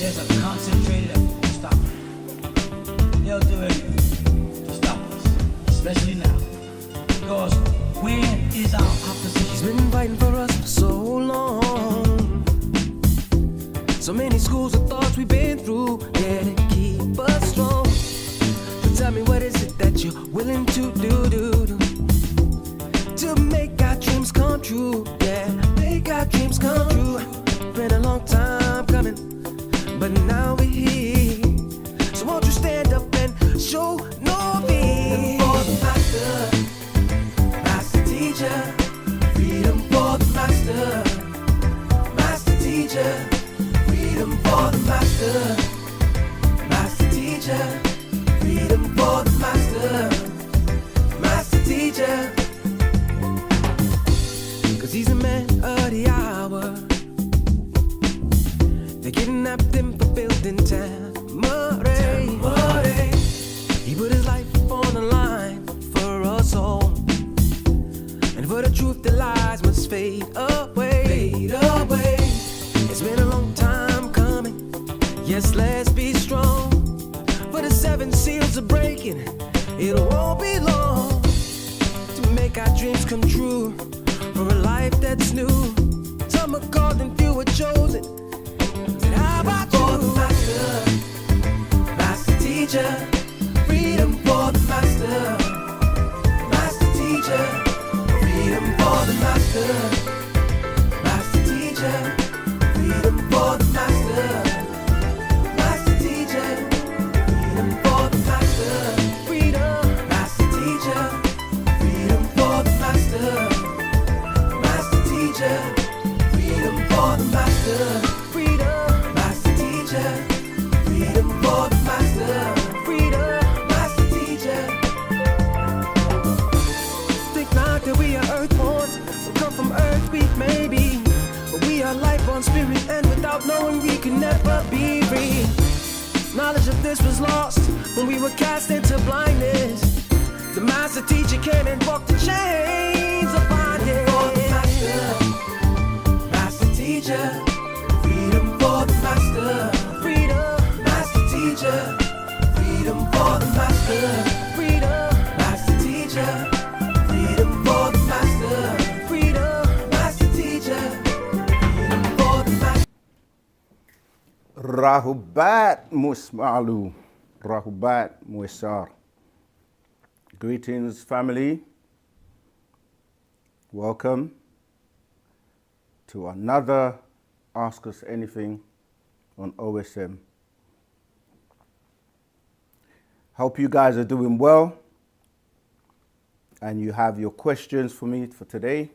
there's a concentrated effort to stop it. They'll do anything to stop us, especially now. Because when is our opposition? He's been fighting for us for so long. So many schools of thoughts we've been through, yeah, to keep us strong. So tell me, what is it that you're willing to do to make our dreams come true? Yeah, make our dreams come true. Been a long time coming, but now we're here. So won't you stand up and show no fear? For the master, master teacher, freedom for the master, master teacher, freedom for the master, master teacher, freedom for the master, master teacher. 'Cause he's a man of the hour. They kidnapped him for building Tamare. He put his life on the line for us all. And for the truth, the lies must fade away. Fade away. It's been a long time coming. Yes, let's be strong. For the 7 seals are breaking. It won't be long to make our dreams come true. For a life that's new. Some are called and few are chosen. How about you? For the master, master teacher, freedom for the master, master teacher, freedom for the master, master teacher, freedom for the master, master teacher, freedom for the master, freedom, master teacher, freedom for the master, master teacher, freedom for the master. Freedom for the master, freedom, master teacher. Think not that we are earthborn, so come from earth we may be, but we are life-born spirit, and without knowing we can never be free. Knowledge of this was lost when we were cast into blindness. The master teacher came and broke the chains of bondage. For the master, master teacher, freedom for the master. Freedom for the master, freedom, master teacher, freedom for the master, freedom, master teacher, freedom for the master. Rahubat Musmalu, Rahubat Muisar. Greetings, family. Welcome to another Ask Us Anything on OSM. Hope you guys are doing well and you have your questions for me for today.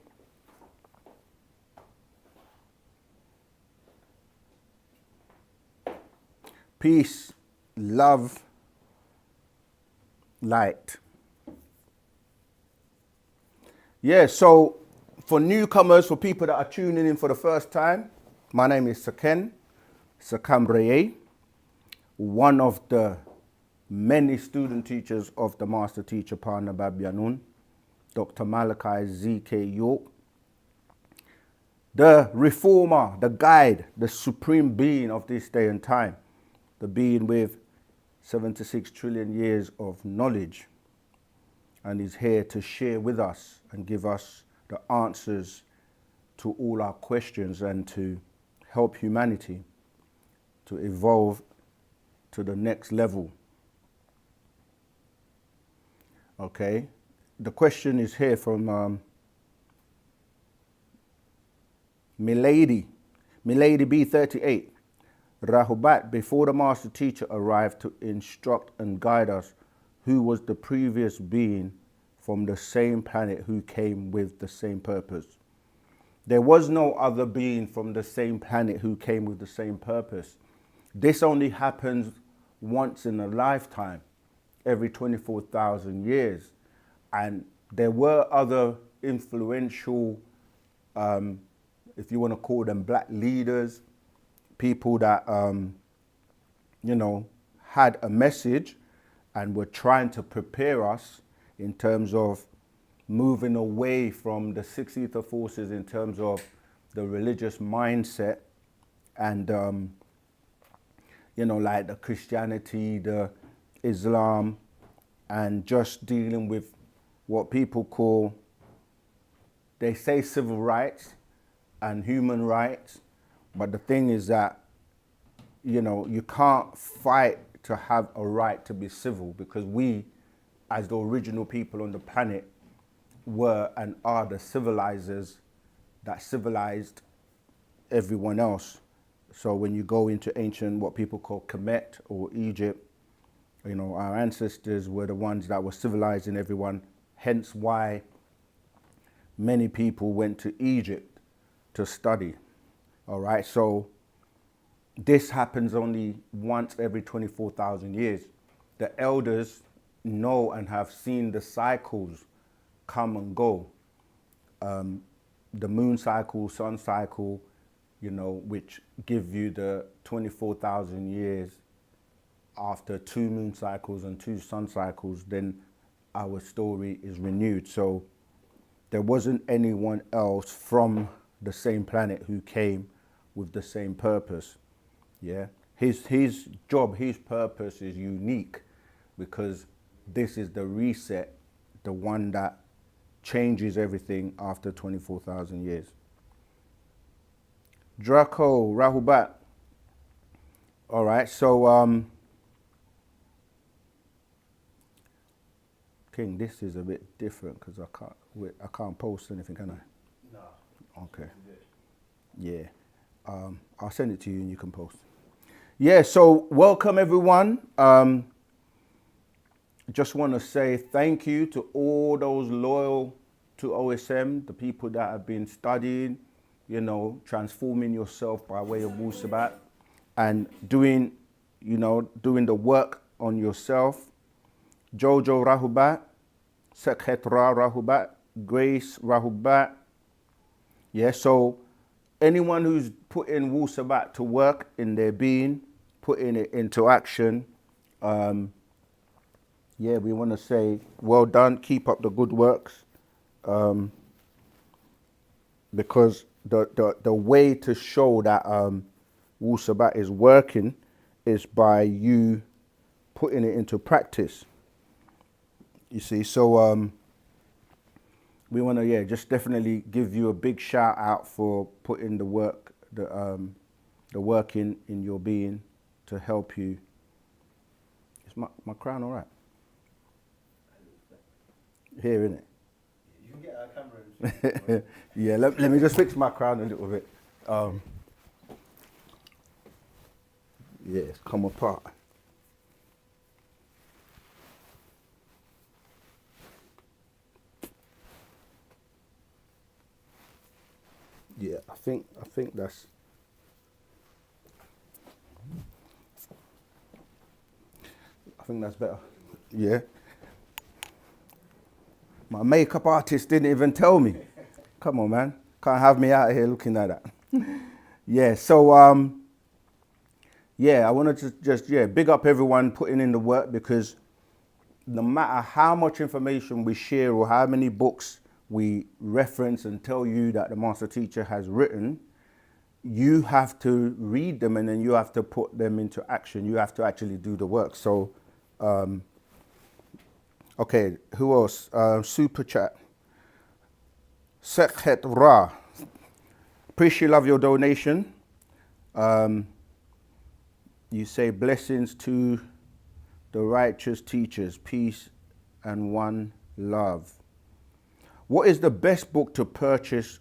Peace, love, light. Yeah, so for newcomers, for people that are tuning in for the first time, my name is Saken Sakambreye, one of the many student teachers of the Master Teacher Partner Babyanun, Dr. Malachi Z.K. York, the reformer, the guide, the supreme being of this day and time, the being with 76 trillion years of knowledge, and is here to share with us and give us the answers to all our questions and to help humanity to evolve to the next level. Okay, the question is here from Milady B38. Rahubat, before the master teacher arrived to instruct and guide us, who was the previous being from the same planet who came with the same purpose? There was no other being from the same planet who came with the same purpose. This only happens once in a lifetime, every 24,000 years. And there were other influential, if you want to call them black leaders, people that, had a message and were trying to prepare us in terms of moving away from the six ether forces in terms of the religious mindset and like the Christianity, the Islam, and just dealing with what people call, they say civil rights and human rights, but the thing is that, you can't fight to have a right to be civil, because we, as the original people on the planet, were and are the civilizers that civilized everyone else. So when you go into ancient, what people call Kemet or Egypt, our ancestors were the ones that were civilizing everyone, hence why many people went to Egypt to study. All right, so this happens only once every 24,000 years. The elders know and have seen the cycles come and go. The moon cycle, sun cycle, which give you the 24,000 years after 2 moon cycles and 2 sun cycles, then our story is renewed. So there wasn't anyone else from the same planet who came with the same purpose. Yeah, his job, his purpose is unique, because this is the reset, the one that changes everything after 24,000 years. Draco, Rahubat. All right, so King, this is a bit different because I can't post anything, can I? No. Okay. Yeah. I'll send it to you and you can post. Yeah, so welcome everyone. Just want to say thank you to all those loyal to OSM, the people that have been studying, transforming yourself by way of Wu-Sabat and doing the work on yourself. Jojo Rahubat, Sekhetra Rahubat, Grace Rahubat. Yeah, so anyone who's putting Wu-Sabat to work in their being, putting it into action, we want to say well done, keep up the good works, because the way to show that Wu-Sabat is working is by you putting it into practice. You see, so we want to just definitely give you a big shout out for putting the work, the work in your being to help you. Is my crown all right? Here, innit? You can get our camera and yeah, let me just fix my crown a little bit. It's come apart. Yeah, I think that's. I think that's better. Yeah. My makeup artist didn't even tell me. Come on, man. Can't have me out here looking like that. Yeah, so, I wanted to just, big up everyone putting in the work, because no matter how much information we share or how many books we reference and tell you that the master teacher has written, you have to read them and then you have to put them into action. You have to actually do the work. So, okay, who else? Super chat. Sekhet Ra. Appreciate love your donation. You say blessings to the righteous teachers, peace and one love. What is the best book to purchase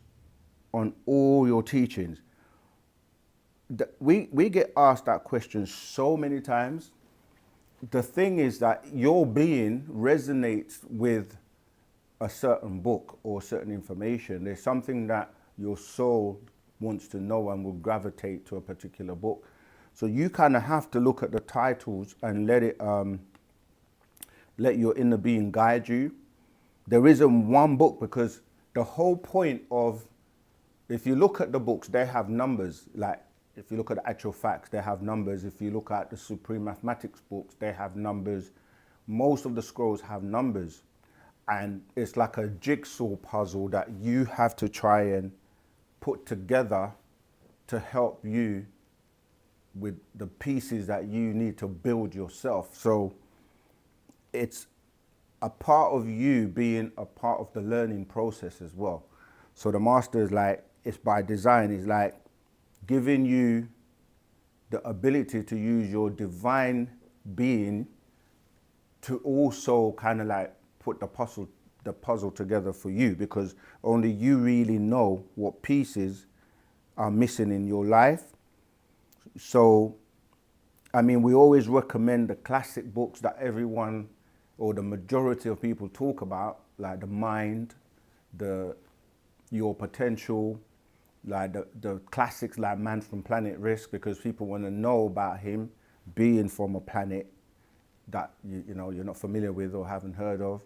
on all your teachings? We get asked that question so many times. The thing is that your being resonates with a certain book or certain information. There's something that your soul wants to know and will gravitate to a particular book. So you kind of have to look at the titles and let your inner being guide you. There isn't one book, because the whole point of, if you look at the books, they have numbers. Like, if you look at the actual facts, they have numbers. If you look at the Supreme Mathematics books, they have numbers. Most of the scrolls have numbers. And it's like a jigsaw puzzle that you have to try and put together to help you with the pieces that you need to build yourself. So it's a part of you being a part of the learning process as well. So the master is like, it's by design, it's like giving you the ability to use your divine being to also kind of like put the puzzle together for you, because only you really know what pieces are missing in your life. So, I mean, we always recommend the classic books that everyone or the majority of people talk about, like The Mind, Your Potential, like the classics like Man from Planet Risk, because people want to know about him being from a planet that you know you're not familiar with or haven't heard of.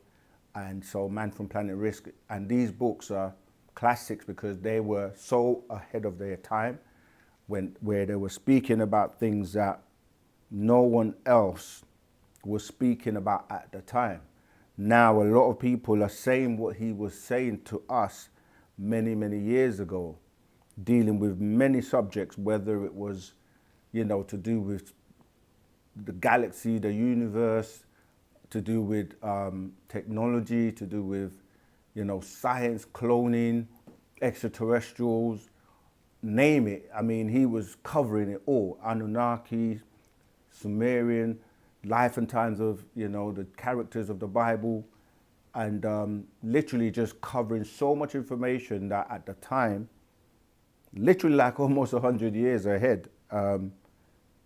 And so Man from Planet Risk, and these books are classics because they were so ahead of their time, where they were speaking about things that no one else was speaking about at the time. Now a lot of people are saying what he was saying to us many, many years ago, dealing with many subjects, whether it was, you know, to do with the galaxy, the universe, to do with technology, to do with, you know, science, cloning, extraterrestrials, name it. I mean, he was covering it all. Anunnaki, Sumerian, life and times of, you know, the characters of the Bible, and literally just covering so much information that at the time, literally like almost 100 years ahead.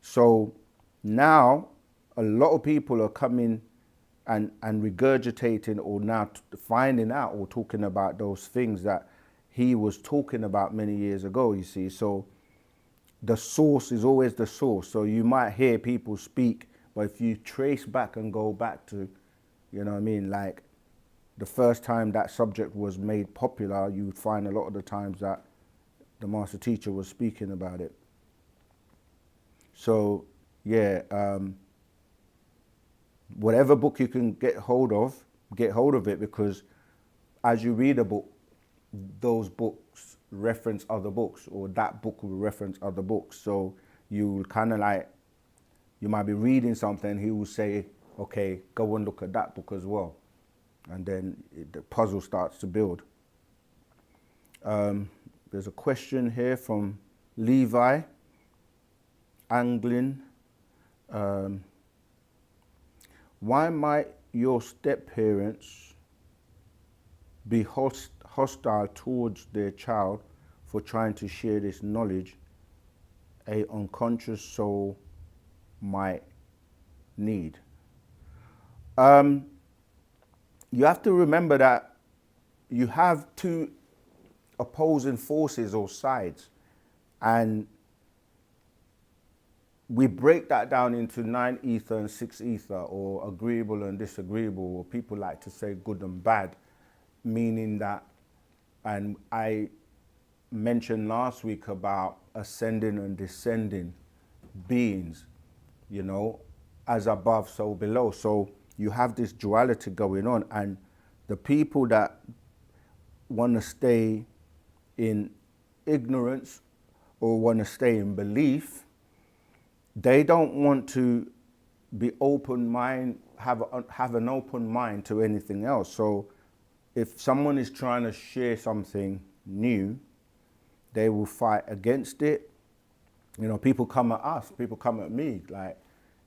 So now a lot of people are coming and regurgitating or now finding out or talking about those things that he was talking about many years ago, you see. So the source is always the source. So you might hear people speak, but if you trace back and go back to, you know what I mean, like the first time that subject was made popular, you would find a lot of the times that the master teacher was speaking about it. So yeah, whatever book you can get hold of it, because as you read a book, those books reference other books, or that book will reference other books. So you will kind of like, you might be reading something, he will say, okay, go and look at that book as well. And then the puzzle starts to build. There's a question here from Levi Anglin. Why might your step-parents be hostile towards their child for trying to share this knowledge a unconscious soul might need? You have to remember that you have two opposing forces or sides, and we break that down into 9 ether and 6 ether, or agreeable and disagreeable, or people like to say good and bad, meaning that, and I mentioned last week about ascending and descending beings, you know, as above, so below. So you have this duality going on, and the people that want to stay in ignorance or want to stay in belief, they don't want to be open mind, have an open mind to anything else. So if someone is trying to share something new, they will fight against it. You know, people come at us, people come at me, like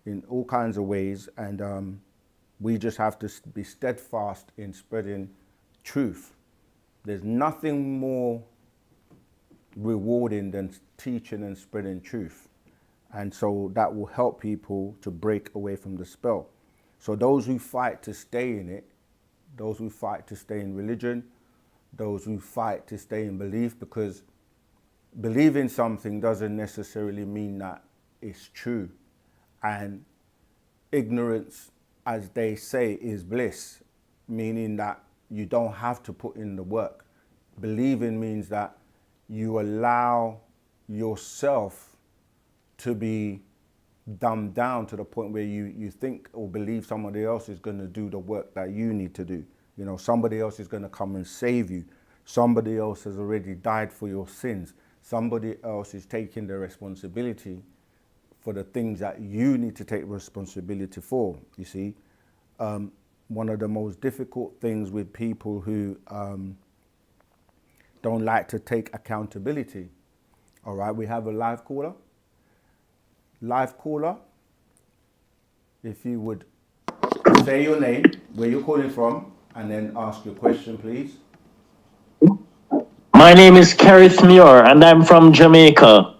in all kinds of ways, and we just have to be steadfast in spreading truth. There's nothing more rewarding than teaching and spreading truth. And so that will help people to break away from the spell. So those who fight to stay in it, those who fight to stay in religion, those who fight to stay in belief, because believing something doesn't necessarily mean that it's true. And ignorance, as they say, is bliss, meaning that you don't have to put in the work. Believing means that you allow yourself to be dumbed down to the point where you think or believe somebody else is going to do the work that you need to do. You know, somebody else is going to come and save you. Somebody else has already died for your sins. Somebody else is taking the responsibility for the things that you need to take responsibility for. You see, one of the most difficult things with people who don't like to take accountability. All right, we have a live caller. Live caller, if you would say your name, where you're calling from, and then ask your question, please. My name is Kerith Muir, and I'm from Jamaica.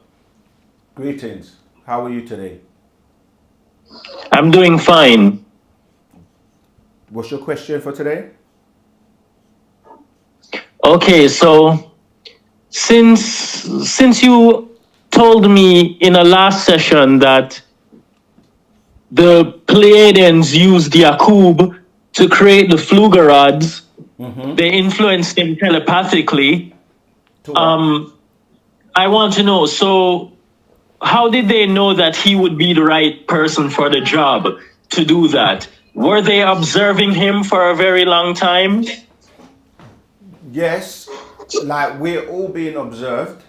Greetings. How are you today? I'm doing fine. What's your question for today? Okay, so since you told me in a last session that the Pleiadians used Yakub to create the Flugerods, they influenced him telepathically. I want to know, so how did they know that he would be the right person for the job to do that? Were they observing him for a very long time? Yes, like we're all being observed,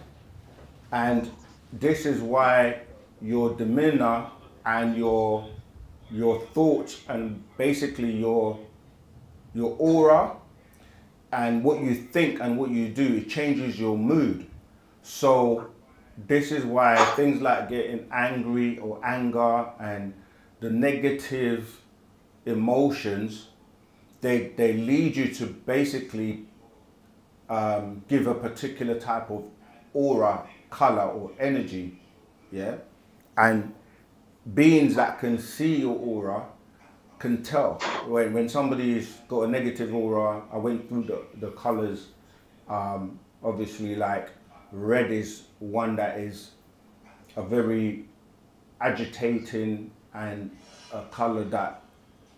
and this is why your demeanor and your thoughts and basically your aura and what you think and what you do, it changes your mood. So this is why things like getting angry or anger and the negative emotions, they lead you to basically give a particular type of aura, color or energy, yeah? And beings that can see your aura can tell. When somebody's got a negative aura, I went through the colors, obviously like red is one that is a very agitating and a color that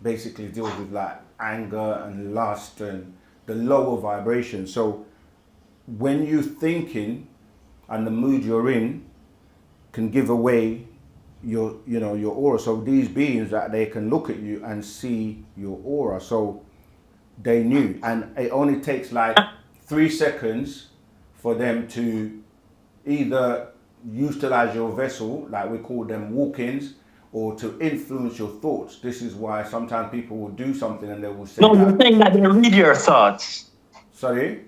basically deals with like anger and lust and the lower vibration. So when you're thinking and the mood you're in can give away your aura. So these beings that they can look at you and see your aura. So they knew, and it only takes like 3 seconds for them to either utilize your vessel, like we call them walk-ins, or to influence your thoughts. This is why sometimes people will do something and they will say, No, you're saying that they read your thoughts. Sorry?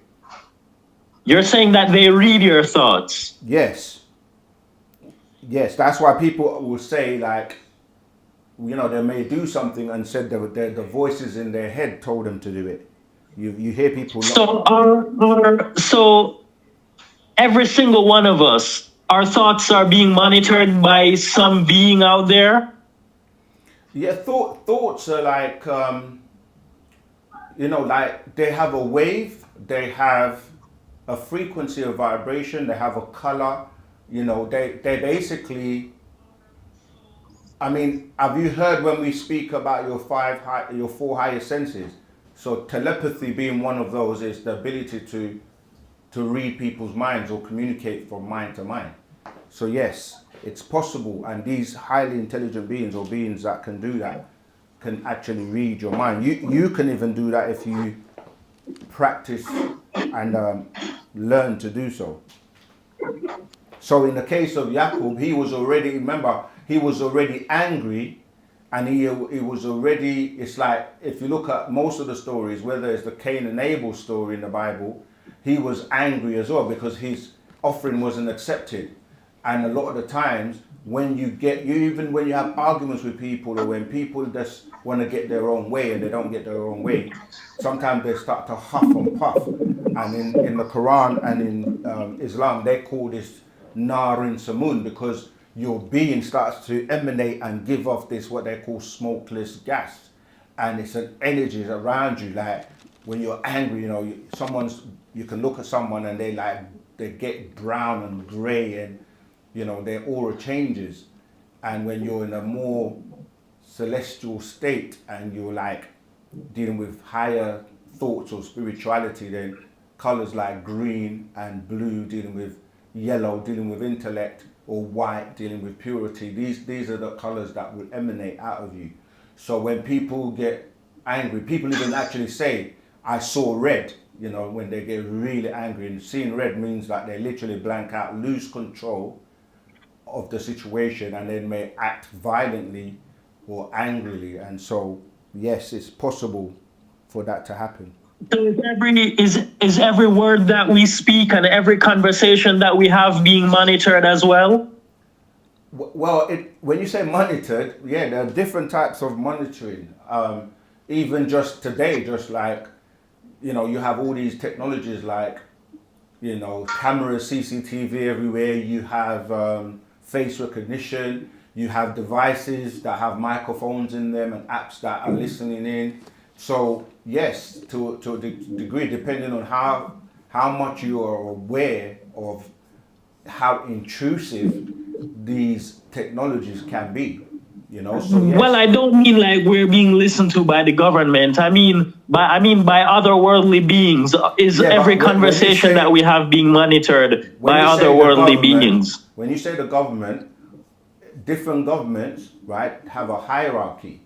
You're saying that they read your thoughts. Yes. Yes, that's why people will say like, they may do something and said the voices in their head told them to do it. You hear people. So every single one of us, our thoughts are being monitored by some being out there. Yeah, thoughts are like, like they have a wave, they have a frequency of vibration, they have a color. They basically. I mean, have you heard when we speak about your 4 higher senses? So telepathy being one of those is the ability to read people's minds or communicate from mind to mind. So yes, it's possible, and these highly intelligent beings or beings that can do that can actually read your mind. You can even do that if you practice and learn to do so. So in the case of Yakub, he was already angry, and he was already, it's like, if you look at most of the stories, whether it's the Cain and Abel story in the Bible, he was angry as well because his offering wasn't accepted. And a lot of the times even when you have arguments with people, or when people just want to get their own way and they don't get their own way, sometimes they start to huff and puff. And in the Quran and in Islam, they call this Narin Samun, because your being starts to emanate and give off this, what they call smokeless gas. And it's an energy around you. Like when you're angry, you can look at someone and they get brown and gray, and their aura changes. And when you're in a more celestial state and you're like dealing with higher thoughts or spirituality, then colors like green and blue dealing with yellow, dealing with intellect, or white dealing with purity, these are the colors that will emanate out of you. So when people get angry, people even actually say, I saw red, when they get really angry. And seeing red means that they literally blank out, lose control, of the situation and then may act violently or angrily. And so, yes, it's possible for that to happen. So is every word that we speak and every conversation that we have being monitored as well? Well, when you say monitored, yeah, there are different types of monitoring. Even just today, just like, you know, you have all these technologies like, you know, cameras, CCTV everywhere. You have face recognition. You have devices that have microphones in them and apps that are listening in. So yes, to a degree, depending on how much you are aware of how intrusive these technologies can be, you know. So yes. Well, I don't mean like we're being listened to by the government. I mean by otherworldly beings. Is every conversation that we have being monitored by otherworldly beings? When you say the government, different governments, right, have a hierarchy.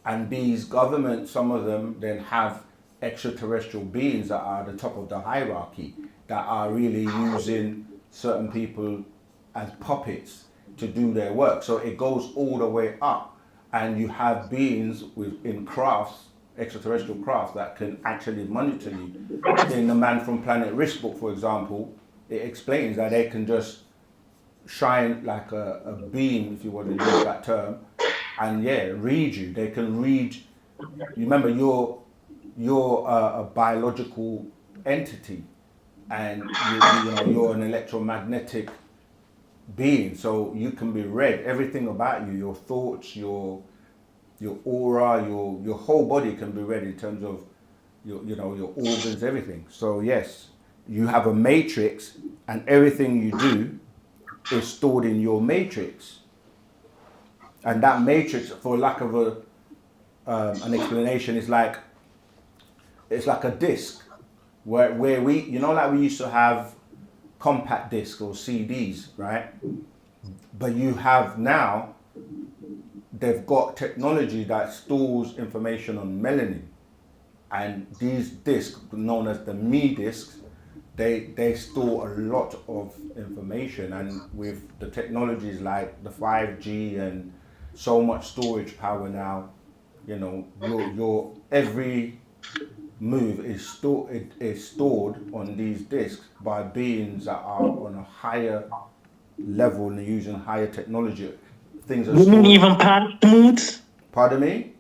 And these governments, some of them then have extraterrestrial beings that are at the top of the hierarchy, that are really using certain people as puppets to do their work. So it goes all the way up, and you have beings in crafts, extraterrestrial crafts, that can actually monitor you. In the Man from Planet Risk book, for example, it explains that they can just shine like a beam, if you want to use that term, and read you. They can read. You remember, you're a biological entity, and you're an electromagnetic being. So you can be read. Everything about you, your thoughts, your aura, your whole body can be read in terms of your organs, everything. So yes, you have a matrix, and everything you do is stored in your matrix. And that matrix, for lack of an explanation, is like a disc where we, like we used to have compact discs or CDs, right? But you have now, they've got technology that stores information on melanin, and these discs, known as the me discs, they store a lot of information. And with the technologies like the 5G and so much storage power now, your every move is stored on these discs by beings that are on a higher level and using higher technology. Things are You mean even past moods? Pardon me?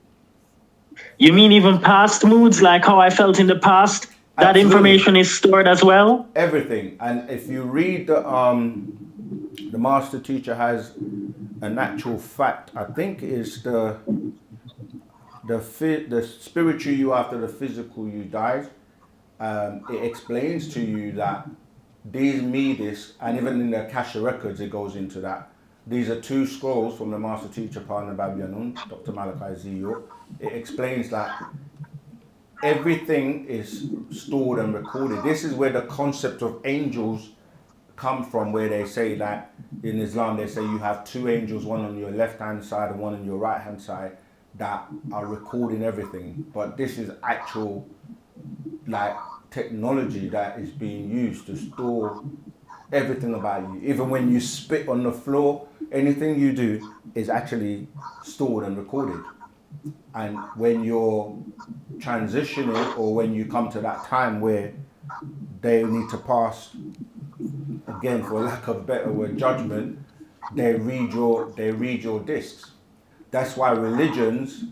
You mean even past moods, like how I felt in the past? That Absolutely. Information is stored as well? Everything. And if you read the master teacher has an actual fact, I think is the spiritual you after the physical you dies. It explains to you that these me discs, and even in the Akasha records it goes into that. These are 2 scrolls from the master teacher, Partner Babyanun, Dr. Malachi Z. York. It explains that everything is stored and recorded. This is where the concept of angels come from, where they say that in Islam, they say you have 2 angels, one on your left hand side and one on your right hand side, that are recording everything. But this is actual like technology that is being used to store everything about you. Even when you spit on the floor, anything you do is actually stored and recorded. And when you're transitioning, or when you come to that time where they need to pass, again, for lack of a better word, judgment, they read your discs. That's why religions,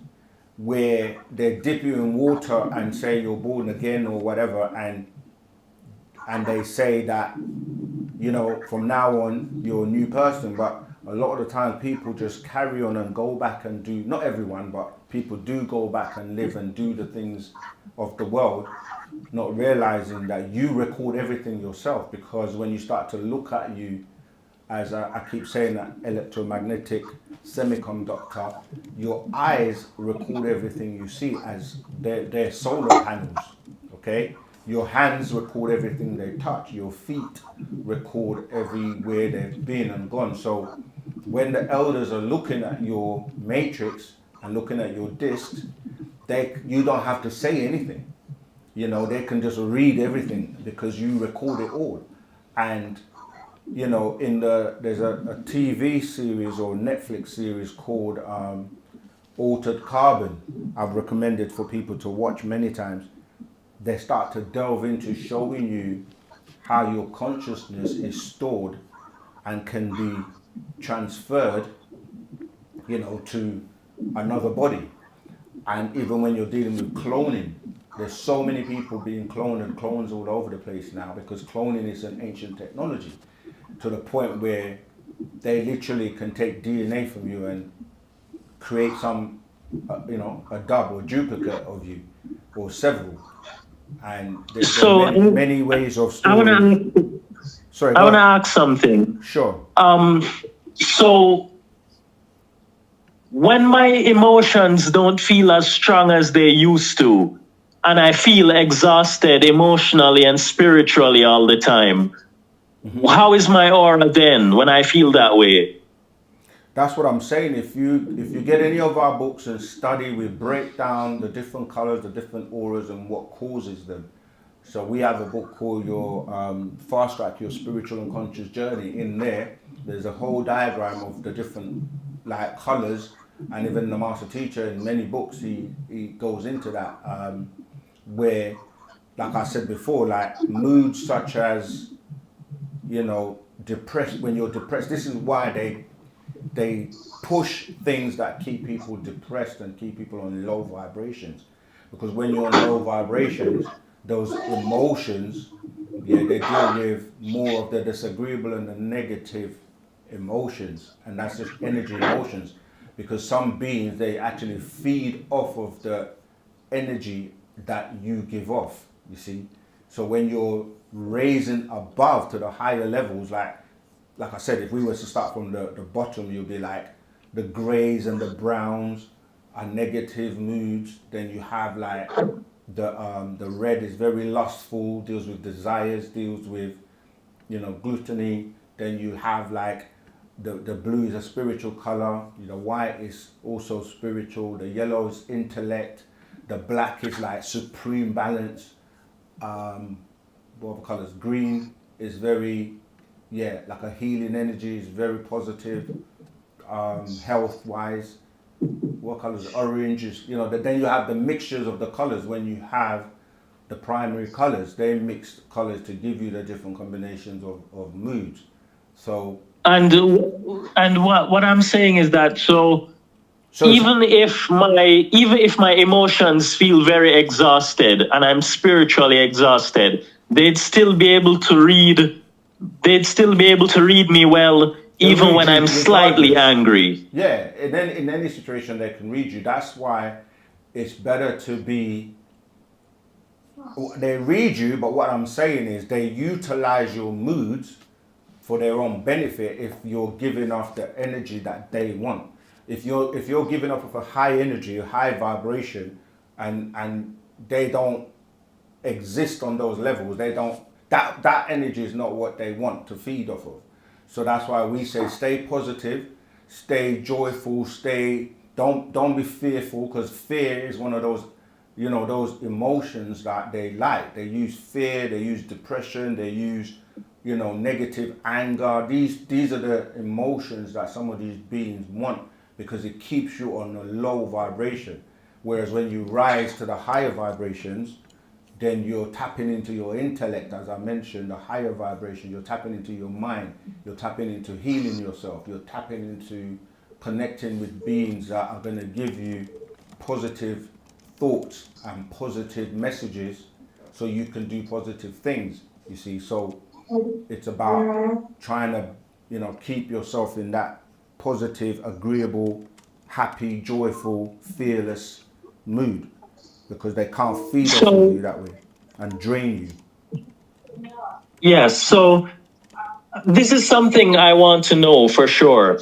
where they dip you in water and say you're born again or whatever, and they say that, from now on you're a new person, but a lot of the time people just carry on and go back and do, not everyone, but people do go back and live and do the things of the world, not realizing that you record everything yourself. Because when you start to look at you as I keep saying, that electromagnetic semiconductor, your eyes record everything you see as their solar panels, okay? Your hands record everything they touch. Your feet record everywhere they've been and gone. So when the elders are looking at your matrix and looking at your discs, you don't have to say anything. They can just read everything because you record it all. And you know, there's a TV series or Netflix series called Altered Carbon. I've recommended for people to watch many times. They start to delve into showing you how your consciousness is stored and can be transferred, you know, to another body. And even when you're dealing with cloning, there's so many people being cloned and clones all over the place now, because cloning is an ancient technology to the point where they literally can take DNA from you and create some, you know, a dub or duplicate of you, or several. And there's So many ways of I want storing. to Sorry, I go want to on. ask something. Sure. So when my emotions don't feel as strong as they used to, and I feel exhausted emotionally and spiritually all the time, how is my aura then when I feel that way? That's what I'm saying. If you get any of our books and study, we break down the different colors, the different auras, and what causes them. So we have a book called Your Fast Track Your Spiritual and Conscious Journey. In there, there's a whole diagram of the different like colors, and even the master teacher in many books he goes into that, where, like I said before, like moods such as, you know, depressed. When you're depressed, this is why they push things that keep people depressed and keep people on low vibrations, because when you're on low vibrations, those emotions, yeah, they deal with more of the disagreeable and the negative emotions, and that's just energy emotions, because some beings, they actually feed off of the energy that you give off, you see. So when you're raising above to the higher levels, like I said, if we were to start from the bottom, you'll be like the grays and the browns are negative moods. Then you have like the red is very lustful, deals with desires, deals with, you know, gluttony. Then you have like the blue is a spiritual color. The white is also spiritual. The yellow is intellect. The black is like supreme balance. What other colors? Green is very, yeah, like a healing energy, is very positive, health wise. What colors? Orange is, you know, then you have the mixtures of the colors. When you have the primary colors, they mix colors to give you the different combinations of moods. So And what I'm saying is that so even if my emotions feel very exhausted and I'm spiritually exhausted, they'd still be able to read me well, they'll even read when you I'm slightly regardless. angry. Yeah, and then in any situation they can read you. That's why it's better to be. They read you, but what I'm saying is they utilize your moods for their own benefit. If you're giving off the energy that they want, if you're giving off of a high energy, a high vibration, and they don't exist on those levels, they don't. That energy is not what they want to feed off of. So that's why we say stay positive, stay joyful, don't be fearful, because fear is one of those, you know, those emotions that they like. They use fear, they use depression, they use, you know, negative anger. These are the emotions that some of these beings want, because it keeps you on a low vibration. Whereas when you rise to the higher vibrations, then you're tapping into your intellect, as I mentioned, the higher vibration. You're tapping into your mind. You're tapping into healing yourself. You're tapping into connecting with beings that are going to give you positive thoughts and positive messages, so you can do positive things, you see. So it's about trying to, you know, keep yourself in that positive, agreeable, happy, joyful, fearless mood, because they can't feed off of you that way and drain you. Yes, so this is something I want to know for sure.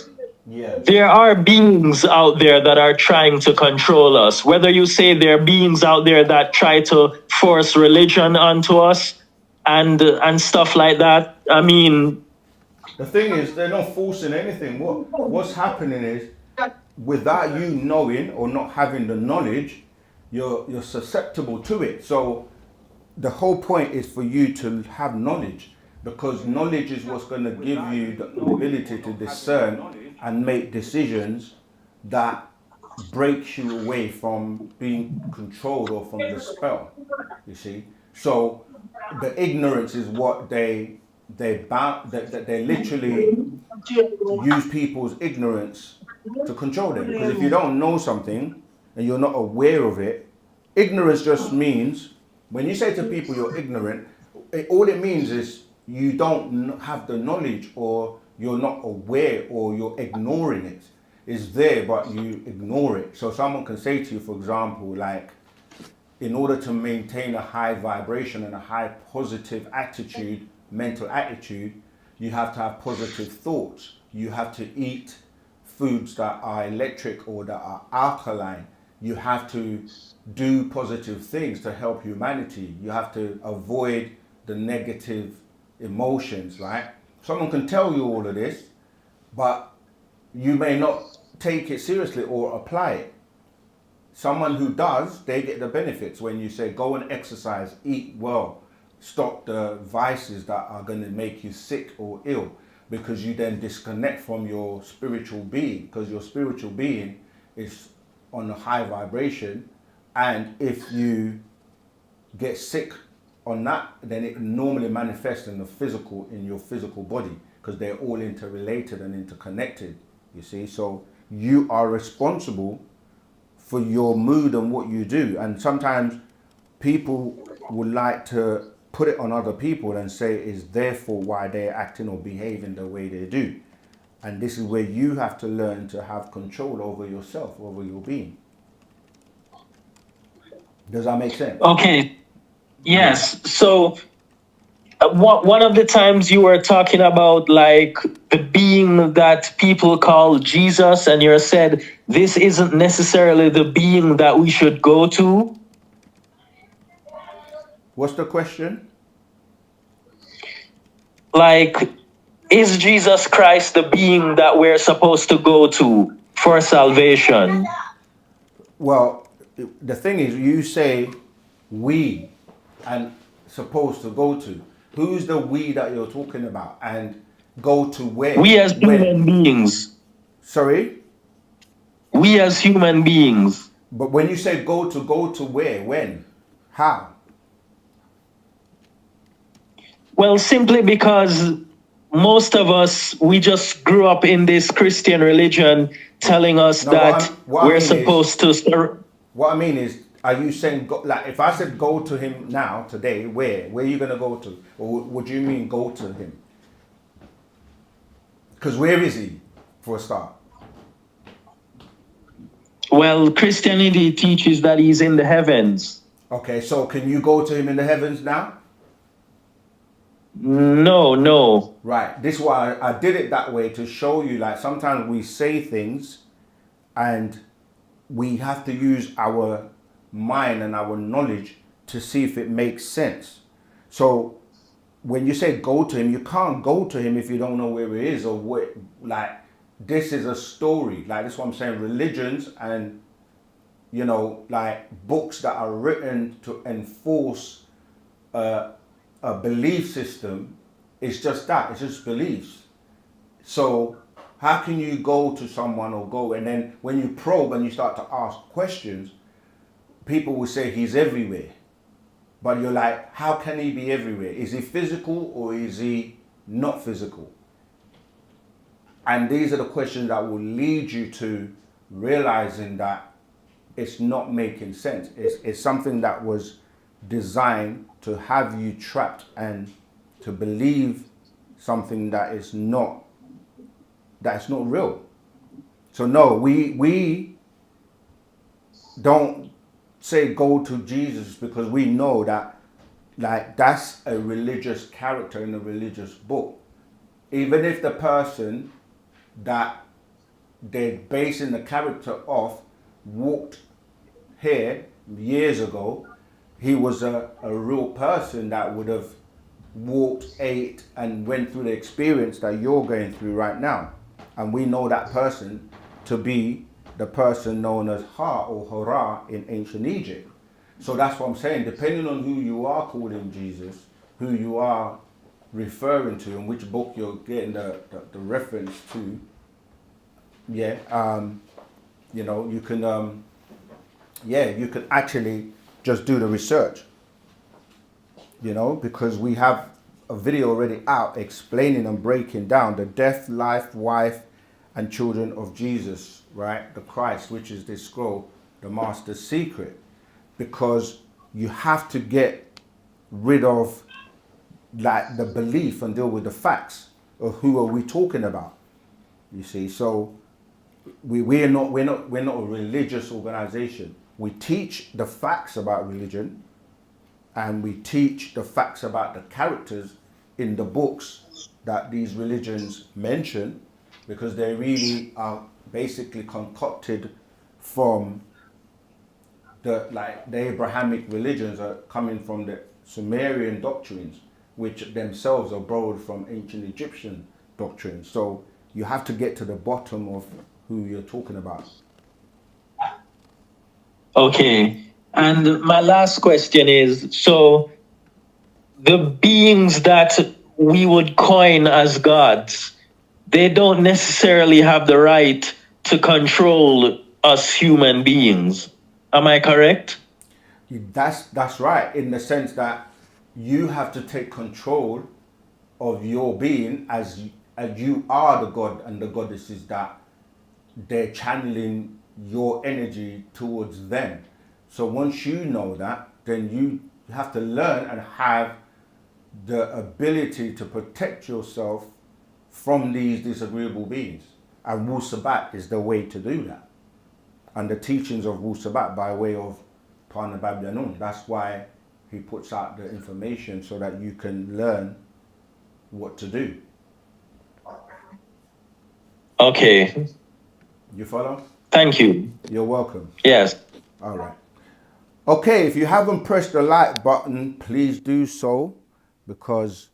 Yeah. There are beings out there that are trying to control us. Whether you say there are beings out there that try to force religion onto us and stuff like that. I mean, The thing is, they're not forcing anything. What's happening is, without you knowing or not having the knowledge, you're susceptible to it. So the whole point is for you to have knowledge. because knowledge is what's going to give you the ability to discern and make decisions that breaks you away from being controlled or from the spell. You see, so the ignorance is what they literally use people's ignorance to control them. Because if you don't know something and you're not aware of it, ignorance just means, when you say to people you're ignorant, all it means is you don't have the knowledge, or you're not aware, or you're ignoring it. It's there, but you ignore it. So someone can say to you, for example, like, in order to maintain a high vibration and a high positive attitude, mental attitude, you have to have positive thoughts. You have to eat foods that are electric or that are alkaline. You have to do positive things to help humanity. You have to avoid the negative emotions, right? Someone can tell you all of this, but you may not take it seriously or apply it. Someone who does, they get the benefits when you say go and exercise, eat well, stop the vices that are going to make you sick or ill, because you then disconnect from your spiritual being, because your spiritual being is on a high vibration, and if you get sick on that, then it normally manifests in the physical, in your physical body, because they're all interrelated and interconnected, you see. So you are responsible for your mood and what you do. And sometimes people would like to put it on other people and say it's their fault why they're acting or behaving the way they do. And this is where you have to learn to have control over yourself, over your being. Does that make sense? Okay. Yes. So one of the times you were talking about like the being that people call Jesus, and you said this isn't necessarily the being that we should go to. What's the question? Like, is Jesus Christ the being that we're supposed to go to for salvation? Well, the thing is, you say we and supposed to go to. Who's the we that you're talking about? And go to where? We as When? human beings. Sorry? We as human beings. But when you say go to where? When? How? Well, simply because most of us, we just grew up in this Christian religion telling us that we're supposed to... What I mean is, are you saying, like, if I said go to him now, today, where? Where are you going to go to? Or would you mean go to him? Because where is he, for a start? Well, Christianity teaches that he's in the heavens. Okay, so can you go to him in the heavens now? No. Right, this is why I did it that way, to show you, like, sometimes we say things and we have to use our mind and our knowledge to see if it makes sense. So when you say go to him, you can't go to him if you don't know where he is, or what. Like, this is a story. Like, that's what I'm saying. Religions and, you know, like books that are written to enforce a belief system, it's just that. It's just beliefs. So how can you go to someone or go, and then when you probe and you start to ask questions, people will say he's everywhere. But you're like, how can he be everywhere? Is he physical or is he not physical? And these are the questions that will lead you to realizing that it's not making sense. It's something that was designed to have you trapped and to believe something that is not real. So no, we don't say go to Jesus because we know that, like, that's a religious character in a religious book. Even if the person that they're basing the character off walked here years ago, he was a real person that would have walked, ate, and went through the experience that you're going through right now. And we know that person to be the person known as Ha or Hara in ancient Egypt. So that's what I'm saying. Depending on who you are calling Jesus, who you are referring to and which book you're getting the reference to, yeah, you know, you can, yeah, you can actually just do the research, you know, because we have a video already out explaining and breaking down the death, life, wife, and children of Jesus, right? The Christ, which is this scroll, the Master's Secret, because you have to get rid of like the belief and deal with the facts of who are we talking about. You see, so we're not a religious organization. We teach the facts about religion, and we teach the facts about the characters in the books that these religions mention, because they really are basically concocted from the Abrahamic religions are coming from the Sumerian doctrines, which themselves are borrowed from ancient Egyptian doctrines. So you have to get to the bottom of who you're talking about. Okay. And my last question is, so the beings that we would coin as gods, they don't necessarily have the right to control us human beings. Am I correct? That's right, in the sense that you have to take control of your being as you are the god and the goddesses that they're channeling your energy towards them. So once you know that, then you have to learn and have the ability to protect yourself from these disagreeable beings. And Wu-Sabat is the way to do that. And the teachings of Wu-Sabat by way of Pana Babyanun. That's why he puts out the information so that you can learn what to do. Okay. You follow? Thank you. You're welcome. Yes. All right. Okay, if you haven't pressed the like button, please do so, because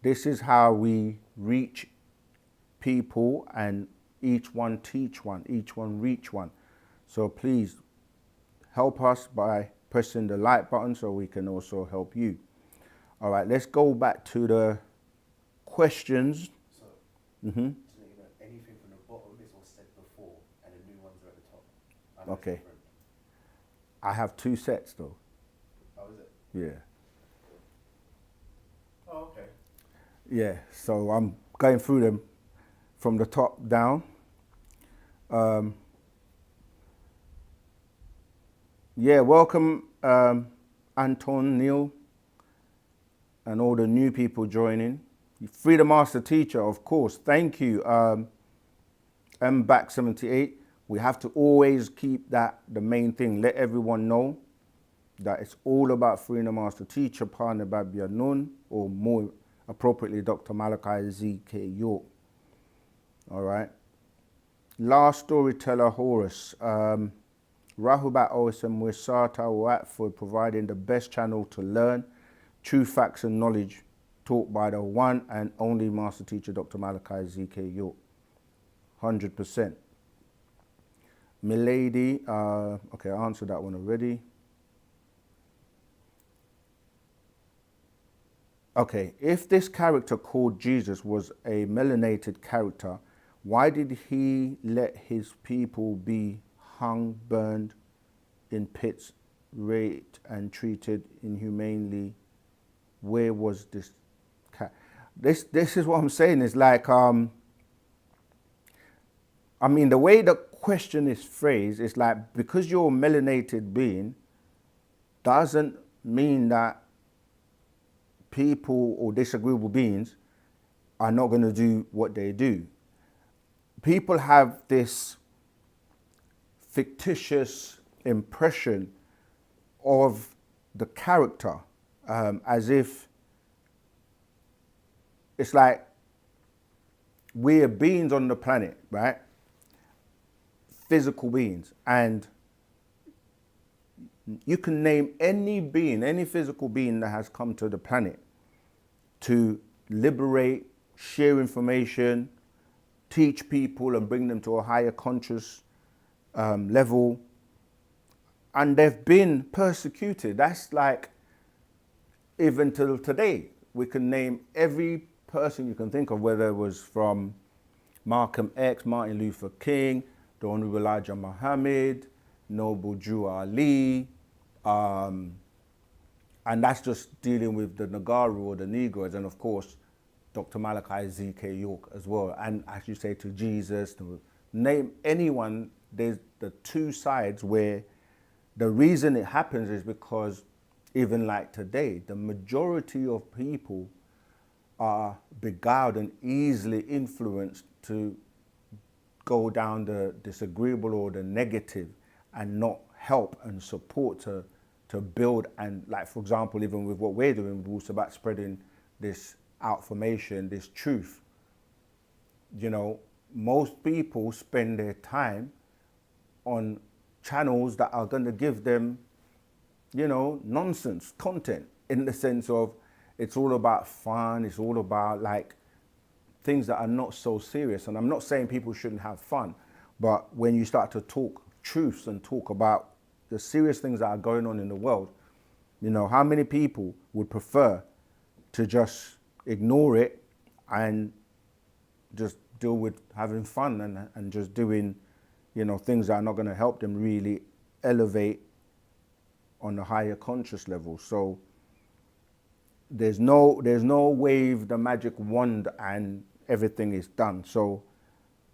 this is how we reach people, and each one teach one, each one reach one. So please help us by pressing the like button so we can also help you. All right, let's go back to the questions. So, just to let you know, anything from the bottom is what's said before, and the new ones are at the top. I know it's Okay. different. I have 2 sets though. Oh, is it? Yeah. Oh, okay. Yeah, so I'm going through them from the top down. Yeah, welcome Anton, Neil, and all the new people joining. Freedom Master Teacher, of course, thank you. MBack78, we have to always keep that the main thing. Let everyone know that it's all about Freedom Master Teacher, Pana Babia Nun, or more appropriately, Dr. Malachi Z.K. York. All right. Last storyteller, Horus. Rahubat OSM Wisata Wat for providing the best channel to learn true facts and knowledge taught by the one and only Master Teacher, Dr. Malachi Z.K. York. 100%. Milady, okay, I answered that one already. Okay, if this character called Jesus was a melanated character, why did he let his people be hung, burned in pits, raped and treated inhumanely? Where was this this is what I'm saying, is like, I mean, the way the question is phrased is like, because you're a melanated being doesn't mean that people or disagreeable beings are not going to do what they do. People have this fictitious impression of the character, as if it's like we're beings on the planet, right? Physical beings. And you can name any being, any physical being that has come to the planet to liberate, share information, teach people and bring them to a higher conscious level. And they've been persecuted. That's like, even till today, we can name every person you can think of, whether it was from Malcolm X, Martin Luther King, the Honorable Elijah Muhammad, Noble Drew Ali, and that's just dealing with the Nagaru or the Negroes, and of course, Dr. Malachi Z.K. York as well. And as you say, to Jesus, to name anyone, there's the two sides where the reason it happens is because even like today, the majority of people are beguiled and easily influenced to go down the disagreeable or the negative and not help and support to build. And like, for example, even with what we're doing with Wu-Sabat, spreading this information, this truth, you know, most people spend their time on channels that are going to give them, you know, nonsense content, in the sense of it's all about fun, it's all about like things that are not so serious. And I'm not saying people shouldn't have fun, but when you start to talk truths and talk about the serious things that are going on in the world, you know, how many people would prefer to just ignore it and just deal with having fun and just doing, you know, things that are not going to help them really elevate on a higher conscious level. So there's no wave the magic wand and everything is done. So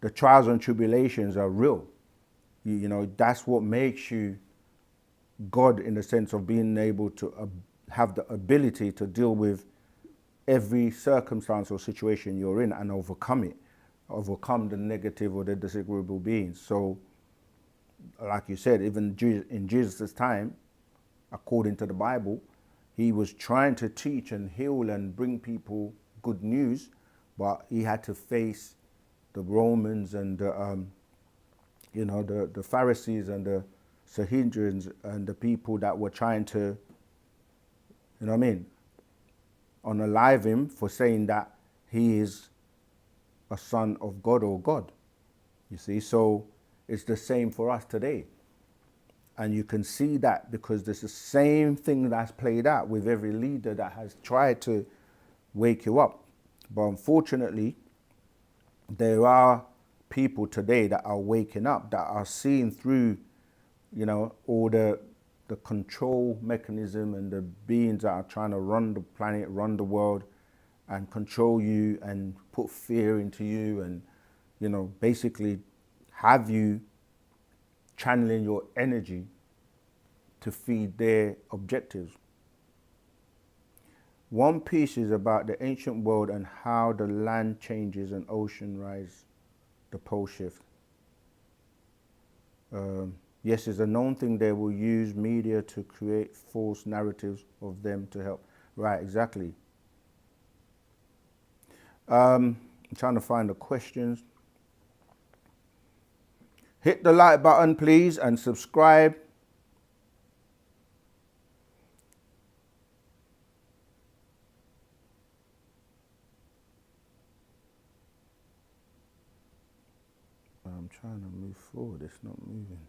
the trials and tribulations are real. You know, that's what makes you God, in the sense of being able to have the ability to deal with every circumstance or situation you're in and overcome it, overcome the negative or the disagreeable beings. So like you said, even in Jesus' time, according to the Bible, he was trying to teach and heal and bring people good news, but he had to face the Romans and you know, the Pharisees and the Sanhedrins and the people that were trying to, you know what I mean, unalive him for saying that he is a son of God or God. You see, so it's the same for us today. And you can see that because there's the same thing that's played out with every leader that has tried to wake you up. But unfortunately, there are people today that are waking up, that are seeing through, you know, all the control mechanism and the beings that are trying to run the planet, run the world, and control you and put fear into you and, you know, basically have you channeling your energy to feed their objectives. One piece is about the ancient world and how the land changes and ocean rise, the pole shift. Yes, it's a known thing they will use media to create false narratives of them to help. Right, exactly. I'm trying to find the questions. Hit the like button, please, and subscribe. I'm trying to move forward, it's not moving.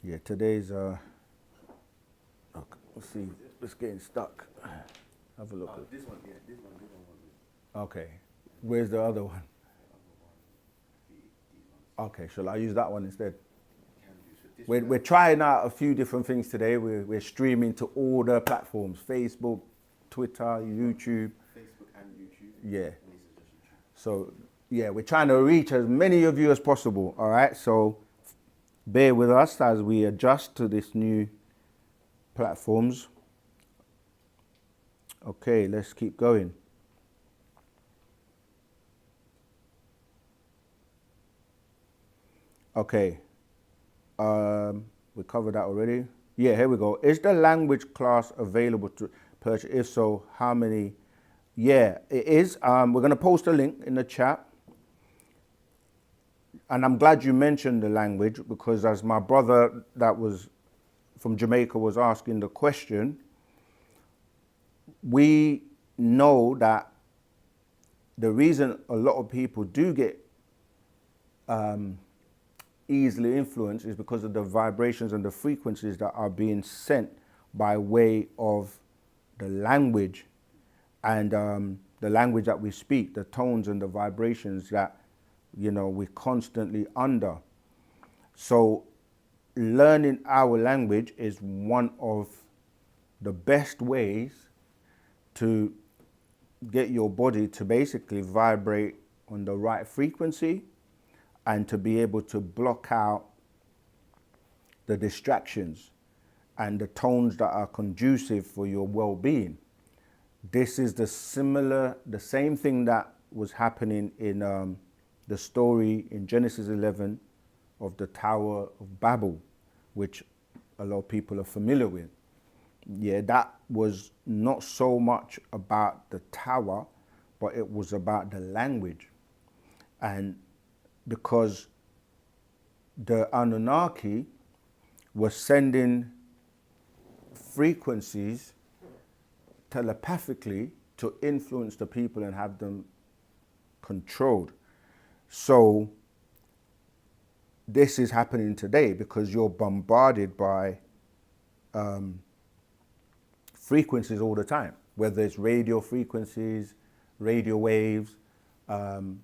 Yeah, today's, look, let's see, it's getting stuck. Have a look. This one, yeah, this one. Okay, where's the other one? Okay, shall I use that one instead? We're trying out a few different things today. We're streaming to all the platforms, Facebook, Twitter, YouTube. Facebook and YouTube. Yeah. So, yeah, we're trying to reach as many of you as possible, all right? So bear with us as we adjust to this new platforms. Okay, let's keep going. Okay, we covered that already. Yeah, here we go. Is the language class available to purchase? If so, how many? Yeah, it is. We're going to post a link in the chat. And I'm glad you mentioned the language, because as my brother that was from Jamaica was asking the question, we know that the reason a lot of people do get easily influenced is because of the vibrations and the frequencies that are being sent by way of the language and the language that we speak, the tones and the vibrations that, we're constantly under. So learning our language is one of the best ways to get your body to basically vibrate on the right frequency and to be able to block out the distractions and the tones that are conducive for your well-being. This is the same thing that was happening in the story in Genesis 11 of the Tower of Babel, which a lot of people are familiar with. Yeah, that was not so much about the tower, but it was about the language. And because the Anunnaki was sending frequencies telepathically to influence the people and have them controlled. So this is happening today because you're bombarded by frequencies all the time, whether it's radio frequencies, radio waves, the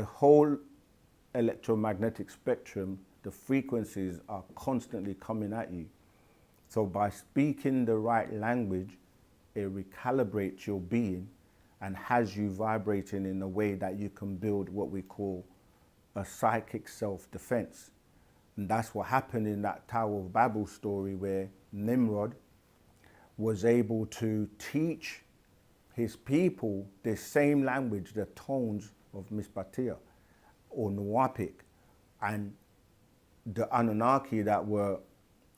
whole electromagnetic spectrum, the frequencies are constantly coming at you. So by speaking the right language, it recalibrates your being and has you vibrating in a way that you can build what we call a psychic self-defense. And that's what happened in that Tower of Babel story, where Nimrod was able to teach his people the same language, the tones of Mispatia or Nuwapic, and the Anunnaki that were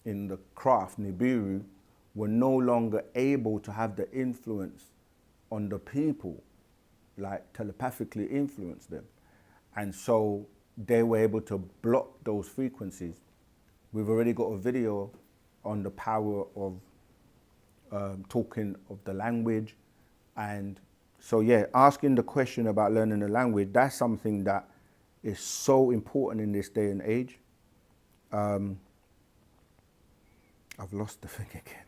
in the craft, Nibiru, were no longer able to have the influence on the people, like telepathically influence them. And so they were able to block those frequencies. We've already got a video on the power of talking of the language. And so, yeah, asking the question about learning the language, that's something that is so important in this day and age. I've lost the thing again.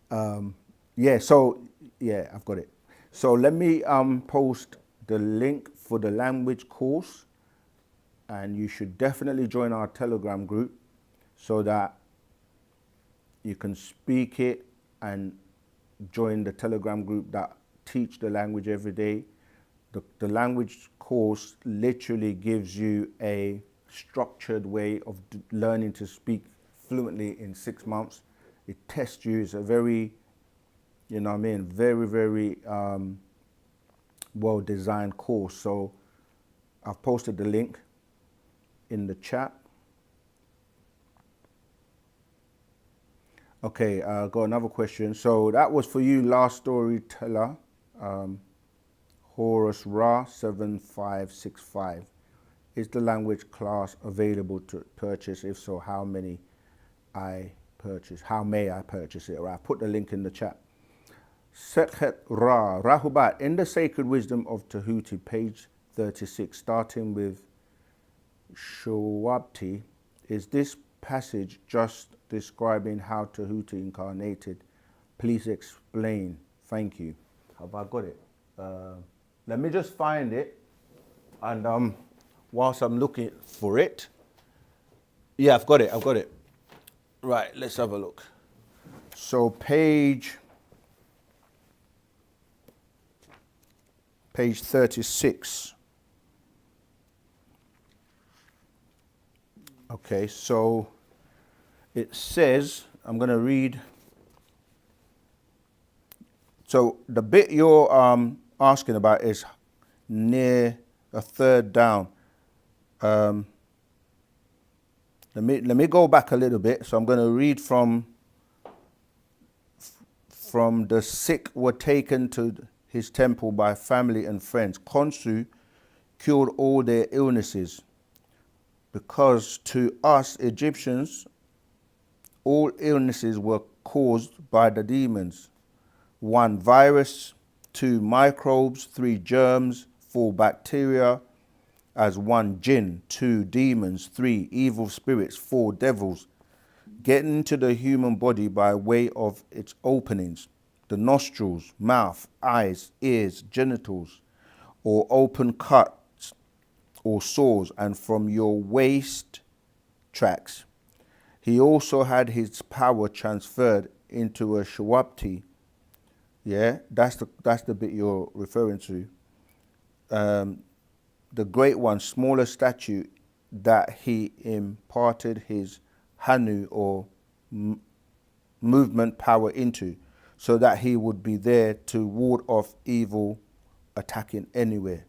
I've got it. So let me post the link for the language course, and you should definitely join our Telegram group so that you can speak it and join the Telegram group that teach the language every day. The language course literally gives you a structured way of learning to speak fluently in 6 months. It tests you. It's a very, very, very well-designed course. So I've posted the link in the chat. Okay, got another question. So that was for you, last storyteller, Horus Ra 7565. Is the language class available to purchase? If so, how many I purchase? How may I purchase it? Or I put the link in the chat. Sekhet Ra, Rahubat, in the Sacred Wisdom of Tahuti, page 36, starting with Shawabti, is this passage just describing how Tahuti incarnated? Please explain. Thank you. Have I got it? Let me just find it. And whilst I'm looking for it, yeah, I've got it. Right, let's have a look. So page 36. Okay, so it says, I'm going to read. So the bit you're asking about is near a third down. Let me go back a little bit. So I'm going to read from the sick were taken to his temple by family and friends. Khonsu cured all their illnesses, because to us Egyptians, all illnesses were caused by the demons. 1, virus. 2, microbes. 3, germs. 4, bacteria. As 1, jinn. 2, demons. 3, evil spirits. 4, devils. getting into the human body by way of its openings, the nostrils, mouth, eyes, ears, genitals, or open cuts or sores, and from your waist tracts. He also had his power transferred into a shawapti. Yeah, that's the bit you're referring to. The great one, smaller statue that he imparted his hanu or movement power into, so that he would be there to ward off evil attacking anywhere.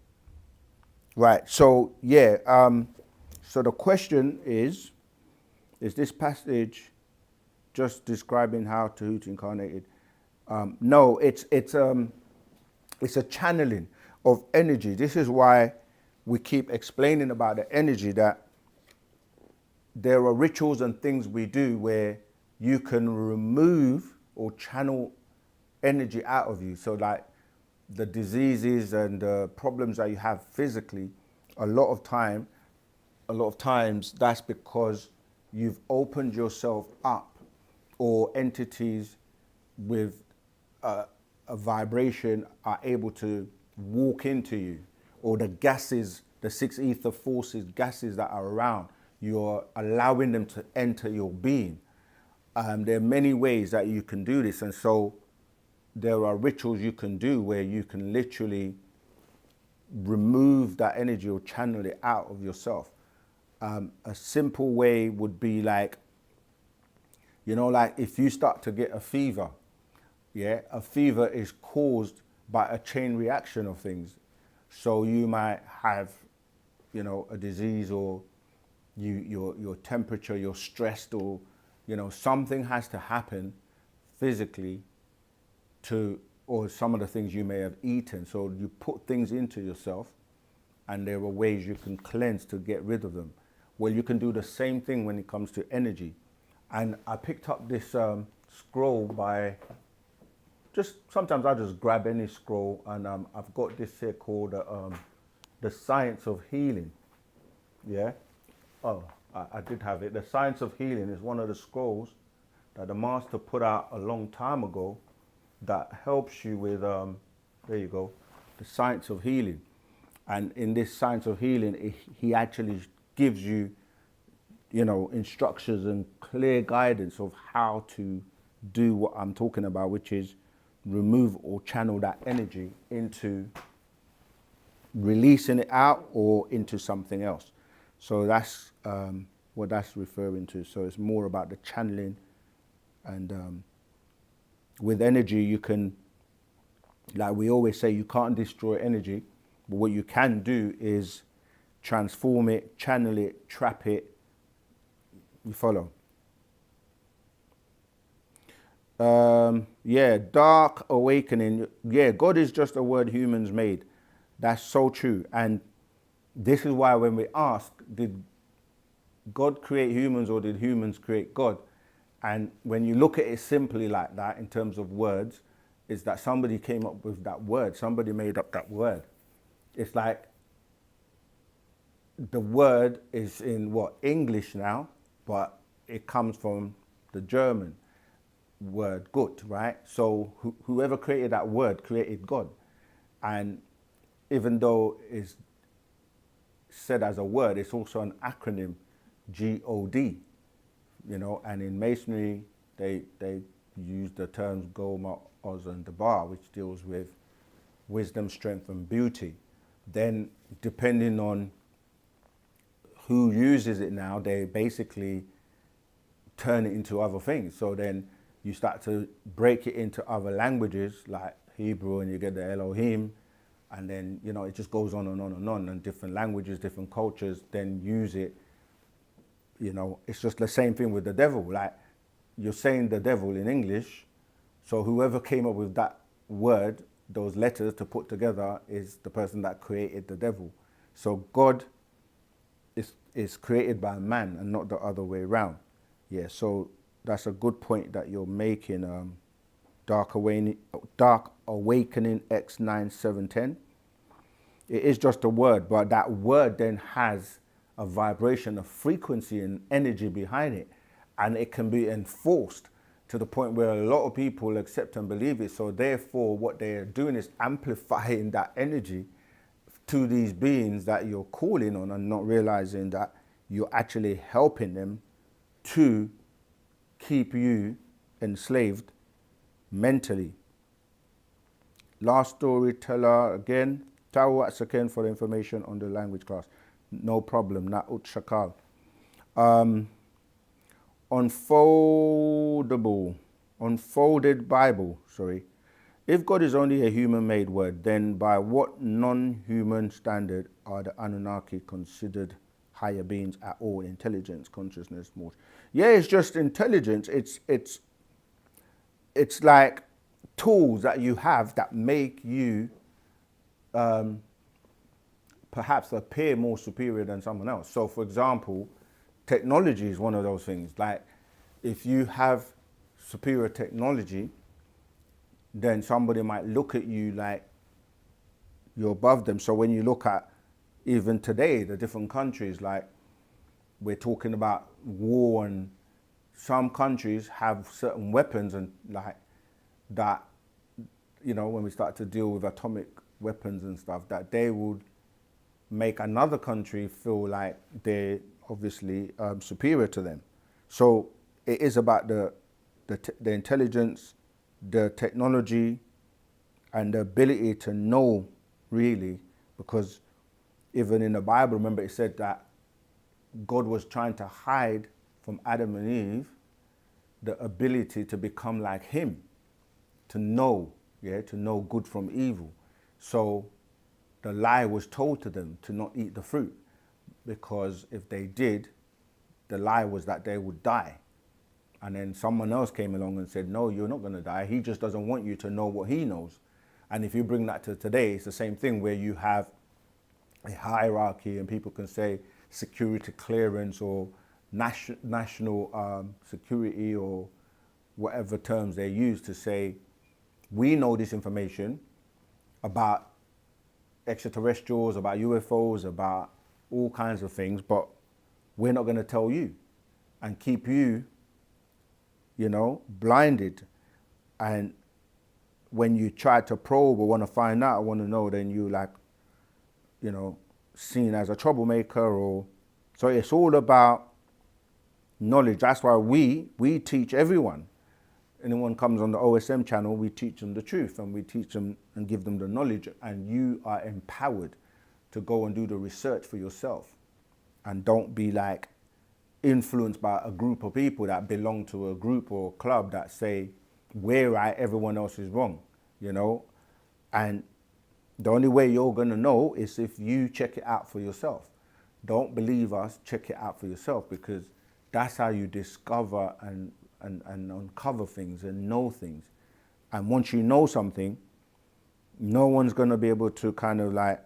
Right. So yeah. So the question is this passage just describing how Tahuti incarnated? No, it's a channeling of energy. This is why we keep explaining about the energy, that there are rituals and things we do where you can remove or channel energy out of you. So like the diseases and the problems that you have physically, a lot of times that's because you've opened yourself up, or entities with a vibration are able to walk into you, or the gases, the six ether forces, gases that are around, you're allowing them to enter your being. There are many ways that you can do this, and so there are rituals you can do where you can literally remove that energy or channel it out of yourself. A simple way would be like, like if you start to get a fever, yeah, a fever is caused by a chain reaction of things. So you might have, a disease, or your temperature, you're stressed, or, something has to happen physically or some of the things you may have eaten. So you put things into yourself, and there are ways you can cleanse to get rid of them. Well, you can do the same thing when it comes to energy. And I picked up this scroll by, sometimes I just grab any scroll, and I've got this here called The Science of Healing. Yeah? Oh, I did have it. The Science of Healing is one of the scrolls that the master put out a long time ago that helps you with, there you go, the Science of Healing. And in this Science of Healing, he actually gives you, instructions and clear guidance of how to do what I'm talking about, which is remove or channel that energy into releasing it out or into something else. So that's what that's referring to. So it's more about the channeling, and with energy you can, like we always say, you can't destroy energy, but what you can do is transform it, channel it, trap it. You follow? Yeah, dark awakening. Yeah, God is just a word humans made. That's so true. And this is why when we ask, did God create humans or did humans create God? And when you look at it simply like that, in terms of words, is that somebody came up with that word. Somebody made up that word. It's like the word is in English now, but it comes from the German word gut, right? So whoever created that word created God. And even though it's said as a word, it's also an acronym, G-O-D, and in Masonry, they use the terms Goma, Oz, and Dabar, which deals with wisdom, strength, and beauty. Then, depending on who uses it now, they basically turn it into other things. So then you start to break it into other languages like Hebrew, and you get the Elohim, and then, it just goes on and on and on, and different languages, different cultures then use it. It's just the same thing with the devil. Like, you're saying the devil in English, so whoever came up with that word, those letters to put together, is the person that created the devil. So God is created by man and not the other way around. Yeah, so that's a good point that you're making, Dark Awakening X9710. It is just a word, but that word then has a vibration, a frequency and energy behind it. and it can be enforced to the point where a lot of people accept and believe it. So therefore, what they're doing is amplifying that energy to these beings that you're calling on, and not realizing that you're actually helping them to keep you enslaved mentally. Last storyteller again. Tawat Saken for the information on the language class. No problem. Na'ut Shakal. Unfolded Bible, sorry. If God is only a human-made word, then by what non-human standard are the Anunnaki considered higher beings at all? Intelligence, consciousness, more. Yeah, it's just intelligence. It's like tools that you have that make you perhaps appear more superior than someone else. So for example, technology is one of those things. Like if you have superior technology, then somebody might look at you like you're above them. So when you look at even today, the different countries, like we're talking about war, and some countries have certain weapons, and like that, you know, when we start to deal with atomic weapons and stuff, that they would make another country feel like they're obviously superior to them. So it is about the intelligence, the technology, and the ability to know, really, because even in the Bible, remember it said that God was trying to hide from Adam and Eve the ability to become like him, to know, to know good from evil. So the lie was told to them to not eat the fruit, because if they did, the lie was that they would die. And then someone else came along and said, no, you're not going to die. He just doesn't want you to know what he knows. And if you bring that to today, it's the same thing, where you have a hierarchy and people can say security clearance or national security, or whatever terms they use to say, we know this information about extraterrestrials, about UFOs, about all kinds of things, but we're not going to tell you, and keep you, you know, blinded. And when you try to probe or want to find out, want to know, then you like, you know, seen as a troublemaker. Or so it's all about knowledge. That's why we teach everyone. Anyone comes on the OSM channel, we teach them the truth, and we teach them and give them the knowledge, and you are empowered to go and do the research for yourself, and don't be like influenced by a group of people that belong to a group or a club that say we're right, everyone else is wrong, you know. And the only way you're going to know is if you check it out for yourself. Don't believe us, check it out for yourself, because that's how you discover and uncover things and know things. And once you know something, no one's going to be able to kind of like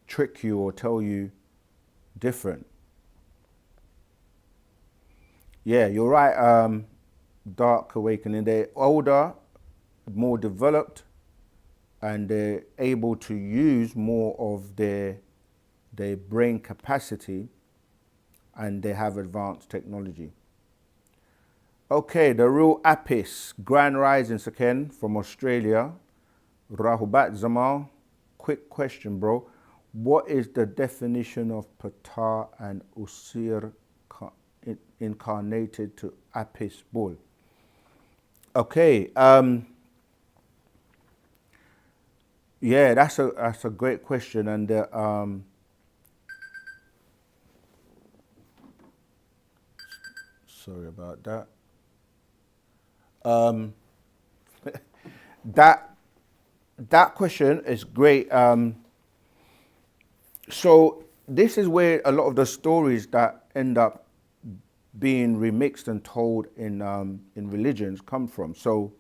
trick you or tell you different. Yeah, you're right. Dark Awakening, they're older, more developed, and they're able to use more of their brain capacity, and they have advanced technology. Okay, the real Apis, Grand Rising Saken from Australia. Rahubat Zamal, quick question, bro. What is the definition of Ptah and Usir incarnated to Apis bull? Okay, yeah, that's a great question, and sorry about that. That question is great. So this is where a lot of the stories that end up being remixed and told in religions come from. So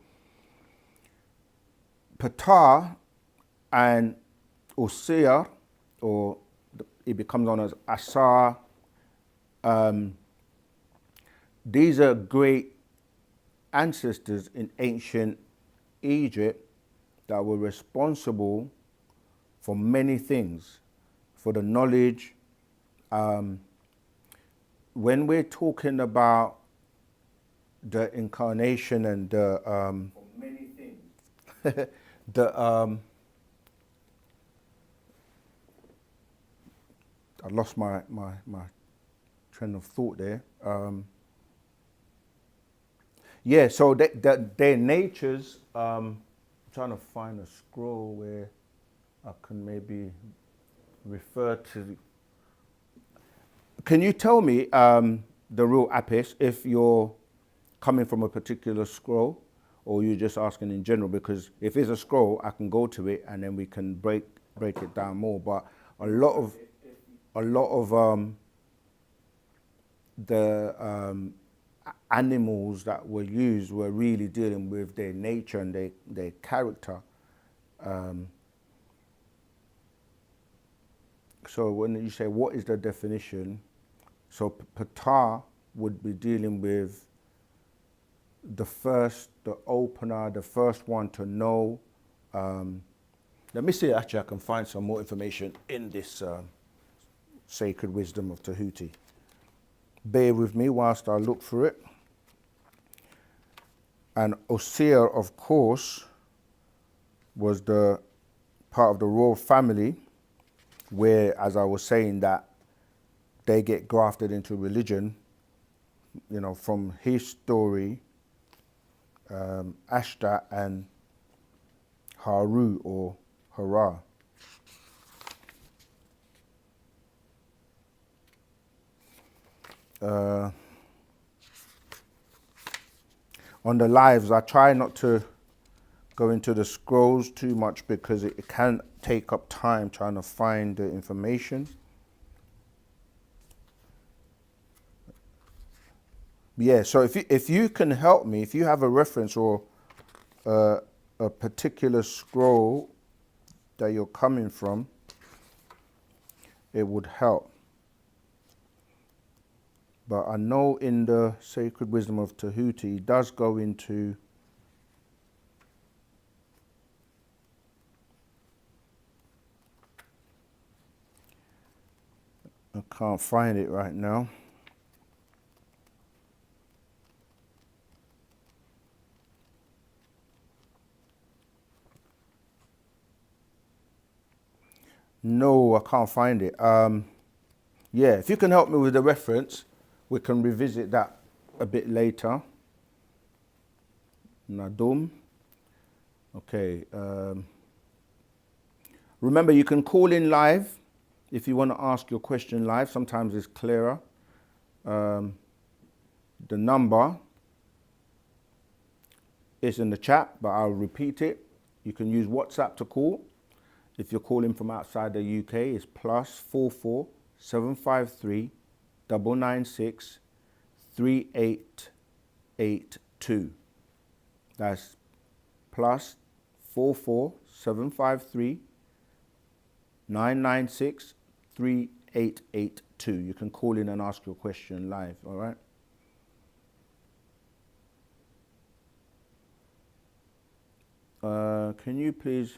Ptah and Osir, or it becomes known as Asar, these are great ancestors in ancient Egypt that were responsible for many things, for the knowledge. When we're talking about the incarnation and the Many things. the I lost my train of thought there. Yeah, so their natures. Trying to find a scroll where I can maybe refer to. Can you tell me the real Apis if you're coming from a particular scroll, or you're just asking in general? Because if it's a scroll, I can go to it and then we can break it down more. But a lot of the animals that were used were really dealing with their nature and their character. So when you say what is the definition, so Ptah would be dealing with the opener, the first one to know. Let me see, actually I can find some more information in this Sacred Wisdom of Tahuti. Bear with me whilst I look for it. And Osir, of course, was the part of the royal family where, as I was saying, that they get grafted into religion, you know, from his story, Ashta and Haru or Hara. On the lives, I try not to go into the scrolls too much because it can take up time trying to find the information. Yeah, so if you can help me, if you have a reference or a particular scroll that you're coming from, it would help. But I know in the Sacred Wisdom of Tahuti, it does go into I can't find it right now. No, I can't find it. Yeah, if you can help me with the reference, we can revisit that a bit later. Nadum. Okay. Remember, you can call in live if you want to ask your question live. Sometimes it's clearer. The number is in the chat, but I'll repeat it. You can use WhatsApp to call. If you're calling from outside the UK, it's +44 753 996 3882. That's +44 753 996 3882. You can call in and ask your question live, all right? Can you please...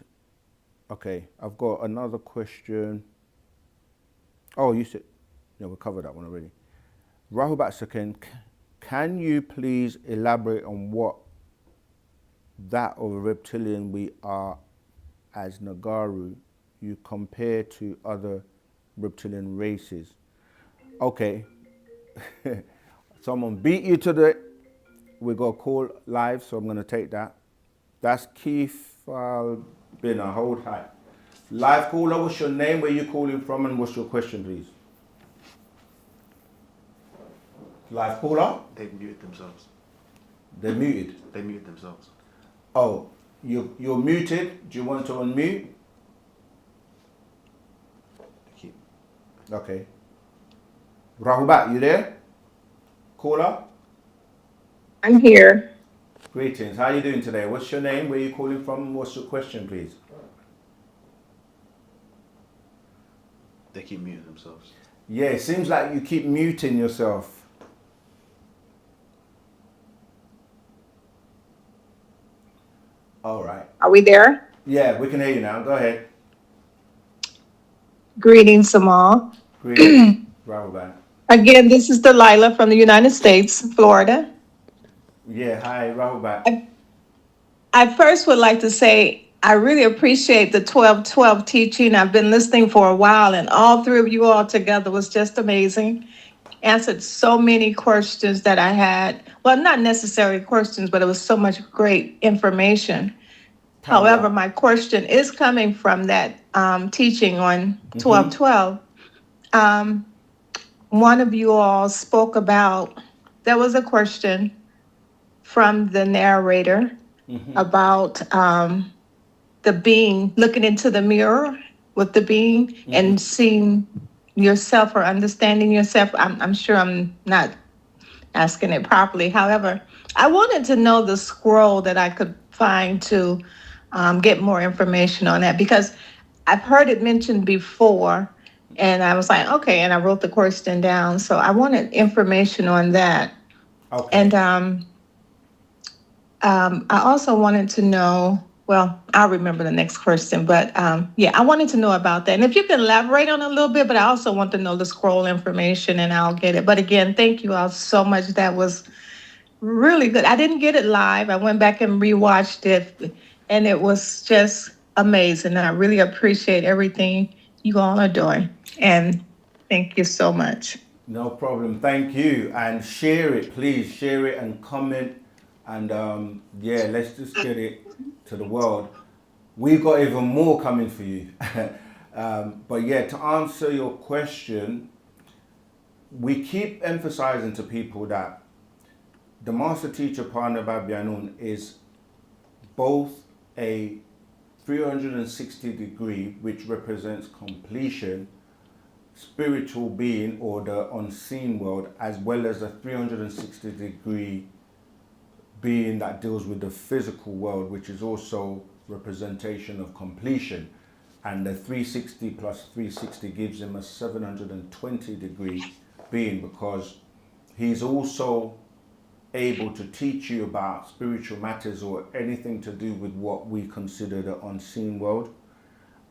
Okay, I've got another question. Oh, you said... No, we covered that one already. Rahubat Sakin, can you please elaborate on what that of a reptilian we are as Nagaru you compare to other reptilian races? Okay. Someone beat you to the... We got a call live, so I'm going to take that. That's Keith Binner. Hold tight. Live caller, what's your name, where you calling from, and what's your question, please? Live caller? They've muted themselves. They're muted. They muted themselves. Oh, you're muted. Do you want to unmute? Okay. Rahubat, you there? Caller? I'm here. Greetings. How are you doing today? What's your name? Where are you calling from? What's your question, please? They keep muting themselves. Yeah, it seems like you keep muting yourself. All right. Are we there? Yeah, we can hear you now. Go ahead. Greetings, Samal. Greetings. Rahubat. Again, this is Delilah from the United States, Florida. Yeah, hi, Rahubat. I first would like to say I really appreciate the 12-12 teaching. I've been listening for a while, and all three of you all together was just amazing. Answered so many questions that I had. Well, not necessarily questions, but it was so much great information. However, Tawwa. my question is coming from that teaching on 12-12. Um, one of you all spoke about, there was a question from the narrator about the being, looking into the mirror with the being and seeing yourself or understanding yourself. I'm sure I'm not asking it properly. However, I wanted to know the scroll that I could find to get more information on that because I've heard it mentioned before. And I was like, okay, and I wrote the question down. So I wanted information on that. And Okay. I also wanted to know, well, I'll remember the next question, but yeah, I wanted to know about that. And if you can elaborate on it a little bit, but I also want to know the scroll information and I'll get it. But again, thank you all so much. That was really good. I didn't get it live. I went back and rewatched it and it was just amazing. I really appreciate everything you all are doing. And thank you so much. No problem. Thank you. And share it, please. Share it and comment. And yeah, let's just get it to the world. We've got even more coming for you. But yeah, to answer your question, we keep emphasizing to people that the master teacher Pana Babyanun is both a 360 degree, which represents completion, spiritual being or the unseen world, as well as a 360 degree being that deals with the physical world, which is also representation of completion. And the 360 plus 360 gives him a 720 degree being, because he's also able to teach you about spiritual matters or anything to do with what we consider the unseen world.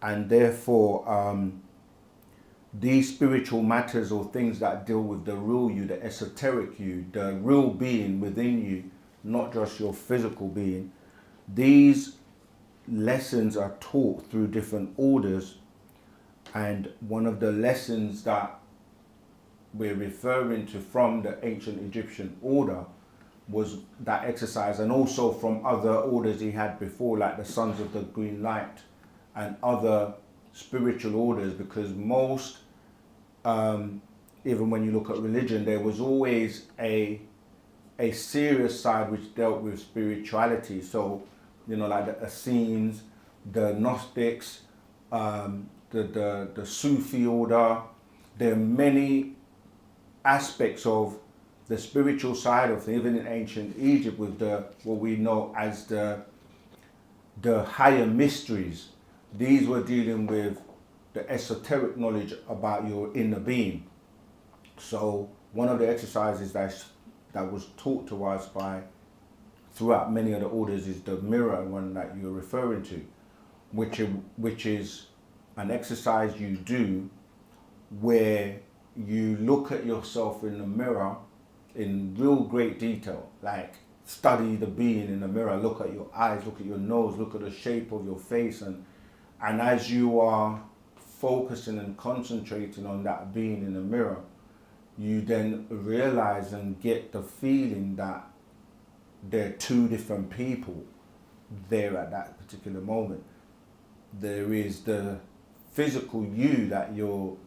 And therefore, these spiritual matters or things that deal with the real you, the esoteric you, the real being within you, not just your physical being, these lessons are taught through different orders. And one of the lessons that we're referring to from the ancient Egyptian order was that exercise, and also from other orders he had before, like the Sons of the Green Light and other spiritual orders, because most, even when you look at religion, there was always a serious side which dealt with spirituality. So, you know, like the Essenes, the Gnostics, the Sufi order. There are many aspects of the spiritual side of things, even in ancient Egypt, with the what we know as the higher mysteries. These were dealing with the esoteric knowledge about your inner being. So one of the exercises that was taught to us throughout many of the orders is the mirror one that you're referring to, which is an exercise you do where you look at yourself in the mirror in real great detail, like study the being in the mirror, look at your eyes, look at your nose, look at the shape of your face, and as you are focusing and concentrating on that being in the mirror, you then realize and get the feeling that there are two different people there at that particular moment. There is the physical you that you're,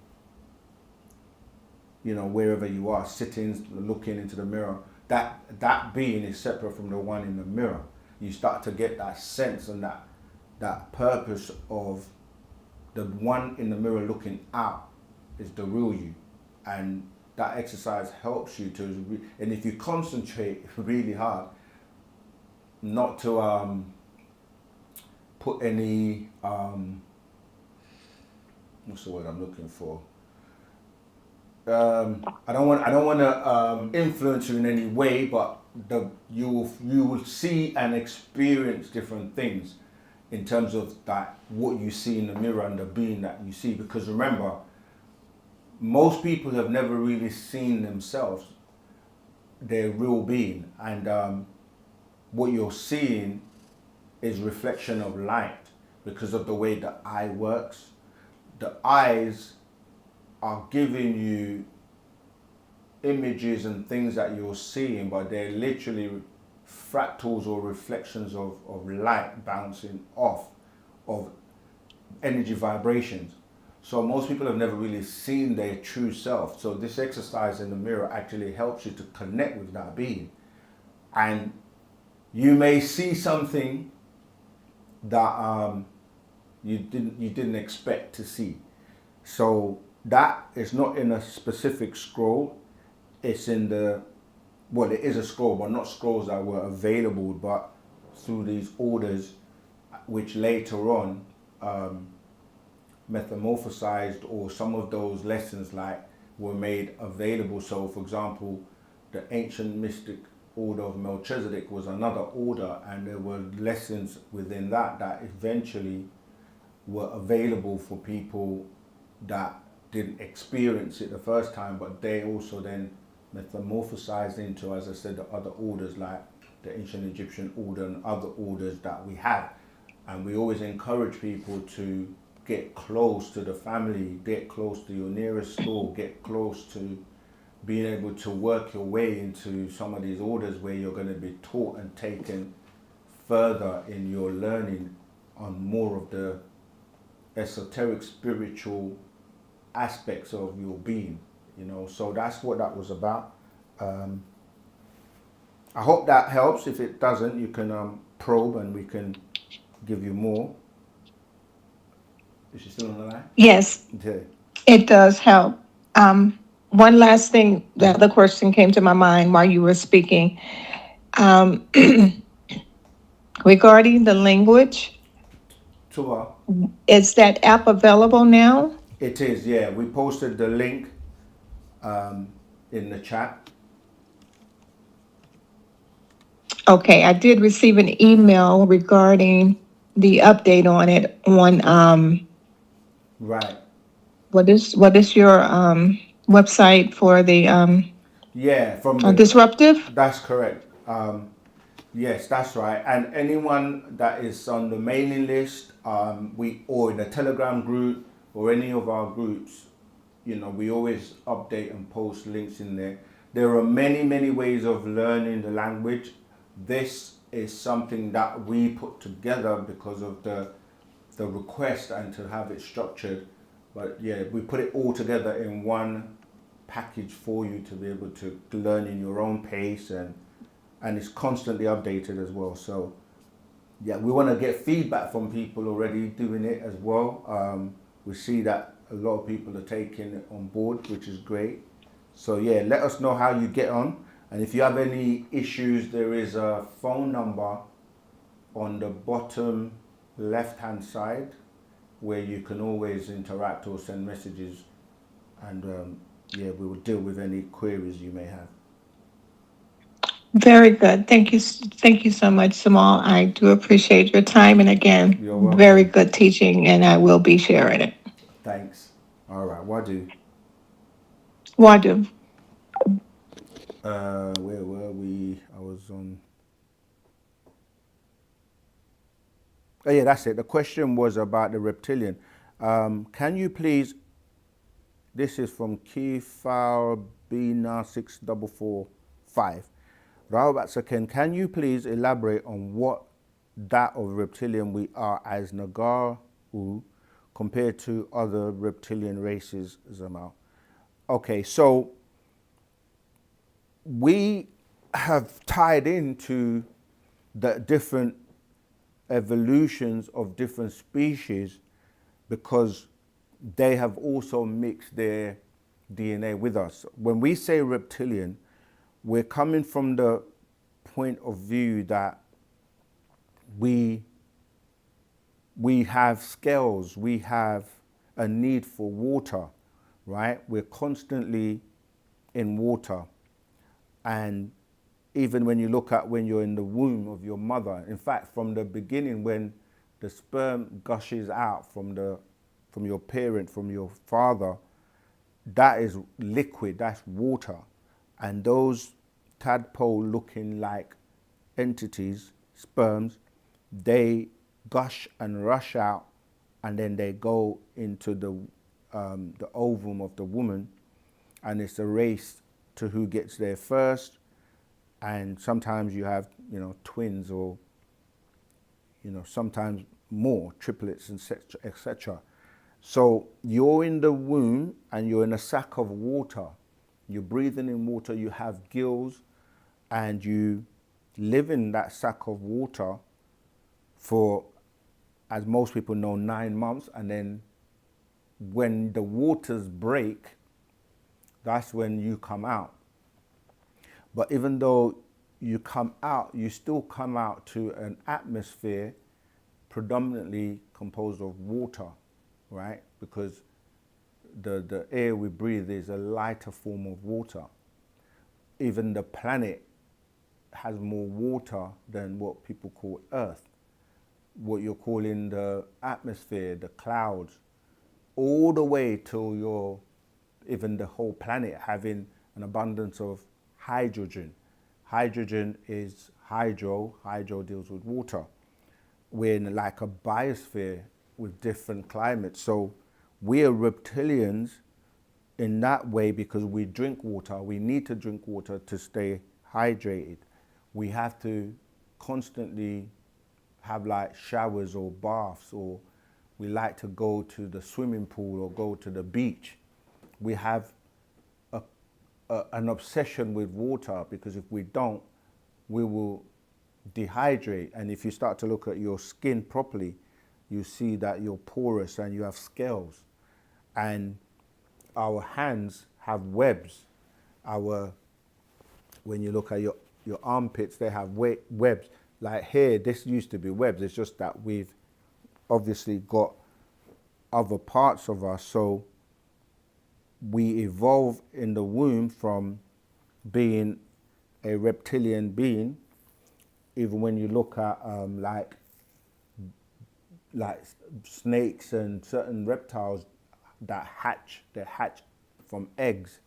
you know, wherever you are, sitting, looking into the mirror, that being is separate from the one in the mirror. You start to get that sense and that purpose of the one in the mirror looking out is the real you. And that exercise helps you to, and if you concentrate really hard, not to put any, what's the word I'm looking for? I don't want to influence you in any way, but you will see and experience different things in terms of that what you see in the mirror and the being that you see. Because remember, most people have never really seen themselves, their real being, and what you're seeing is reflection of light because of the way the eye works. The eyes are giving you images and things that you're seeing, but they're literally fractals or reflections of light bouncing off of energy vibrations. So most people have never really seen their true self. So this exercise in the mirror actually helps you to connect with that being. And you may see something that you didn't expect to see. So that is not in a specific scroll. It's in the, well, it is a scroll, but not scrolls that were available, but through these orders, which later on metamorphosized, or some of those lessons like were made available. So for example, the ancient mystic order of Melchizedek was another order, and there were lessons within that that eventually were available for people that didn't experience it the first time, but they also then metamorphosized into, as I said, the other orders like the ancient Egyptian order and other orders that we have. And we always encourage people to get close to the family, get close to your nearest store, get close to being able to work your way into some of these orders where you're going to be taught and taken further in your learning on more of the esoteric spiritual aspects of your being, you know. So that's what that was about. I hope that helps. If it doesn't, you can probe and we can give you more. Is she still on the line? Yes, Okay. it does help. One last thing, the other question came to my mind while you were speaking. Um, regarding the language, Tua. is that app available now? It is, yeah. We posted the link in the chat. Okay, I did receive an email regarding the update on it on Right. what is your website for the Yeah, from the, disruptive? that's correct. Yes, that's right. And anyone that is on the mailing list, or in the Telegram group or any of our groups, you know, we always update and post links in there. There are many, many ways of learning the language. This is something that we put together because of the request and to have it structured. But yeah, we put it all together in one package for you to be able to learn in your own pace, and it's constantly updated as well. So yeah, we want to get feedback from people already doing it as well. We see that a lot of people are taking it on board, which is great. So yeah, let us know how you get on. And if you have any issues, there is a phone number on the bottom left-hand side where you can always interact or send messages. And yeah, we will deal with any queries you may have. Very good. Thank you so much, Samal. I do appreciate your time, and again, You're welcome. very good teaching, and I will be sharing it. Thanks. All right, Wadu. Wadu. Where were we? I was on. Oh yeah, that's it. The question was about the reptilian. Can you please? This is from Kifalbina6445. Raobat Saken, can you please elaborate on what that of reptilian we are as Nagaru compared to other reptilian races, Zamal? Okay, so we have tied into the different evolutions of different species because they have also mixed their DNA with us. When we say reptilian, we're coming from the point of view that we have scales, we have a need for water, right? We're constantly in water. And even when you look at when you're in the womb of your mother, in fact, from the beginning, when the sperm gushes out from your parent, from your father, that is liquid, that's water. And those tadpole looking like entities, sperms, they gush and rush out, and then they go into the ovum of the woman, and it's a race to who gets there first. And sometimes you have, twins, or, sometimes more, triplets, and etc. So you're in the womb and you're in a sack of water. You're breathing in water, you have gills, and you live in that sack of water for, as most people know, 9 months. And then when the waters break, that's when you come out. But even though you come out, you still come out to an atmosphere predominantly composed of water, right? Because the air we breathe is a lighter form of water. Even the planet has more water than what people call Earth. What you're calling the atmosphere, the clouds, all the way till you're, even the whole planet having an abundance of hydrogen. Hydrogen is hydro deals with water. We're in like a biosphere with different climates. So we are reptilians in that way because we drink water. We need to drink water to stay hydrated. We have to constantly have like showers or baths, or we like to go to the swimming pool or go to the beach. We have an obsession with water, because if we don't, we will dehydrate. And if you start to look at your skin properly, you see that you're porous and you have scales. And our hands have webs. When you look at your armpits, they have webs. Like here, this used to be webs. It's just that we've obviously got other parts of us. So we evolve in the womb from being a reptilian being. Even when you look at like snakes and certain reptiles that they hatch from eggs.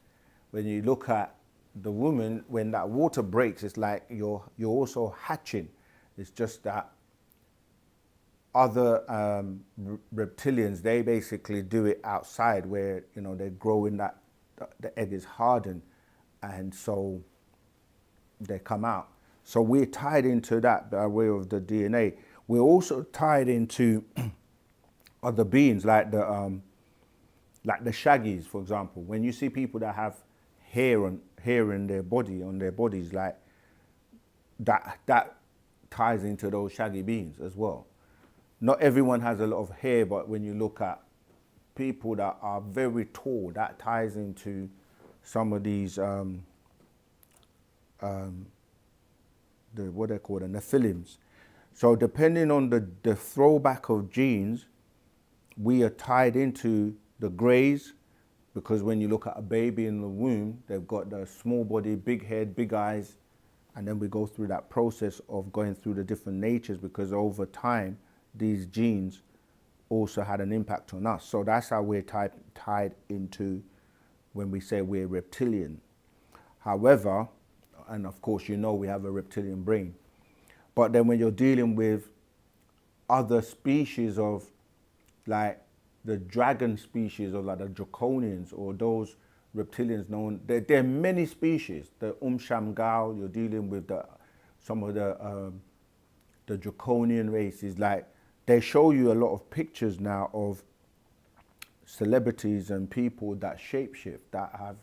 When you look at the woman, when that water breaks, it's like you're also hatching. It's just that other reptilians, they basically do it outside, where they grow in that the egg is hardened, and so they come out. So we're tied into that by way of the DNA. We're also tied into other beings, like the shaggies, for example. When you see people that have hair in their body, on their bodies, like that ties into those shaggy beings as well. Not everyone has a lot of hair, but when you look at people that are very tall, that ties into some of these what they call the Nephilims. So depending on the throwback of genes, we are tied into the greys, because when you look at a baby in the womb, they've got the small body, big head, big eyes, and then we go through that process of going through the different natures, because over time, these genes also had an impact on us. So that's how we're tied into when we say we're reptilian. However, and of course we have a reptilian brain, but then when you're dealing with other species of, like the dragon species, or like the draconians, or those reptilians known, there are many species. The Shamgal, you're dealing with some of the draconian races. Like, they show you a lot of pictures now of celebrities and people that shapeshift, that have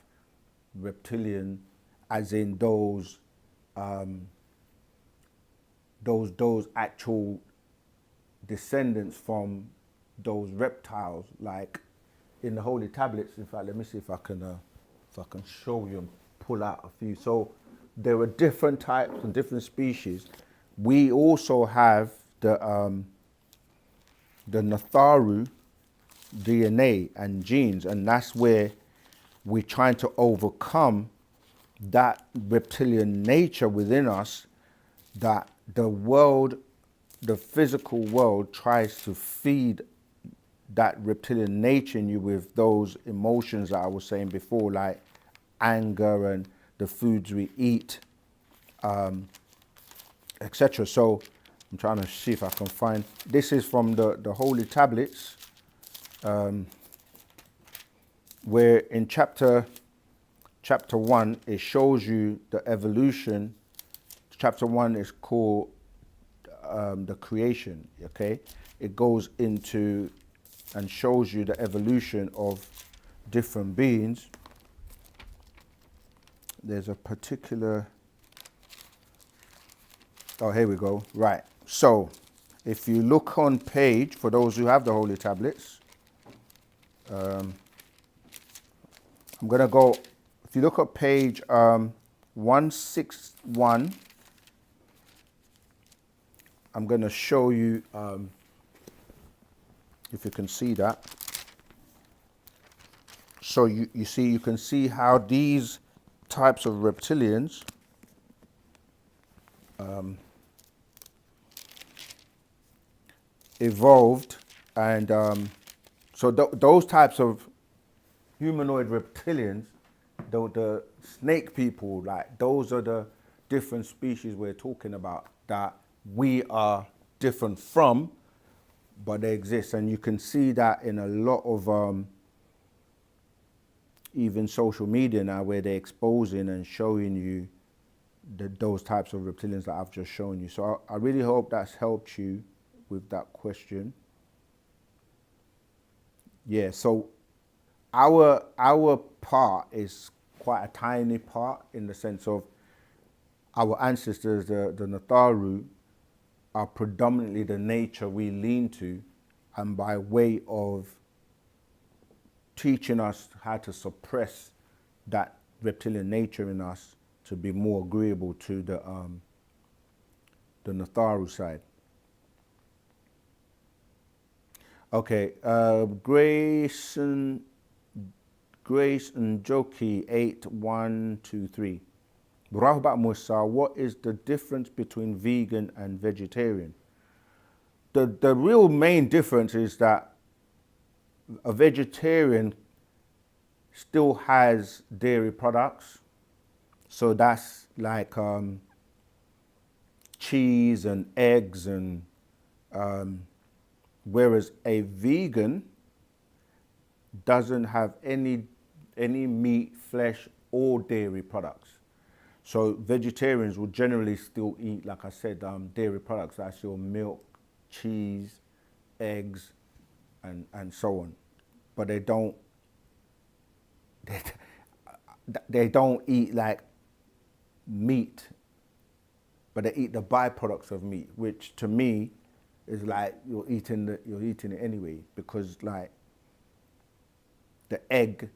reptilian, as in those actual descendants from those reptiles, like in the holy tablets. In fact, let me see if I can show you and pull out a few. So there are different types and different species. We also have the Natharu DNA and genes, and that's where we're trying to overcome that reptilian nature within us, that the world, the physical world, tries to feed that reptilian nature in you with those emotions that I was saying before, like anger and the foods we eat, etc. So I'm trying to see if I can find. This is from the Holy Tablets, where in chapter 1 it shows you the evolution. Chapter 1 is called the creation. Okay, it goes into and shows you the evolution of different beings. There's a particular. Oh, here we go. Right. So, if you look on page, for those who have the Holy Tablets, I'm going to go, if you look at page 161, I'm going to show you, if you can see that. So you can see how these types of reptilians evolved, and so those types of humanoid reptilians, the snake people, like those are the different species we're talking about that we are different from, but they exist. And you can see that in a lot of even social media now, where they're exposing and showing you those types of reptilians that I've just shown you. So I really hope that's helped you with that question. Yeah, so our part is quite a tiny part, in the sense of our ancestors, the Natharu, are predominantly the nature we lean to, and by way of teaching us how to suppress that reptilian nature in us to be more agreeable to the Natharu side. Okay, Grace and Joki 8123. Rahbat Musa, what is the difference between vegan and vegetarian? The real main difference is that a vegetarian still has dairy products. So that's like cheese and eggs, and whereas a vegan doesn't have any meat, flesh, or dairy products. So vegetarians will generally still eat, like I said, dairy products. That's your milk, cheese, eggs, and so on. But they don't eat like meat, but they eat the byproducts of meat, which to me is like you're eating it anyway, because like the egg,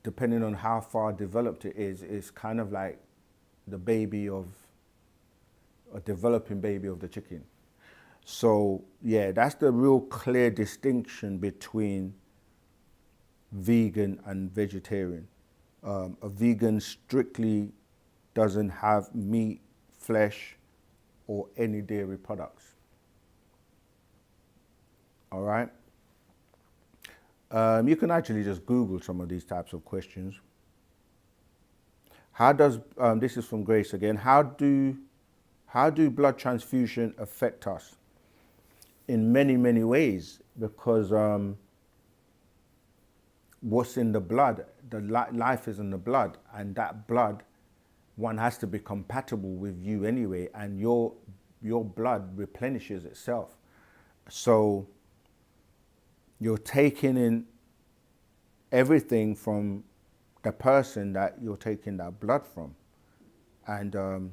depending on how far developed it is kind of like the baby of a developing baby of the chicken. So yeah, that's the real clear distinction between vegan and vegetarian. A vegan strictly doesn't have meat, flesh, or any dairy products. All right. You can actually just Google some of these types of questions. How does, this is from Grace again, how do blood transfusion affect us? In many, many ways, because what's in the blood, the life is in the blood, and that blood, one has to be compatible with you anyway, and your blood replenishes itself. So you're taking in everything from the person that you're taking that blood from. And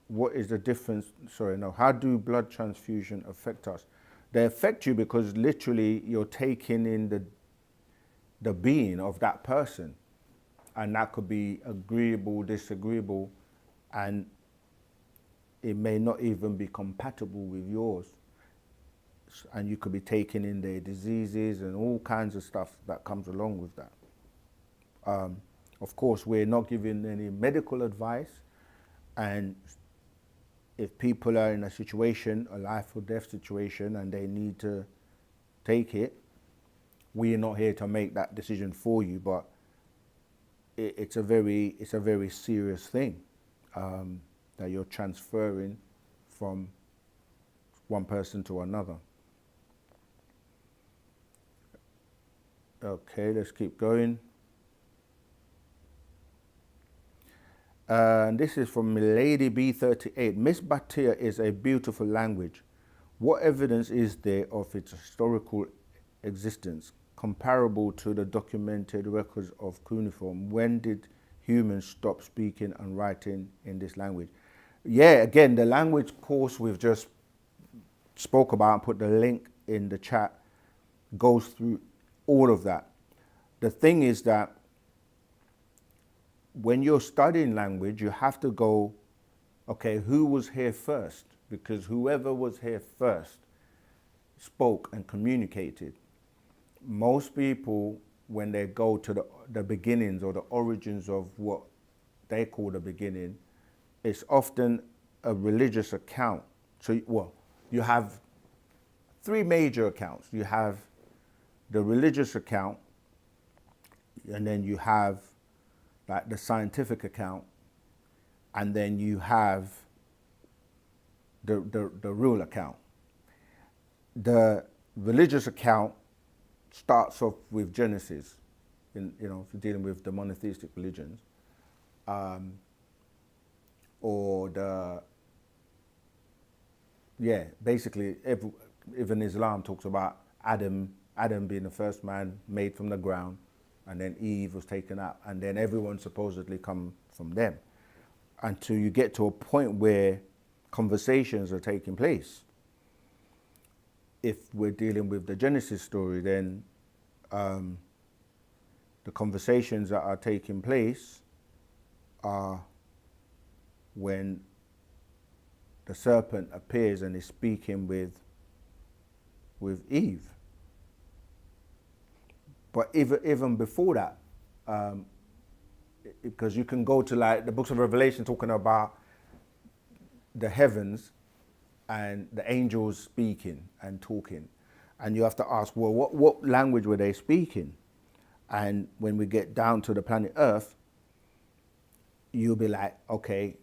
what is the difference? Sorry, no. How do blood transfusion affect us? They affect you because literally you're taking in the being of that person. And that could be agreeable, disagreeable, and it may not even be compatible with yours. And you could be taking in their diseases and all kinds of stuff that comes along with that. Of course, we're not giving any medical advice, and if people are in a situation, a life or death situation, and they need to take it, we're not here to make that decision for you, but it's a very serious thing that you're transferring from one person to another. Okay, let's keep going. And this is from Milady B38. Miss Batia is a beautiful language. What evidence is there of its historical existence comparable to the documented records of cuneiform? When did humans stop speaking and writing in this language? Yeah, again, the language course we've just spoke about and put the link in the chat goes through all of that. The thing is that when you're studying language, you have to go, okay, who was here first? Because whoever was here first spoke and communicated. Most people, when they go to the beginnings or the origins of what they call the beginning, it's often a religious account. So, well, you have three major accounts. You have the religious account, and then you have like the scientific account, and then you have the real account. The religious account starts off with Genesis, if you're dealing with the monotheistic religions, basically even Islam talks about Adam being the first man made from the ground, and then Eve was taken out, and then everyone supposedly come from them, until you get to a point where conversations are taking place. If we're dealing with the Genesis story, then the conversations that are taking place are when the serpent appears and is speaking with Eve. But even before that, because you can go to like the books of Revelation talking about the heavens and the angels speaking and talking, and you have to ask, well, what language were they speaking? And when we get down to the planet Earth, you'll be like, okay,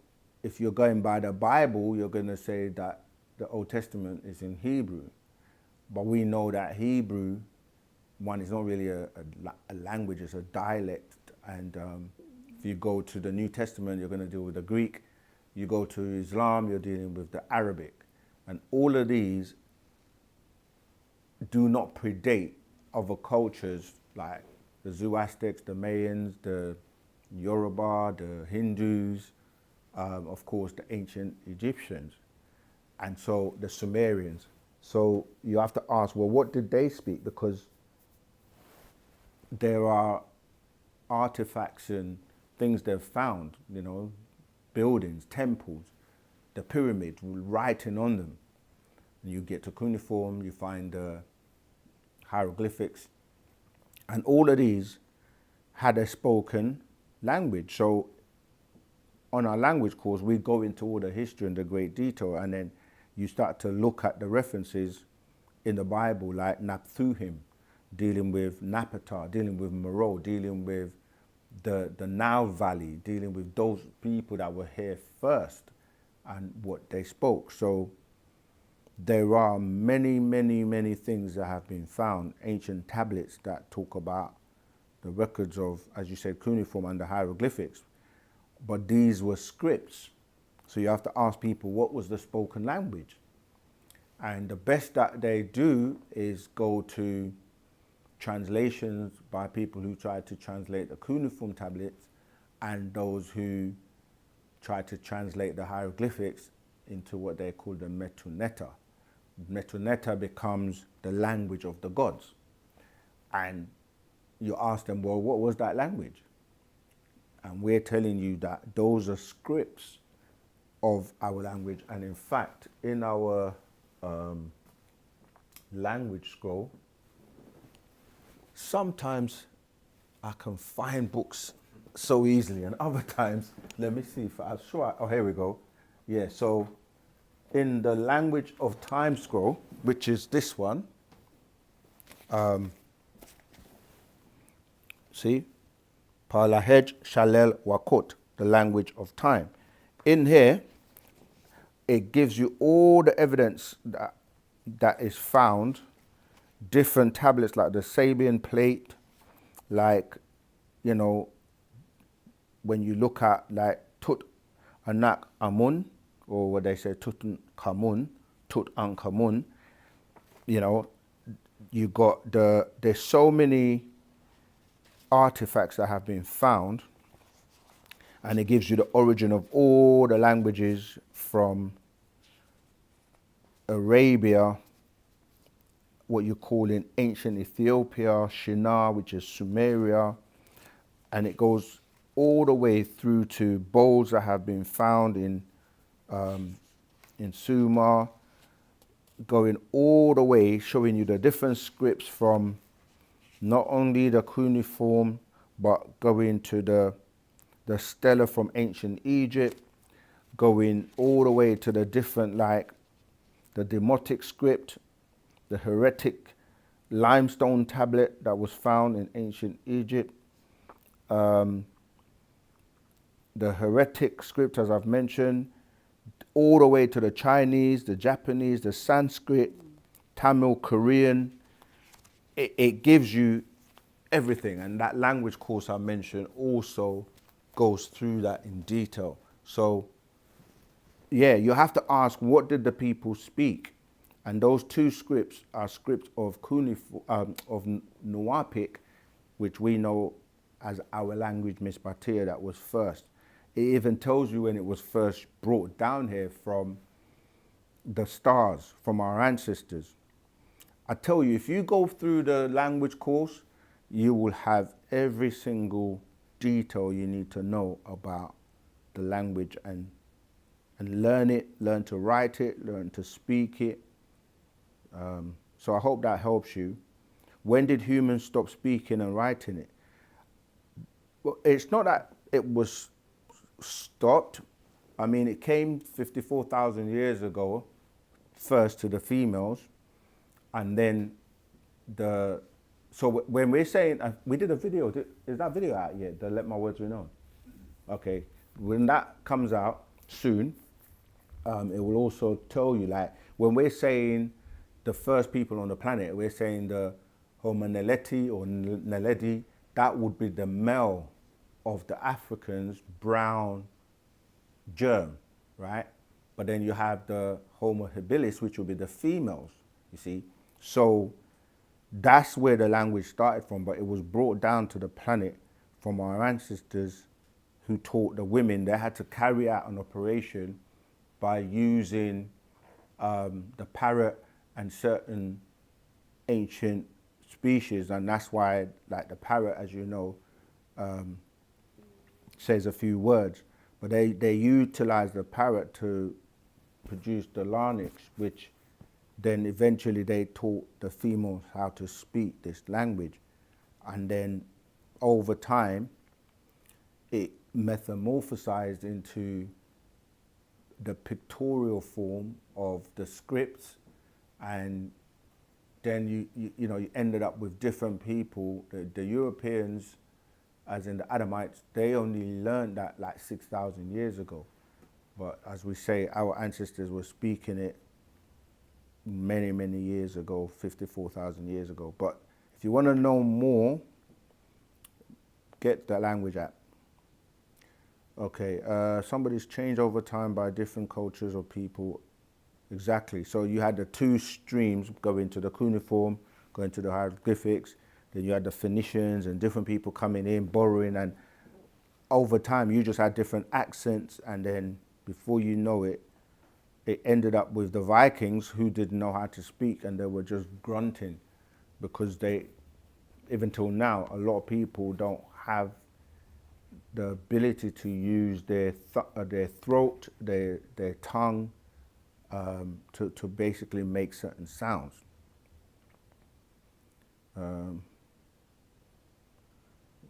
if you're going by the Bible, you're going to say that the Old Testament is in Hebrew, but we know that Hebrew, one, is not really a language, it's a dialect. And if you go to the New Testament, you're going to deal with the Greek. You go to Islam, you're dealing with the Arabic. And all of these do not predate other cultures like the Zoroastrians, the Mayans, the Yoruba, the Hindus, of course, the ancient Egyptians, and so the Sumerians. So you have to ask, well, what did they speak? Because there are artifacts and things they've found, buildings, temples, the pyramids, writing on them. And you get to cuneiform, you find the hieroglyphics, and all of these had a spoken language. So on our language course, we go into all the history in the great detail, and then you start to look at the references in the Bible, like Naphthuim, dealing with Napata, dealing with Meroe, dealing with the Nile Valley, dealing with those people that were here first and what they spoke. So there are many, many, many things that have been found, ancient tablets that talk about the records of, as you said, cuneiform and the hieroglyphics. But these were scripts. So you have to ask people, what was the spoken language? And the best that they do is go to translations by people who tried to translate the cuneiform tablets and those who tried to translate the hieroglyphics into what they call the metuneta. Metuneta becomes the language of the gods. And you ask them, well, what was that language? And we're telling you that those are scripts of our language. And in fact, in our language scroll, sometimes I can find books so easily, and other times, let me see if I'm sure. Oh, here we go. Yeah, so in the language of time scroll, which is this one, see, Palahej Shalel Wakut, the language of time. In here, it gives you all the evidence that is found, different tablets like the Sabian plate, like, you know, when you look at like Tut Anak Amun, or what they say Tutankhamun, Tutankhamun, you know, you got there's so many artifacts that have been found, and it gives you the origin of all the languages from Arabia, what you call in ancient Ethiopia, Shinar, which is Sumeria, and it goes all the way through to bowls that have been found in Sumer, going all the way, showing you the different scripts from not only the cuneiform, but going to the stela from ancient Egypt, going all the way to the different, like the Demotic script, the heretic limestone tablet that was found in ancient Egypt, the heretic script, as I've mentioned, all the way to the Chinese, the Japanese, the Sanskrit, Tamil, Korean. It gives you everything. And that language course I mentioned also goes through that in detail. So yeah, you have to ask, what did the people speak? And those two scripts are scripts of Nuwapic, which we know as our language, Mispatia, that was first. It even tells you when it was first brought down here from the stars, from our ancestors. I tell you, if you go through the language course, you will have every single detail you need to know about the language, and learn it, learn to write it, learn to speak it. So I hope that helps you. When did humans stop speaking and writing it? Well, it's not that it was stopped. I mean, it came 54,000 years ago, first to the females, and then so when we're saying, we did a video, is that video out yet, the Let My Words Be Known? Okay, when that comes out soon, it will also tell you, like, when we're saying the first people on the planet, we're saying the Homo naledi or Naledi, that would be the male of the Africans' brown germ, right? But then you have the Homo habilis, which will be the females, you see? So that's where the language started from, but it was brought down to the planet from our ancestors who taught the women. They had to carry out an operation by using the parrot and certain ancient species, and that's why, like, the parrot, as you know, says a few words, but they utilize the parrot to produce the larynx, which then eventually they taught the females how to speak this language, and then over time it metamorphosized into the pictorial form of the scripts, and then you ended up with different people. The Europeans, as in the Adamites, they only learned that like 6,000 years ago. But as we say, our ancestors were speaking it many, many years ago, 54,000 years ago. But if you want to know more, get the language app. Okay, somebody's changed over time by different cultures or people. Exactly. So you had the two streams going to the cuneiform, going to the hieroglyphics. Then you had the Phoenicians and different people coming in, borrowing, and over time you just had different accents, and then before you know it, it ended up with the Vikings, who didn't know how to speak, and they were just grunting, because they, even till now, a lot of people don't have the ability to use their throat, their tongue, to basically make certain sounds.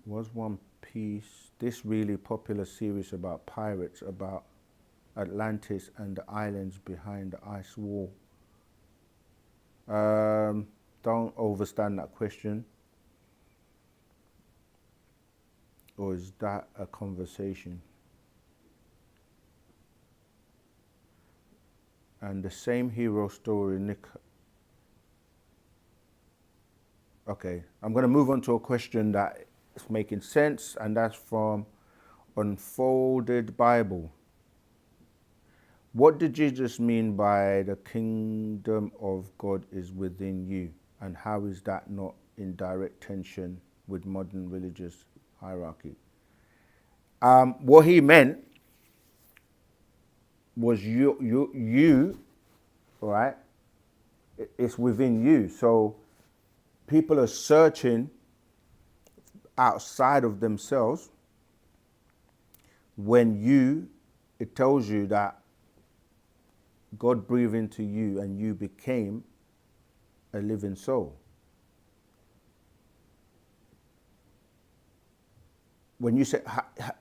Was One Piece, this really popular series about pirates, about Atlantis and the islands behind the ice wall? Don't overstand that question. or is that a conversation? And the same hero story, Nick. Okay, I'm going to move on to a question that is making sense, and that's from Unfolded Bible. What did Jesus mean by the kingdom of God is within you, and how is that not in direct tension with modern religious hierarchy? What he meant was you, right? It's within you. So people are searching outside of themselves when it tells you that God breathed into you and you became a living soul. When you say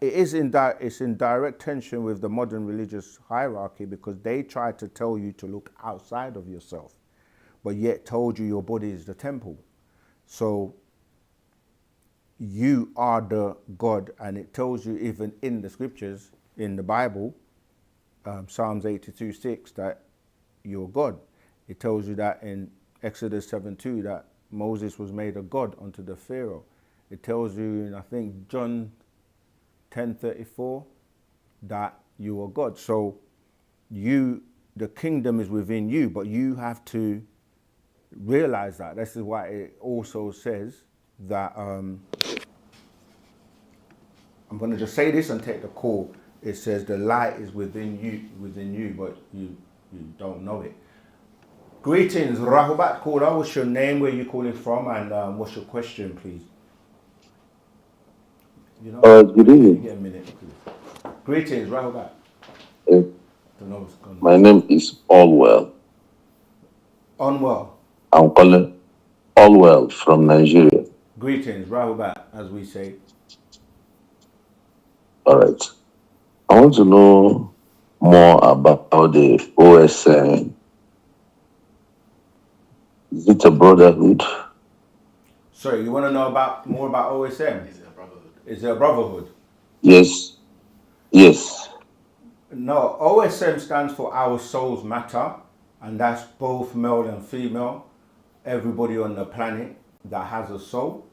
it's in direct tension with the modern religious hierarchy, because they try to tell you to look outside of yourself, but yet told you your body is the temple. So you are the God, and it tells you even in the scriptures, in the Bible, Psalms 82:6, that you're God. It tells you that in Exodus 7:2 that Moses was made a God unto the Pharaoh. It tells you in, I think, John 10:34 that you are God. So the kingdom is within you, but you have to realize that. This is why it also says that, I'm going to just say this and take the call. It says the light is within you, but you don't know it. Greetings, Rahubat caller. What's your name? Where you calling from? And what's your question, please? Good evening. Get a minute, please. Greetings, Rahubat. Don't know what's going on. My name is Allwell. Unwell. I'm calling Allwell from Nigeria. Greetings, Rahubat, as we say. All right. I want to know more about the OSM. Is it a brotherhood? Sorry, you want to know more about OSM? Is it a brotherhood? Is it a brotherhood? Yes. Yes. No, OSM stands for Our Souls Matter, and that's both male and female. Everybody on the planet that has a soul,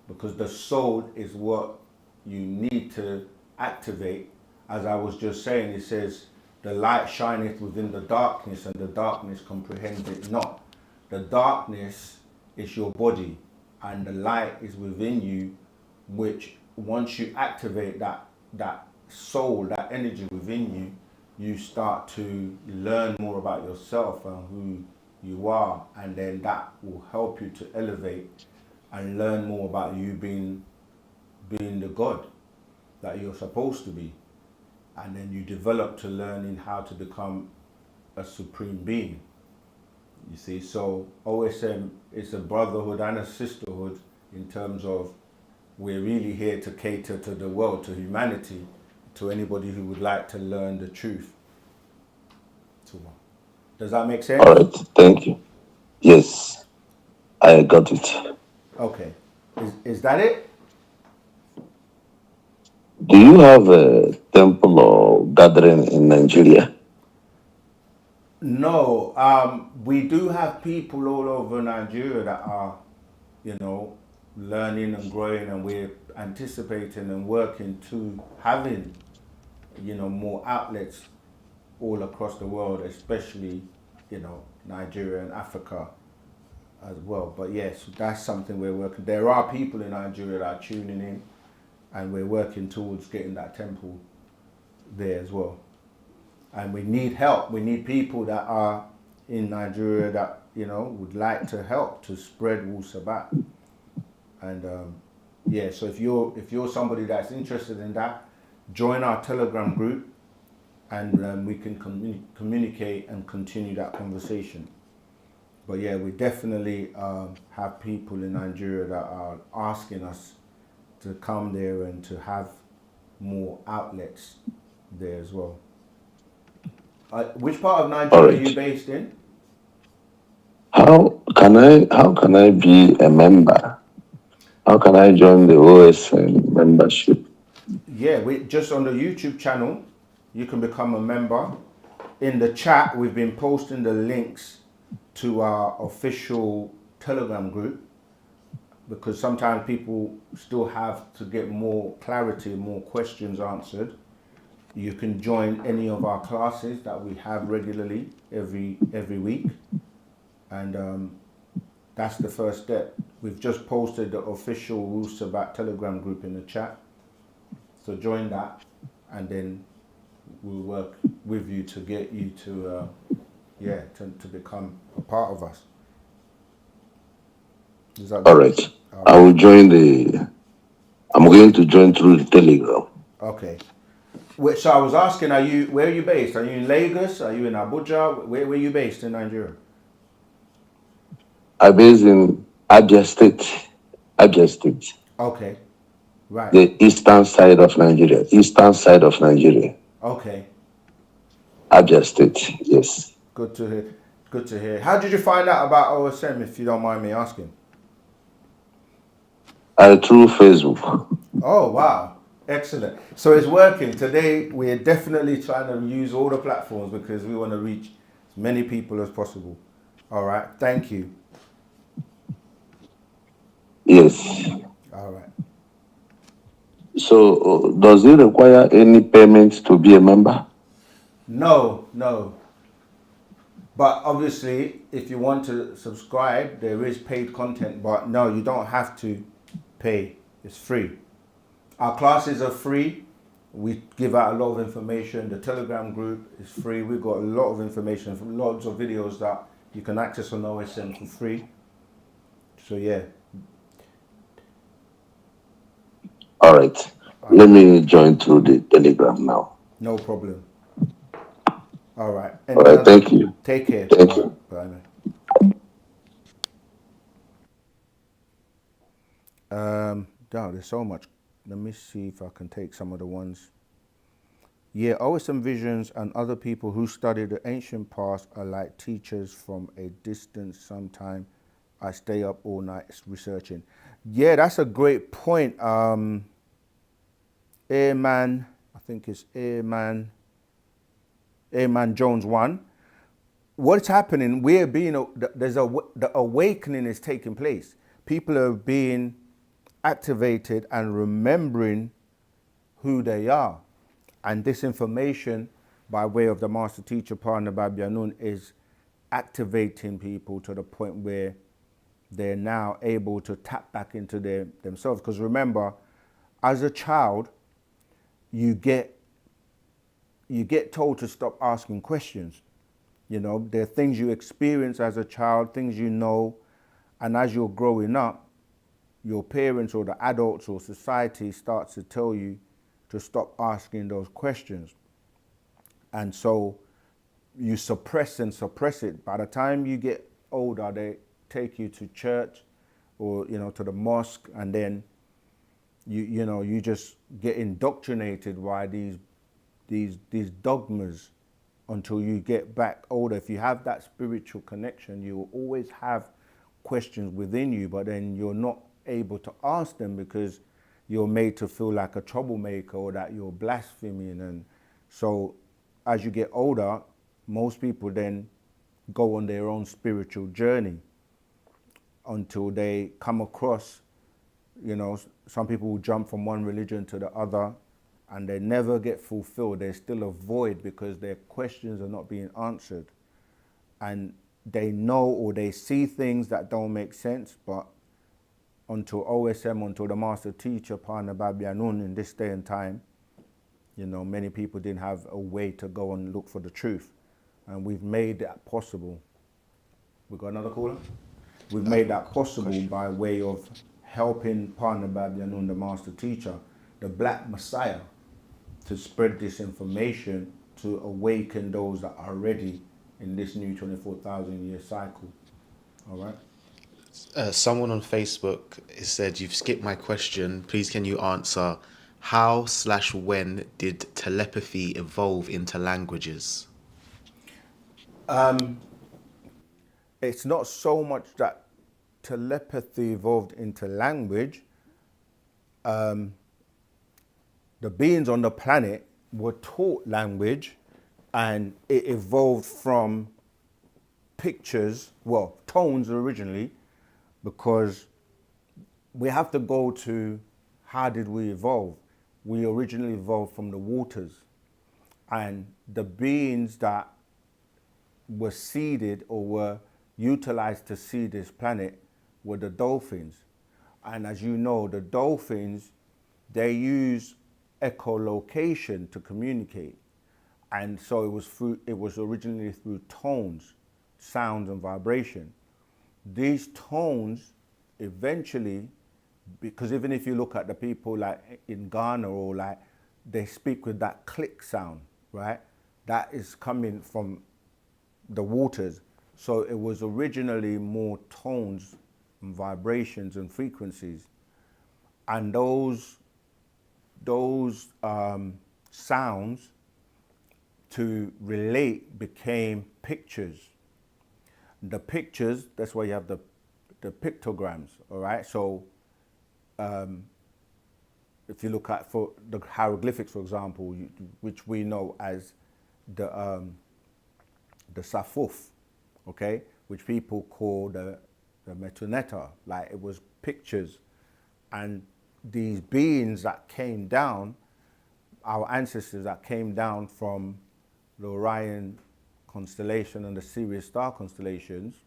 because the soul is what you need to activate. As I was just saying, it says, the light shineth within the darkness, and the darkness comprehends it not. The darkness is your body, and the light is within you, which once you activate that soul, that energy within you, you start to learn more about yourself and who you are, and then that will help you to elevate and learn more about you being the God that you're supposed to be. And then you develop to learning how to become a supreme being. You see, so OSM is a brotherhood and a sisterhood in terms of we're really here to cater to the world, to humanity, to anybody who would like to learn the truth. Does that make sense? All right. Thank you. Yes, I got it. Okay. Is that it? Do you have a temple or gathering in Nigeria? No. We do have people all over Nigeria that are, learning and growing, and we're anticipating and working to having, more outlets all across the world, especially, Nigeria and Africa as well. But yes, that's something we're working. There are people in Nigeria that are tuning in, and we're working towards getting that temple there as well. And we need help. We need people that are in Nigeria that, would like to help to spread Wu-Sabat. And so if you're somebody that's interested in that, join our Telegram group, and we can communicate and continue that conversation. But yeah, we definitely have people in Nigeria that are asking us to come there and to have more outlets there as well. Which part of Nigeria are you based in? How can I be a member? How can I join the OSM membership? Yeah, we just on the YouTube channel, you can become a member. In the chat, we've been posting the links to our official Telegram group because sometimes people still have to get more clarity, more questions answered. You can join any of our classes that we have regularly every week, and that's the first step. We've just posted the official Wu-Sabat Telegram group in the chat, so join that, and then we'll work with you to get you to to become a part of us. Is that All good? right. I will join I'm going to join through the Telegram. Okay. So I was asking, where are you based? Are you in Lagos? Are you in Abuja? Where are you based in Nigeria? I'm based in Abia State. Abia State. Okay. Right. The eastern side of Nigeria. Eastern side of Nigeria. Okay. Abia State. Yes. Good to hear. Good to hear. How did you find out about OSM, if you don't mind me asking? Through Facebook. Oh, wow. Excellent. So it's working. Today, we're definitely trying to use all the platforms because we want to reach as many people as possible. All right. Thank you. Yes. All right. So, does it require any payment to be a member? No, no. But obviously, if you want to subscribe, there is paid content. But no, you don't have to pay. It's free. Our classes are free. We give out a lot of information. The Telegram group is free. We've got a lot of information, lots of videos that you can access on OSM for free. So yeah. All right. Let me join through the Telegram now. No problem. All right. All right. Thank you. Take care. Thank you. Bye, man. There's so much. Let me see if I can take some of the ones. Yeah, OSM Visions and other people who study the ancient past are like teachers from a distance. Sometime I stay up all night researching. Yeah, that's a great point. Airman, I think it's Airman Jones 1. What's happening, the awakening is taking place. People are being activated and remembering who they are. And this information, by way of the master teacher, Partner Babyanun, is activating people to the point where they're now able to tap back into themselves. Because remember, as a child, you get told to stop asking questions. You know, there are things you experience as a child, things you know, and as you're growing up, your parents or the adults or society starts to tell you to stop asking those questions. And so you suppress it. By the time you get older, they take you to church or, to the mosque, and then you just get indoctrinated by these dogmas until you get back older. If you have that spiritual connection, you will always have questions within you, but then you're not able to ask them because you're made to feel like a troublemaker or that you're blaspheming. And so as you get older, most people then go on their own spiritual journey until they come across, some people will jump from one religion to the other and they never get fulfilled. There's still a void because their questions are not being answered. And they know or they see things that don't make sense, but until OSM, until the master teacher, Partner Babyanun, in this day and time, many people didn't have a way to go and look for the truth. And we've made that possible. We got another caller? We've made that possible by way of helping Partner Babyanun, the master teacher, the Black Messiah, to spread this information to awaken those that are ready in this new 24,000 year cycle. All right. Someone on Facebook said, "You've skipped my question. Please can you answer, how/when did telepathy evolve into languages?" It's not so much that telepathy evolved into language, the beings on the planet were taught language, and it evolved from pictures, well, tones originally, because we have to go to how did we evolve? We originally evolved from the waters, and the beings that were seeded or were utilized to seed this planet were the dolphins. And as you know, the dolphins, they use echolocation to communicate. And so it was originally through tones, sounds and vibration. These tones eventually, because even if you look at the people like in Ghana or like, they speak with that click sound, right? That is coming from the waters. So it was originally more tones and vibrations and frequencies. And those sounds to relate became pictures. The pictures, that's why you have the pictograms, all right? So if you look at for the hieroglyphics, for example, which we know as the safuf, okay, which people call the metuneta, like it was pictures. And these beings that came down, our ancestors that came down from the Orion constellation and the Sirius star constellations,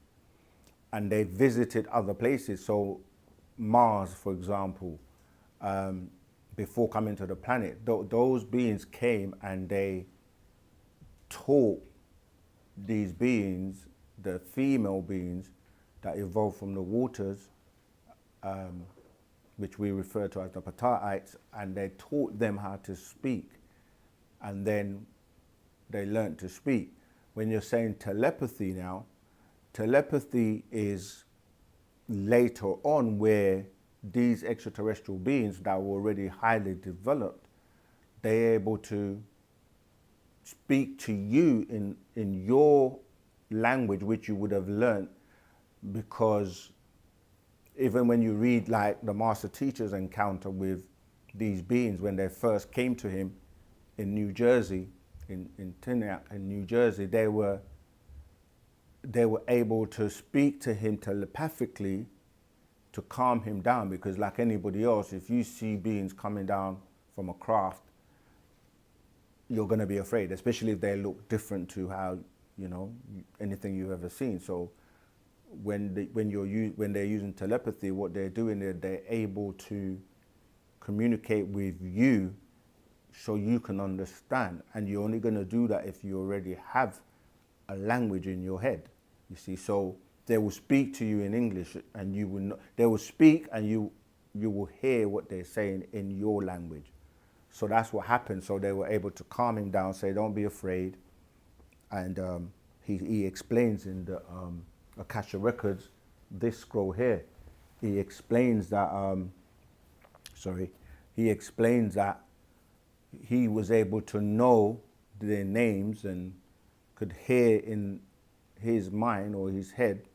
and they visited other places. So Mars, for example, before coming to the planet, those beings came and they taught these beings, the female beings that evolved from the waters, which we refer to as the Pataites, and they taught them how to speak, and then they learned to speak. When you're saying telepathy now, telepathy is later on where these extraterrestrial beings that were already highly developed, they're able to speak to you in your language, which you would have learned, because even when you read like the master teacher's encounter with these beings when they first came to him in New Jersey, in Tiniac in New Jersey, they were able to speak to him telepathically to calm him down, because like anybody else, if you see beings coming down from a craft, you're going to be afraid, especially if they look different to how, you know, anything you've ever seen. So when they're using telepathy, what they're doing is they're able to communicate with you so you can understand. And you're only going to do that if you already have a language in your head, you see. So they will speak to you in English, and you will not, they will speak and you will hear what they're saying in your language. So that's what happened. So they were able to calm him down, say, don't be afraid. And he explains in the Akasha Records, this scroll here, he explains that, he explains that he was able to know their names and could hear in his mind or his head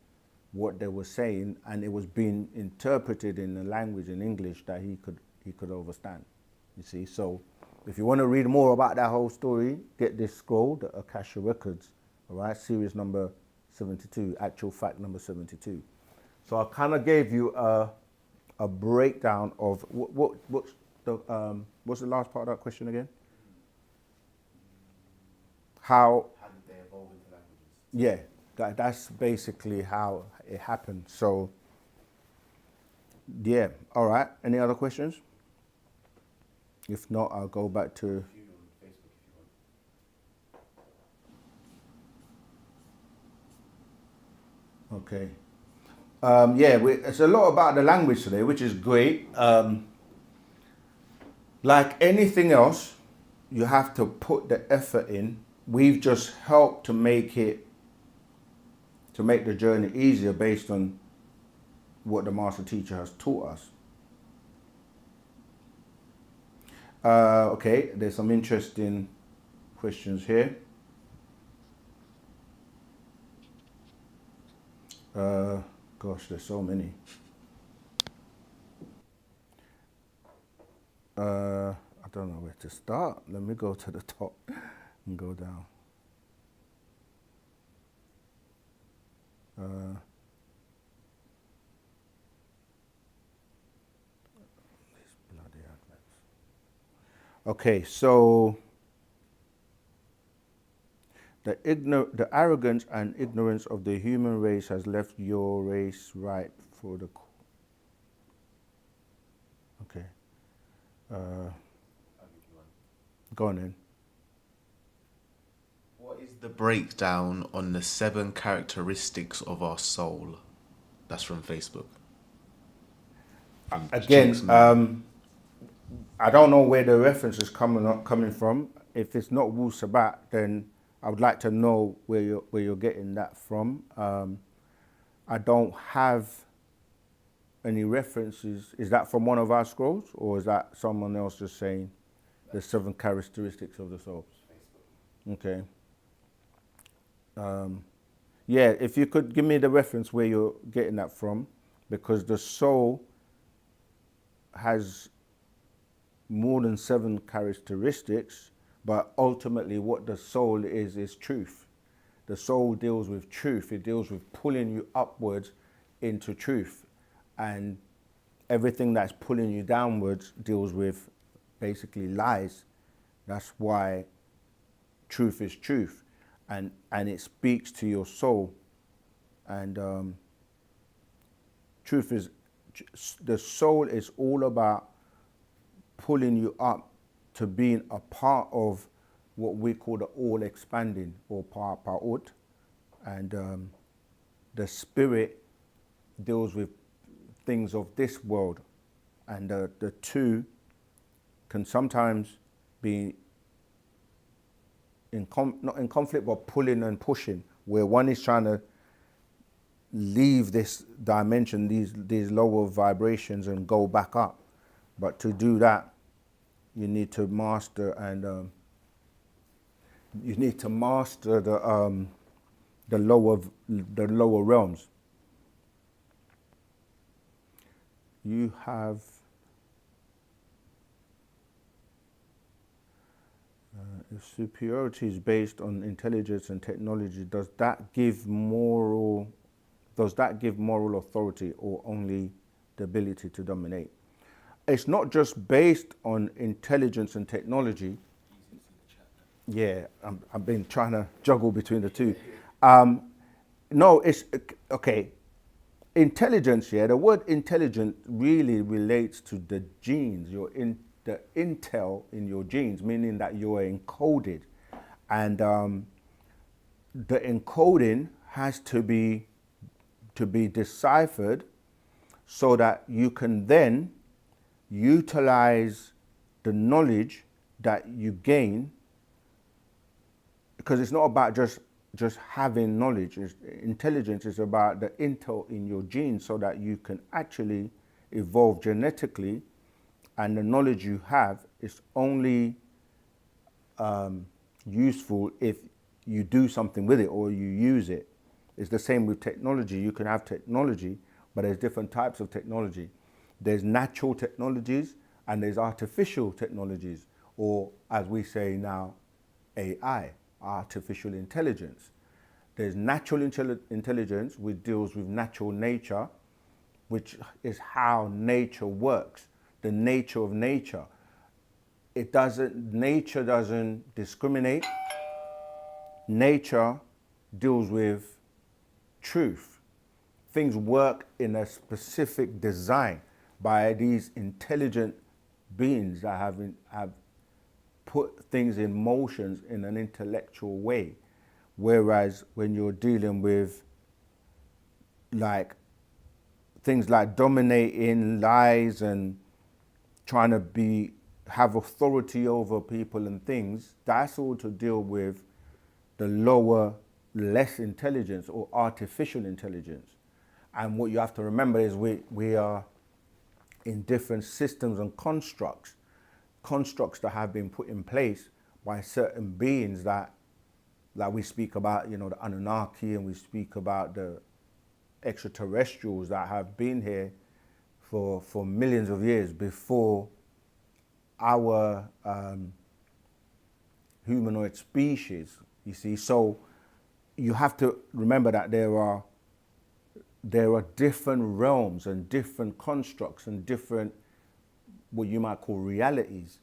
what they were saying, and it was being interpreted in a language in English that he could understand. You see, so if you want to read more about that whole story, get this scroll, the Akasha Records, all right, series number 72, actual fact number 72. So I kind of gave you a breakdown of what's the last part of that question again? How did they evolve into languages? Yeah, that's basically how it happened. So yeah, all right. Any other questions? If not, I'll go back to. Okay. It's a lot about the language today, which is great. Like anything else, you have to put the effort in. We've just helped to make the journey easier based on what the master teacher has taught us. Okay, there's some interesting questions here. Gosh, there's so many. I don't know where to start. Let me go to the top and go down. These bloody adverts. Okay, so the arrogance and ignorance of the human race has left your race ripe for the. Okay. Go on then. What is the breakdown on the 7 characteristics of our soul? That's from Facebook. From Jinx Again, Man. I don't know where the reference is coming from. If it's not Wu-Sabat, then I would like to know where you're getting that from. I don't have any references. Is that from one of our scrolls, or is that someone else just saying the 7 characteristics of the soul? Okay. Yeah, if you could give me the reference where you're getting that from, because the soul has more than 7 characteristics, but ultimately what the soul is truth. The soul deals with truth. It deals with pulling you upwards into truth. And everything that's pulling you downwards deals with basically lies. That's why truth is truth. And it speaks to your soul. And truth is, the soul is all about pulling you up to being a part of what we call the all expanding, or Pa'ut. And the spirit deals with things of this world. And the two can sometimes be not in conflict, but pulling and pushing, where one is trying to leave this dimension, these lower vibrations, and go back up. But to do that, you need to master the lower realms. You have if superiority is based on intelligence and technology, does that give moral authority, or only the ability to dominate? It's not just based on intelligence and technology. Yeah, I've been trying to juggle between the two. No, it's okay. Intelligence, yeah, the word intelligent really relates to the genes, the intel in your genes, meaning that you are encoded. And the encoding has to be deciphered so that you can then utilize the knowledge that you gain, because it's not about just having knowledge. Intelligence is about the intel in your genes so that you can actually evolve genetically, and the knowledge you have is only useful if you do something with it or you use it. It's the same with technology. You can have technology, but there's different types of technology. There's natural technologies and there's artificial technologies, or as we say now, AI, artificial intelligence. There's natural intelligence, which deals with natural nature, which is how nature works, the nature of nature. Nature doesn't discriminate. Nature deals with truth. Things work in a specific design by these intelligent beings that have put things in motions in an intellectual way. Whereas when you're dealing with like things like dominating, lies, and trying to have authority over people and things, that's all to deal with the lower, less intelligence, or artificial intelligence. And what you have to remember is we are in different systems and constructs that have been put in place by certain beings that we speak about, the Anunnaki, and we speak about the extraterrestrials that have been here for millions of years before our humanoid species, you see. So you have to remember that there are different realms and different constructs and different, what you might call, realities.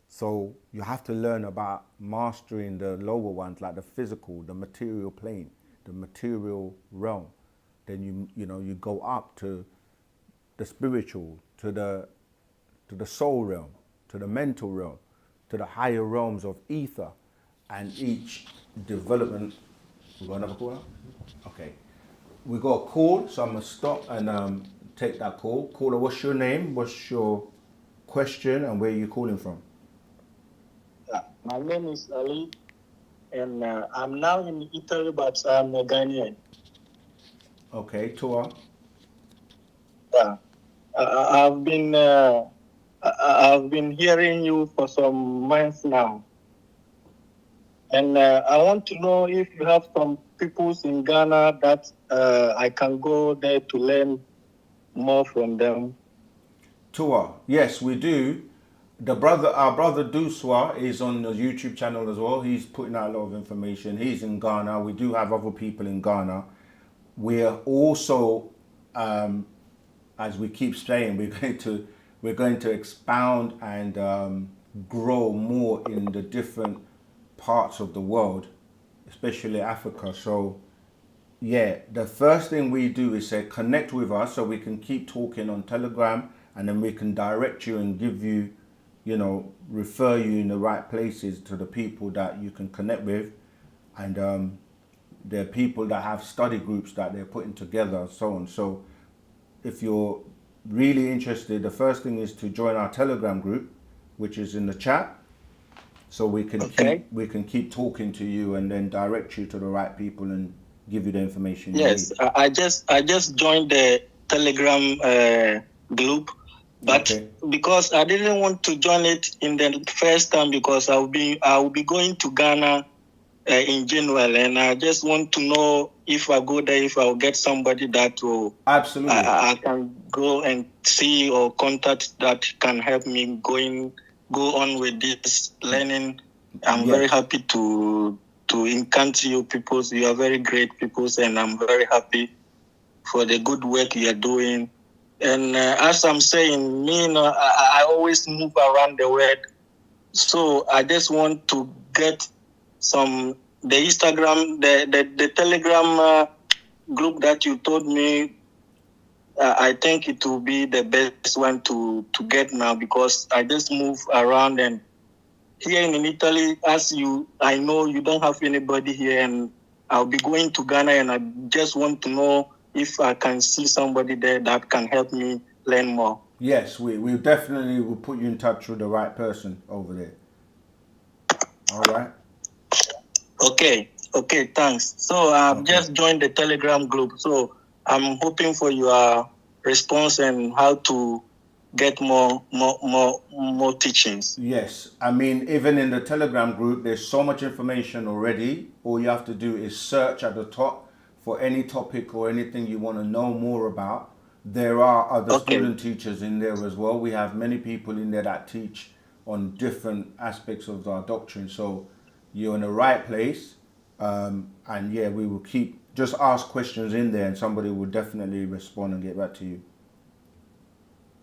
So you have to learn about mastering the lower ones, like the physical, the material plane, the material realm. Then you go up to the spiritual, to the soul realm, to the mental realm, to the higher realms of ether, and each development. We got another caller? Okay. We got a call, so I'm gonna stop and take that call. Caller, what's your name? What's your question, and where are you calling from? My name is Ali, and I'm now in Italy, but I'm a Ghanaian. Okay, Tua. Yeah, I've been hearing you for some months now, and I want to know if you have some peoples in Ghana that I can go there to learn more from them. Tua, yes, we do. Our brother Duswa is on the YouTube channel as well. He's putting out a lot of information. He's in Ghana. We do have other people in Ghana. We're also, as we keep saying, we're going to expound and grow more in the different parts of the world, especially Africa. So yeah, the first thing we do is say connect with us so we can keep talking on Telegram, and then we can direct you and give you, refer you in the right places to the people that you can connect with. And there are people that have study groups that they're putting together, so on. So if you're really interested, the first thing is to join our Telegram group, which is in the chat, so we can keep talking to you and then direct you to the right people and give you the information you need. Yes, I just joined the Telegram group, but because I didn't want to join it in the first time, because I will be going to Ghana in January, and I just want to know if I go there, if I'll get somebody that will absolutely I can go and see or contact that can help me go on with this learning. I'm very happy to encounter you people. You are very great people, and I'm very happy for the good work you are doing. And as I'm saying, I always move around the world, so I just want to get the Instagram, the Telegram group that you told me. I think it will be the best one to get now, because I just move around, and here in Italy, I know you don't have anybody here, and I'll be going to Ghana, and I just want to know if I can see somebody there that can help me learn more. Yes, we definitely will put you in touch with the right person over there. All right. Okay, thanks. So I've just joined the Telegram group, so I'm hoping for your response and how to get more teachings. Yes, I mean, even in the Telegram group, there's so much information already. All you have to do is search at the top for any topic or anything you want to know more about. There are other student teachers in there as well. We have many people in there that teach on different aspects of our doctrine. So you're in the right place. And yeah, we will just ask questions in there, and somebody will definitely respond and get back to you.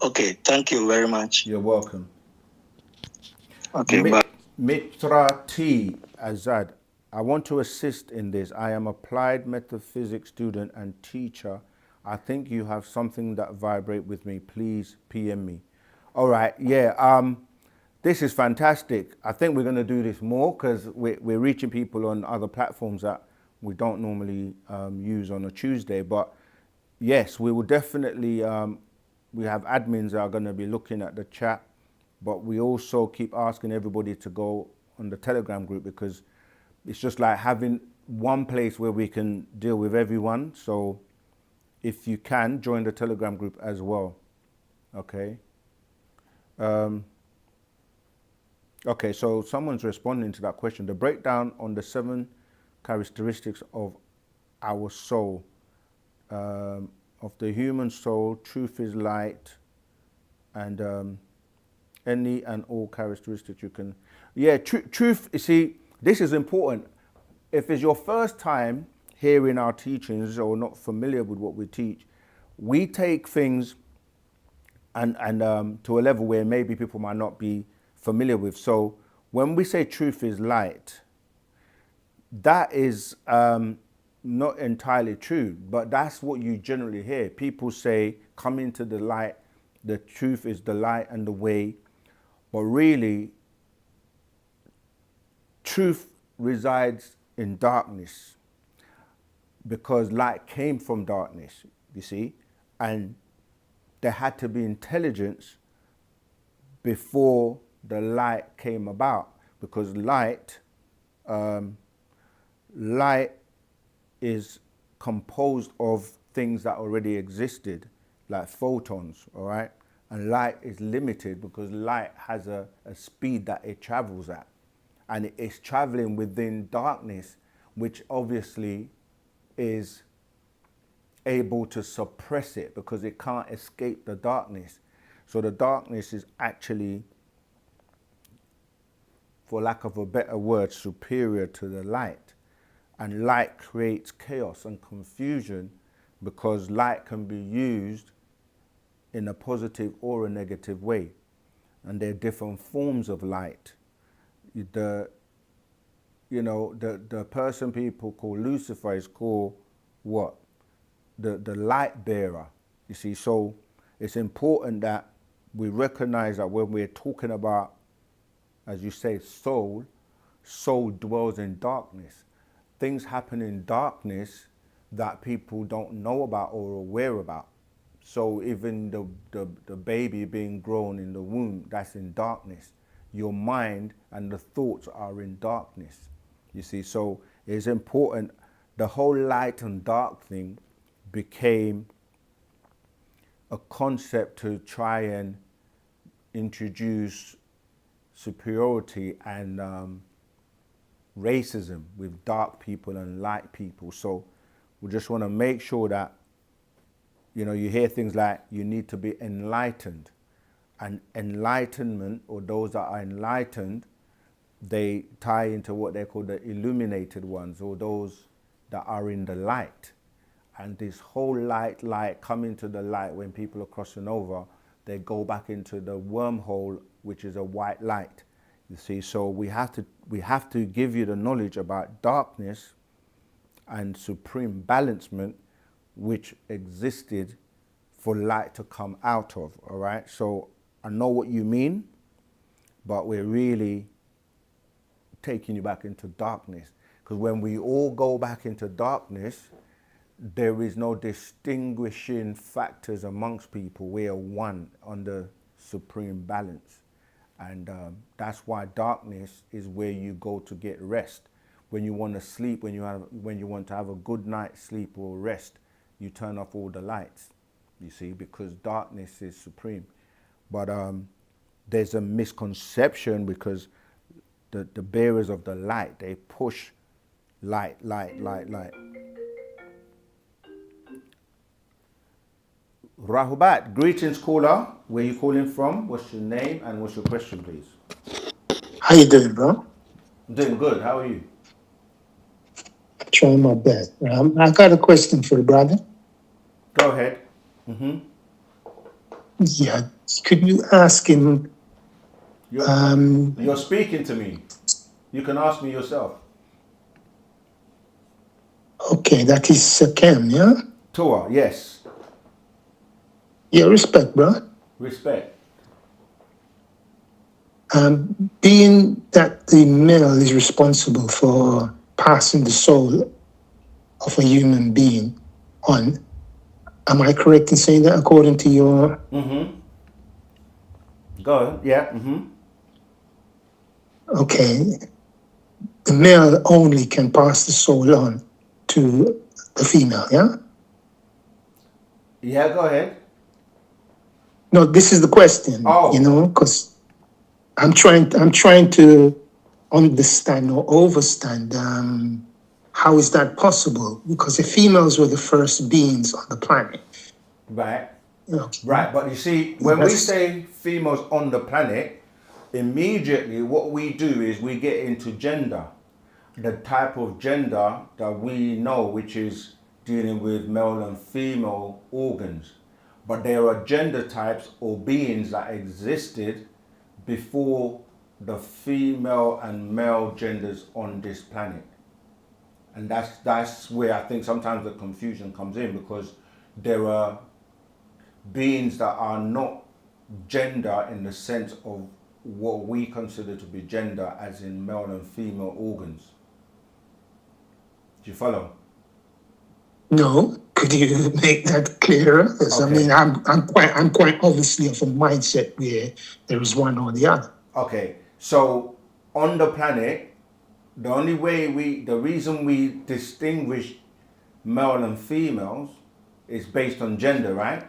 Okay, thank you very much. You're welcome. Okay, bye. Mitra T. Azad, I want to assist in this. I am applied metaphysics student and teacher. I think you have something that vibrate with me. Please PM me. All right, yeah. This is fantastic. I think we're going to do this more, because we're reaching people on other platforms that we don't normally use on a Tuesday. But yes, we will definitely, we have admins that are going to be looking at the chat, but we also keep asking everybody to go on the Telegram group, because it's just like having one place where we can deal with everyone. So if you can, join the Telegram group as well. Okay. Okay, so someone's responding to that question. The breakdown on the 7 characteristics of our soul, of the human soul, truth is light, and Any and all characteristics you can. Yeah, truth, you see, this is important. If it's your first time hearing our teachings or not familiar with what we teach, we take things and to a level where maybe people might not be familiar with. So when we say truth is light, that is not entirely true, but that's what you generally hear. People say, come into the light, the truth is the light and the way. But really, truth resides in darkness because light came from darkness, you see, and there had to be intelligence before the light came about, because light is composed of things that already existed, like photons, all right? And light is limited because light has a speed that it travels at. And it's traveling within darkness, which obviously is able to suppress it because it can't escape the darkness. So the darkness is actually, for lack of a better word, superior to the light. And light creates chaos and confusion because light can be used in a positive or a negative way. And there are different forms of light. The person people call Lucifer is called what? The light bearer. You see, so it's important that we recognize that when we're talking about, as you say, soul dwells in darkness. Things happen in darkness that people don't know about or aware about. So even the baby being grown in the womb, that's in darkness. Your mind and the thoughts are in darkness. You see, so it's important. The whole light and dark thing became a concept to try and introduce superiority and racism with dark people and light people. So we just want to make sure that, you hear things like you need to be enlightened. And enlightenment, or those that are enlightened, they tie into what they call the illuminated ones, or those that are in the light. And this whole light coming to the light, when people are crossing over, they go back into the wormhole, which is a white light. You see, so we have to give you the knowledge about darkness and supreme balancement, which existed for light to come out of, all right? So I know what you mean, but we're really taking you back into darkness. Because when we all go back into darkness, there is no distinguishing factors amongst people. We are one under supreme balance. And that's why darkness is where you go to get rest. When you want to sleep, when you want to have a good night's sleep or rest, you turn off all the lights, you see, because darkness is supreme. But there's a misconception because the bearers of the light, they push light. Rahubat, greetings caller. Where you calling from? What's your name and what's your question, please? How you doing, bro? I'm doing good. How are you? Trying my best. I got a question for the brother. Go ahead. Yeah, could you ask him? You're speaking to me. You can ask me yourself. Okay, that is Sakem, yeah? Tua, yes. Yeah, respect, bro. Respect. Being that the male is responsible for passing the soul of a human being on, am I correct in saying that according to your... Go ahead, yeah. Okay. The male only can pass the soul on to the female, yeah? Yeah, go ahead. No, this is the question, because I'm trying to understand or overstand how is that possible? Because the females were the first beings on the planet. Right. Right, but you see, when we That's- say females on the planet, immediately what we do is we get into gender, the type of gender that we know, which is dealing with male and female organs. But there are gender types or beings that existed before the female and male genders on this planet. And that's where I think sometimes the confusion comes in, because there are beings that are not gender in the sense of what we consider to be gender, as in male and female organs. Do you follow? No, could you make that clearer? 'Cause, Okay. I mean, I'm quite obviously of a mindset where there is one or the other. Okay, so on the planet, the reason we distinguish male and females is based on gender, right?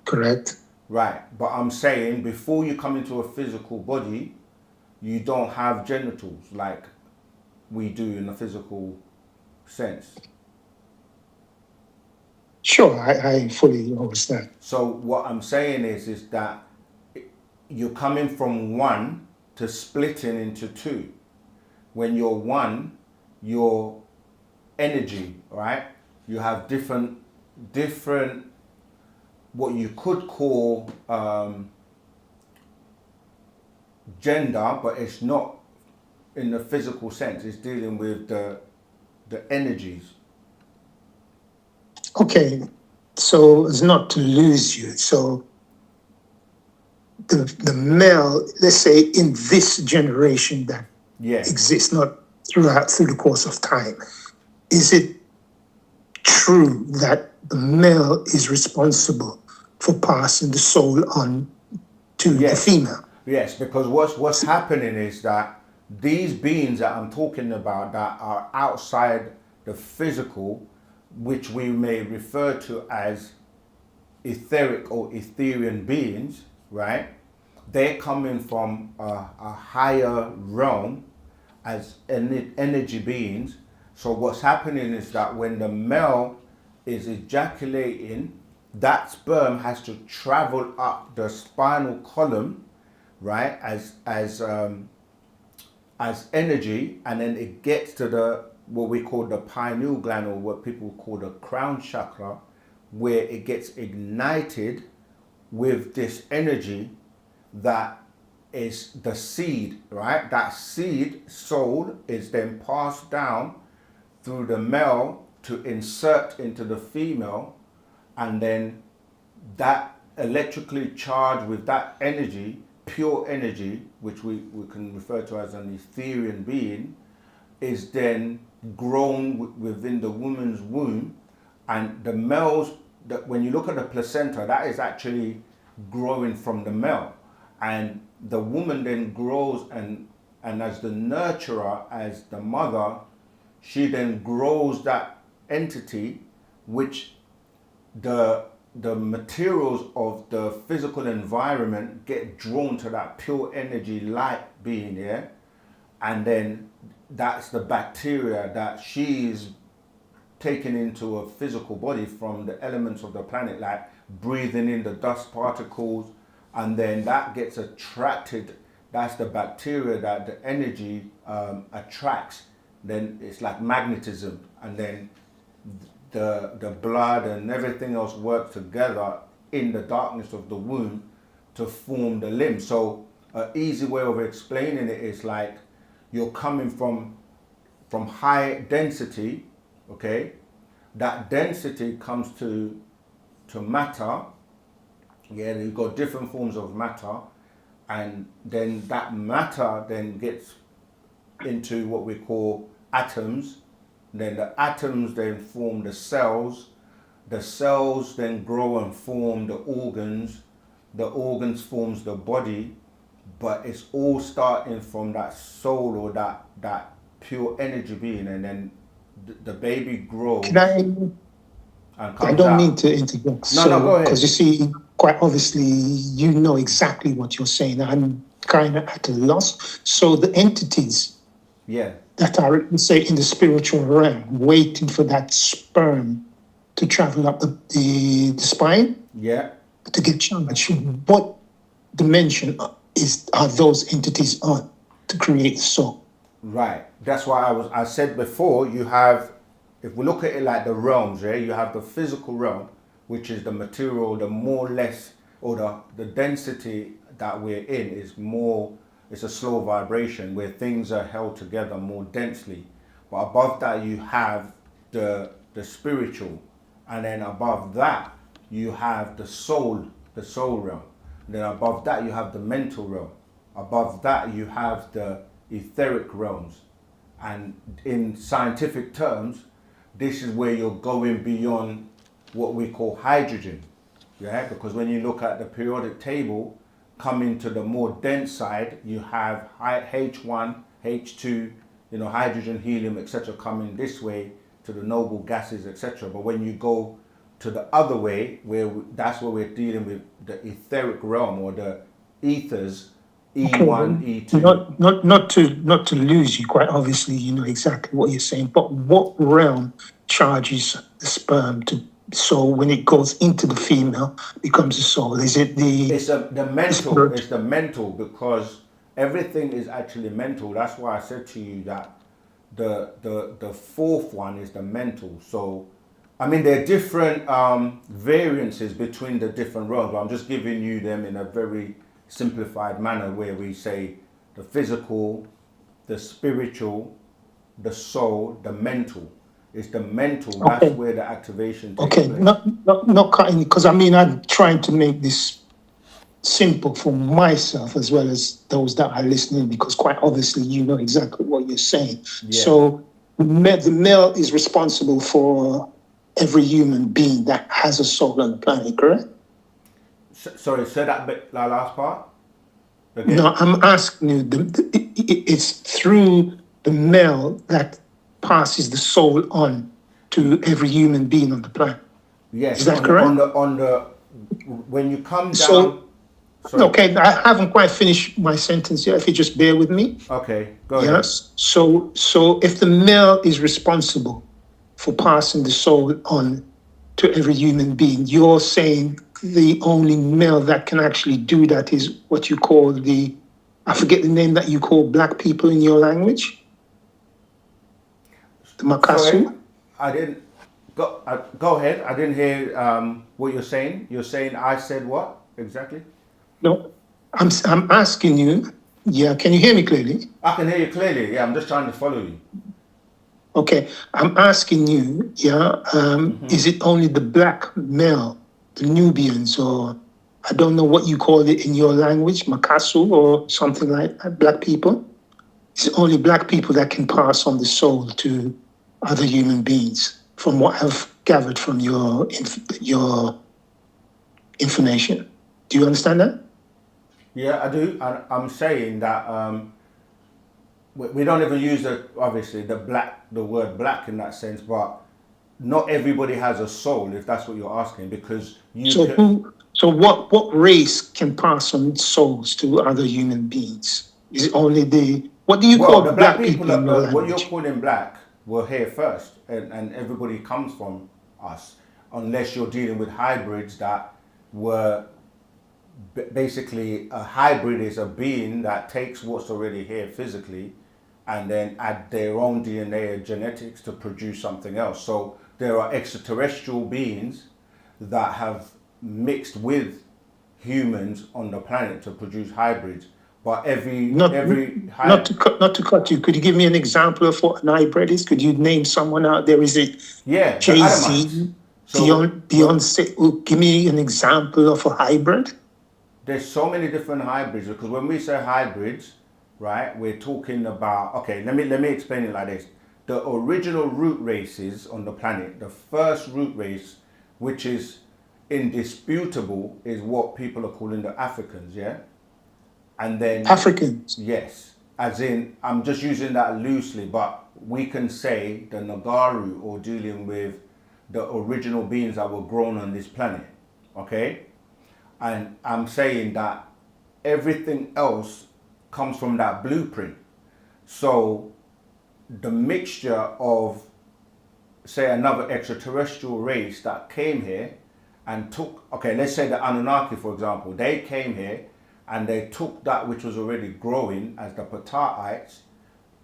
Correct. Right, but I'm saying before you come into a physical body, you don't have genitals like we do in a physical sense. Sure, I fully understand. So what I'm saying is that you're coming from one to splitting into two. When you're one, your energy, right? You have different what you could call gender, but it's not in the physical sense. It's dealing with the energies. Okay, so as not to lose you, so the male, let's say in this generation that Yeah. exists, not through the course of time, is it true that the male is responsible for passing the soul on to the Yes. female? Yes, because what's happening is that these beings that I'm talking about that are outside the physical, which we may refer to as etheric or Etherean beings, right? They're coming from a higher realm as energy beings. So what's happening is that when the male is ejaculating, that sperm has to travel up the spinal column, right, as energy, and then it gets to the what we call the pineal gland, or what people call the crown chakra, where it gets ignited with this energy that is the seed, right? That seed soul is then passed down through the male to insert into the female, and then that electrically charged with that energy, pure energy, which we can refer to as an Etherean being, is then grown within the woman's womb. And the males, when you look at the placenta, that is actually growing from the male. And the woman then grows, and as the nurturer, as the mother, she then grows that entity, which the materials of the physical environment get drawn to that pure energy light being here, and then that's the bacteria that she's taken into a physical body from the elements of the planet, like breathing in the dust particles, and then that gets attracted. That's the bacteria that the energy attracts. Then it's like magnetism, and then the blood and everything else work together in the darkness of the womb to form the limb. So an easy way of explaining it is like you're coming from high density, okay? That density comes to matter. Yeah, you've got different forms of matter, and then that matter then gets into what we call atoms. Then the atoms then form the cells then grow and form the organs forms the body, but it's all starting from that soul, or that pure energy being, and then the baby grows. Can I don't mean to interject. No, go ahead. Because you see, quite obviously, you know exactly what you're saying. I'm kind of at a loss. So the entities Yeah. that are, say, in the spiritual realm, waiting for that sperm to travel up the spine Yeah. to get charged. What dimension are those entities on to create the soul? Right. That's why I said before, you have, if we look at it like the realms, yeah, you have the physical realm, which is the material, the more or less, or the density that we're in is more, it's a slow vibration where things are held together more densely. But above that you have the spiritual, and then above that you have the soul realm. And then above that you have the mental realm. Above that you have the etheric realms. And in scientific terms, this is where you're going beyond what we call hydrogen. Yeah, because when you look at the periodic table, coming to the more dense side, you have H1, H2, hydrogen, helium, etc. coming this way to the noble gases, etc. But when you go to the other way, that's where we're dealing with the etheric realm or the ethers, E1, E2. Not to lose you. Quite obviously, you know exactly what you're saying. But what realm charges the sperm to? So when it goes into the female, becomes a soul. Is it the mental? It's the mental, because everything is actually mental. That's why I said to you that the fourth one is the mental. So, I mean, there are different variances between the different realms, but I'm just giving you them in a very simplified manner where we say the physical, the spiritual, the soul, the mental. It's the mental, that's where the activation takes place. Not cutting, because I mean, I'm trying to make this simple for myself as well as those that are listening, because quite obviously you know exactly what you're saying. Yeah. So the male is responsible for every human being that has a soul on the planet, correct? Sorry, say that bit, that last part again. No, I'm asking you, it's through the male that passes the soul on to every human being on the planet. Yes. Is that correct? On the when you come down. So, okay, I haven't quite finished my sentence yet. If you just bear with me. Okay, go ahead. Yes. So if the male is responsible for passing the soul on to every human being, you're saying the only male that can actually do that is what you call I forget the name that you call black people in your language? The Makasu? Sorry, I didn't, go ahead. I didn't hear what you're saying. You're saying I said what exactly? No, I'm asking you, yeah, can you hear me clearly? I can hear you clearly, yeah, I'm just trying to follow you. Okay, I'm asking you, yeah, is it only the black male, the Nubians, or I don't know what you call it in your language, Makasu or something like that, black people? Is it only black people that can pass on the soul to other human beings, from what I've gathered from your information? Do you understand that? Yeah, I do. I'm saying that we don't even use obviously the word black in that sense, but not everybody has a soul, if that's what you're asking, because So what race can pass on souls to other human beings? Is it only what do you call the black people in your what you're language? calling black were here first, and everybody comes from us, unless you're dealing with hybrids that were basically, a hybrid is a being that takes what's already here physically and then add their own DNA and genetics to produce something else. So there are extraterrestrial beings that have mixed with humans on the planet to produce hybrids. But Not to cut you. Could you give me an example of what an hybrid is? Could you name someone out there? Is it the Jay-Z, Adamites. Beyonce? Give me an example of a hybrid. There's so many different hybrids, because when we say hybrids, right, we're talking about, okay, let me explain it like this. The original root races on the planet, the first root race, which is indisputable, is what people are calling the Africans, yeah? And then Africans. Yes, as in, I'm just using that loosely, but we can say the Nagaru, or dealing with the original beings that were grown on this planet, okay? And I'm saying that everything else comes from that blueprint. So the mixture of say another extraterrestrial race that came here and took, okay, let's say the Anunnaki, for example, they came here and they took that which was already growing as the Pataites,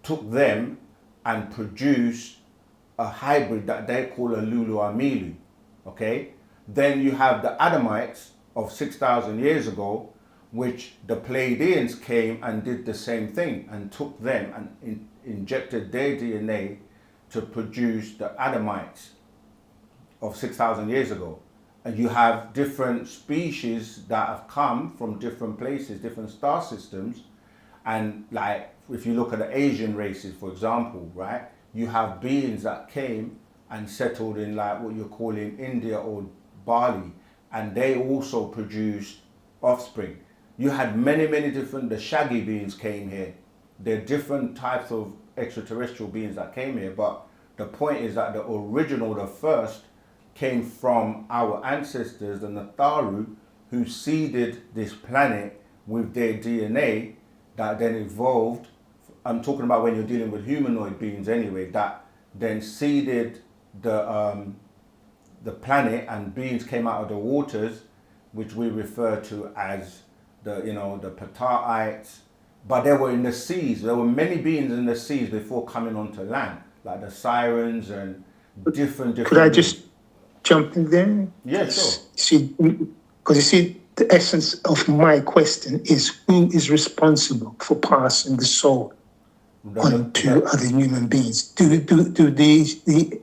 took them and produced a hybrid that they call a Lulu-Amilu, okay? Then you have the Adamites of 6,000 years ago, which the Pleiadians came and did the same thing and took them and injected their DNA to produce the Adamites of 6,000 years ago. And you have different species that have come from different places, different star systems. And like, if you look at the Asian races, for example, right, you have beings that came and settled in like what you're calling India or Bali, and they also produced offspring. You had many, many different, the shaggy beings came here. There are different types of extraterrestrial beings that came here, but the point is that the original, the first, came from our ancestors, the Natharu, who seeded this planet with their DNA that then evolved. I'm talking about when you're dealing with humanoid beings anyway, that then seeded the planet, and beings came out of the waters, which we refer to as the, you know, the Pataites. But they were in the seas. There were many beings in the seas before coming onto land, like the sirens and different. Could I just jump in there? Yeah, sure. See, because you see, the essence of my question is who is responsible for passing the soul on to other human beings? Do the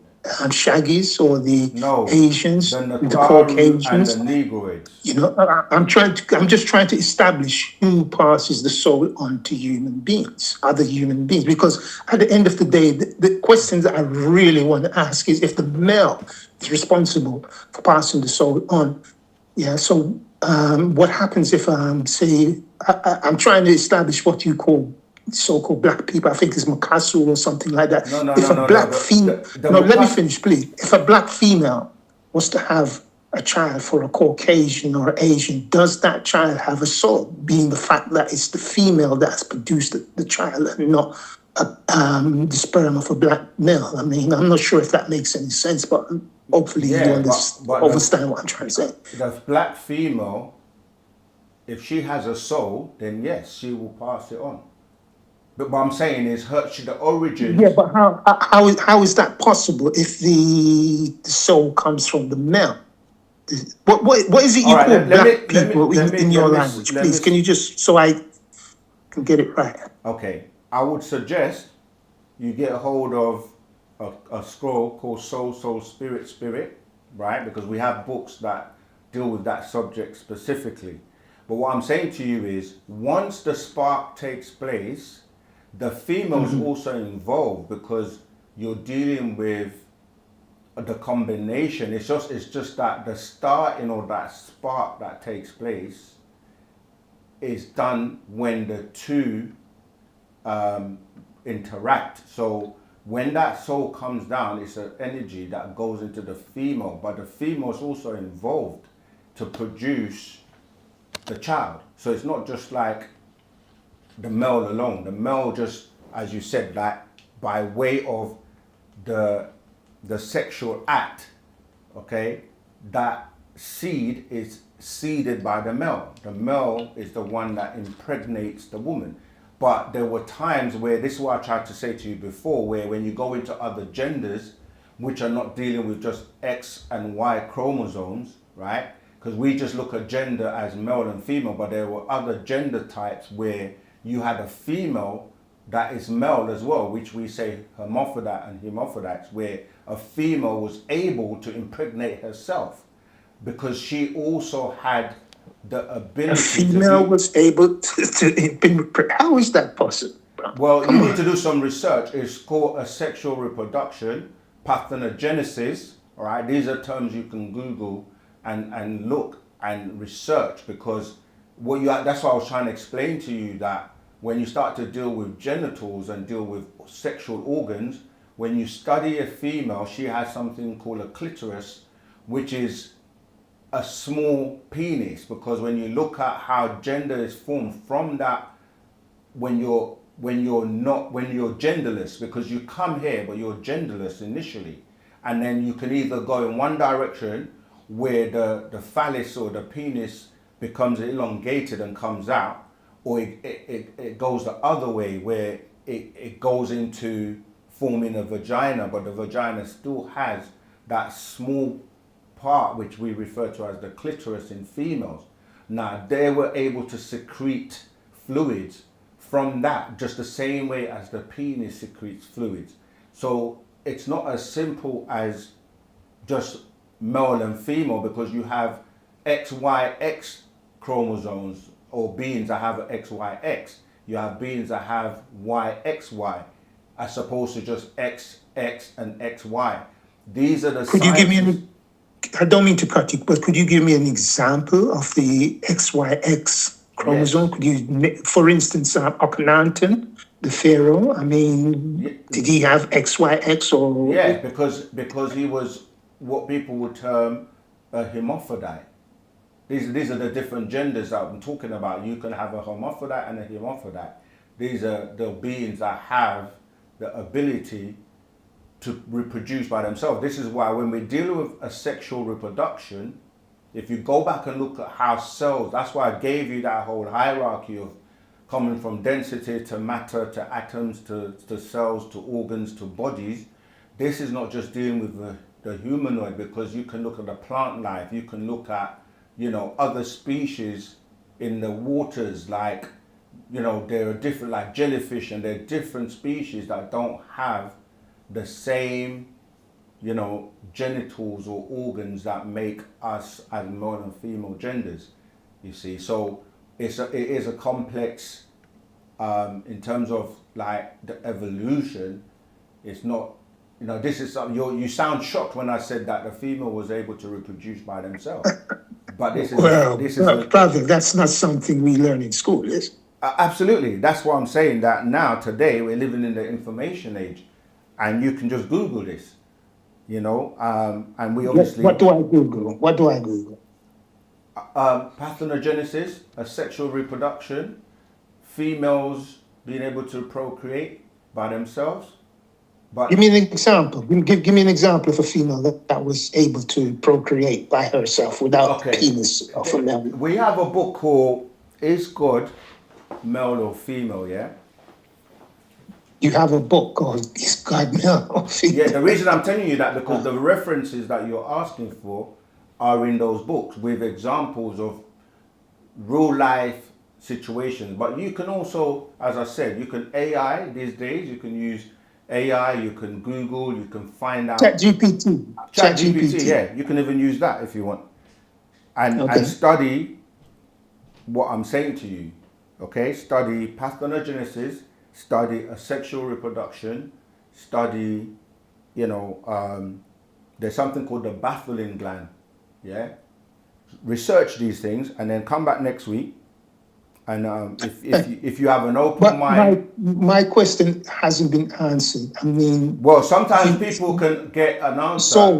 Shaggies or the Asians, the Caucasians, and the Negroids? You know, I'm just trying to establish who passes the soul on to human beings, other human beings, because at the end of the day, the questions that I really want to ask is if the male is responsible for passing the soul on. Yeah. So what happens if say I'm trying to establish what you call so-called black people? I think it's Makasu or something like that. Let me finish, please. If a black female was to have a child for a Caucasian or Asian, does that child have a soul, being the fact that it's the female that has produced the child and not the sperm of a black male? I mean, I'm not sure if that makes any sense, but hopefully you understand what I'm trying to say. The black female, if she has a soul, then yes, she will pass it on. But what I'm saying is the origin. Yeah, but how is that possible if the soul comes from the male? What is it you call black people in your language? Please, can you just, so I can get it right? Okay, I would suggest you get a hold of a scroll called Soul, Spirit, right? Because we have books that deal with that subject specifically. But what I'm saying to you is, once the spark takes place, the female's also involved, because you're dealing with the combination. It's just that the starting or that spark that takes place is done when the two interact. So when that soul comes down, it's an energy that goes into the female, but the female is also involved to produce the child. So it's not just like the male alone. The male just, as you said, like by way of the sexual act, okay, that seed is seeded by the male. The male is the one that impregnates the woman. But there were times where, this is what I tried to say to you before, where when you go into other genders, which are not dealing with just X and Y chromosomes, right? Because we just look at gender as male and female, but there were other gender types where you had a female that is male as well, which we say hermaphrodite and hermaphrodites, where a female was able to impregnate herself because she also had the ability. A female was able to impregnate. How is that possible? Well, you need to do some research. It's called asexual reproduction, parthenogenesis. All right, these are terms you can Google and look and research, because that's why I was trying to explain to you that when you start to deal with genitals and deal with sexual organs, when you study a female, she has something called a clitoris, which is a small penis, because when you look at how gender is formed from that, when you're genderless, because you come here but you're genderless initially, and then you can either go in one direction where the phallus or the penis becomes elongated and comes out, or it goes the other way where it goes into forming a vagina, but the vagina still has that small part which we refer to as the clitoris in females. Now they were able to secrete fluids from that just the same way as the penis secretes fluids. So it's not as simple as just male and female, because you have XYX chromosomes, or beings that have XYX. You have beings that have YXY, as opposed to just XX and XY. These are the Could you give me I don't mean to cut you, but could you give me an example of the XYX chromosome? Yes. Could you, for instance, Akhenaten, the pharaoh, I mean, did he have XYX or? Yeah, because he was what people would term a hermaphrodite. These are the different genders that I'm talking about. You can have a hermaphrodite and a hermaphrodite. These are the beings that have the ability to reproduce by themselves. This is why when we deal with asexual reproduction, if you go back and look at how cells, that's why I gave you that whole hierarchy of coming from density to matter to atoms to cells to organs to bodies. This is not just dealing with the humanoid, because you can look at the plant life, you can look at, you know, other species in the waters, like, you know, there are different, like jellyfish, and there are different species that don't have the same, you know, genitals or organs that make us as male and female genders, you see. So it is a complex, in terms of like the evolution. It's not, you know, this is something, you sound shocked when I said that the female was able to reproduce by themselves. But this is brother, that's not something we learn in school, is it? Absolutely. That's why I'm saying that now, today, we're living in the information age, and you can just Google this, you know, and we obviously... What do I Google? Parthenogenesis, asexual reproduction, females being able to procreate by themselves. But give me an example. Give me an example of a female that was able to procreate by herself without the penis of a male. We have a book called Is God Male or Female, yeah? You have a book called Is God Male or Female? Yeah, the reason I'm telling you that, because the references that you're asking for are in those books with examples of real life situations. But you can also, as I said, you can AI these days, you can use AI, you can Google, you can find out. ChatGPT, yeah, you can even use that if you want. And study what I'm saying to you, okay? Study parthenogenesis, study asexual reproduction, study, you know, there's something called the baffling gland, yeah? Research these things and then come back next week. And if you have an open mind... My question hasn't been answered. I mean... Well, sometimes people can get an answer.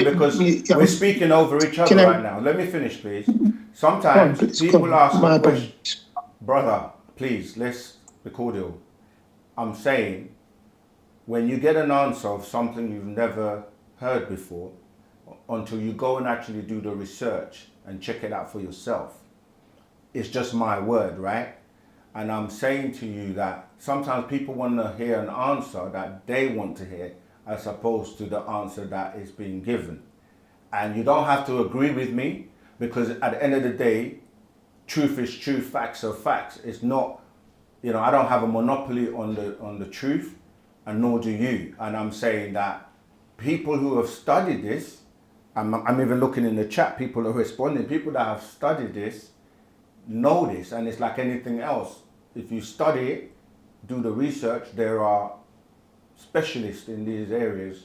Because we're speaking over each other right now. Let me finish, please. Sometimes people ask a question. Brother, please, let's be cordial. I'm saying, when you get an answer of something you've never heard before, until you go and actually do the research and check it out for yourself, it's just my word, right? And I'm saying to you that sometimes people want to hear an answer that they want to hear, as opposed to the answer that is being given. And you don't have to agree with me, because at the end of the day, truth is truth, facts are facts. It's not, you know, I don't have a monopoly on the truth, and nor do you. And I'm saying that people who have studied this, I'm even looking in the chat, people are responding, people that have studied this, know this. And it's like anything else. If you study it, do the research, there are specialists in these areas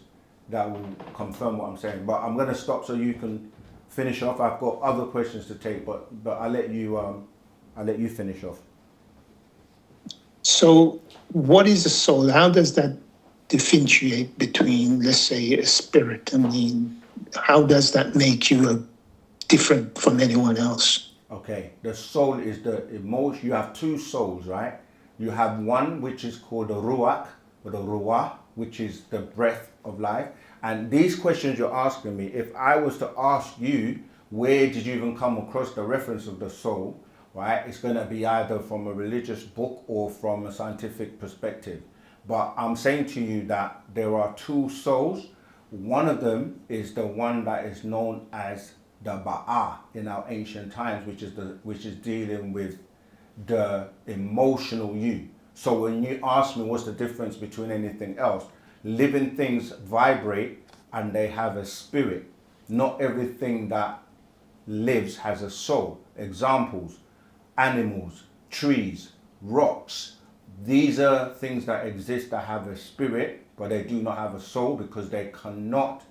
that will confirm what I'm saying. But I'm going to stop so you can finish off. I've got other questions to take, but I'll let you finish off. So what is the soul? How does that differentiate between, let's say, a spirit? I mean, how does that make you different from anyone else? Okay, the soul is the emotion. You have two souls, right? You have one which is called the ruach, or the ruah, which is the breath of life. And these questions you're asking me, if I was to ask you, where did you even come across the reference of the soul, right? It's going to be either from a religious book or from a scientific perspective. But I'm saying to you that there are two souls. One of them is the one that is known as the Ba'a in our ancient times, which is dealing with the emotional you. So when you ask me what's the difference between anything else, living things vibrate and they have a spirit. Not everything that lives has a soul. Examples: animals, trees, rocks. These are things that exist that have a spirit, but they do not have a soul because they cannot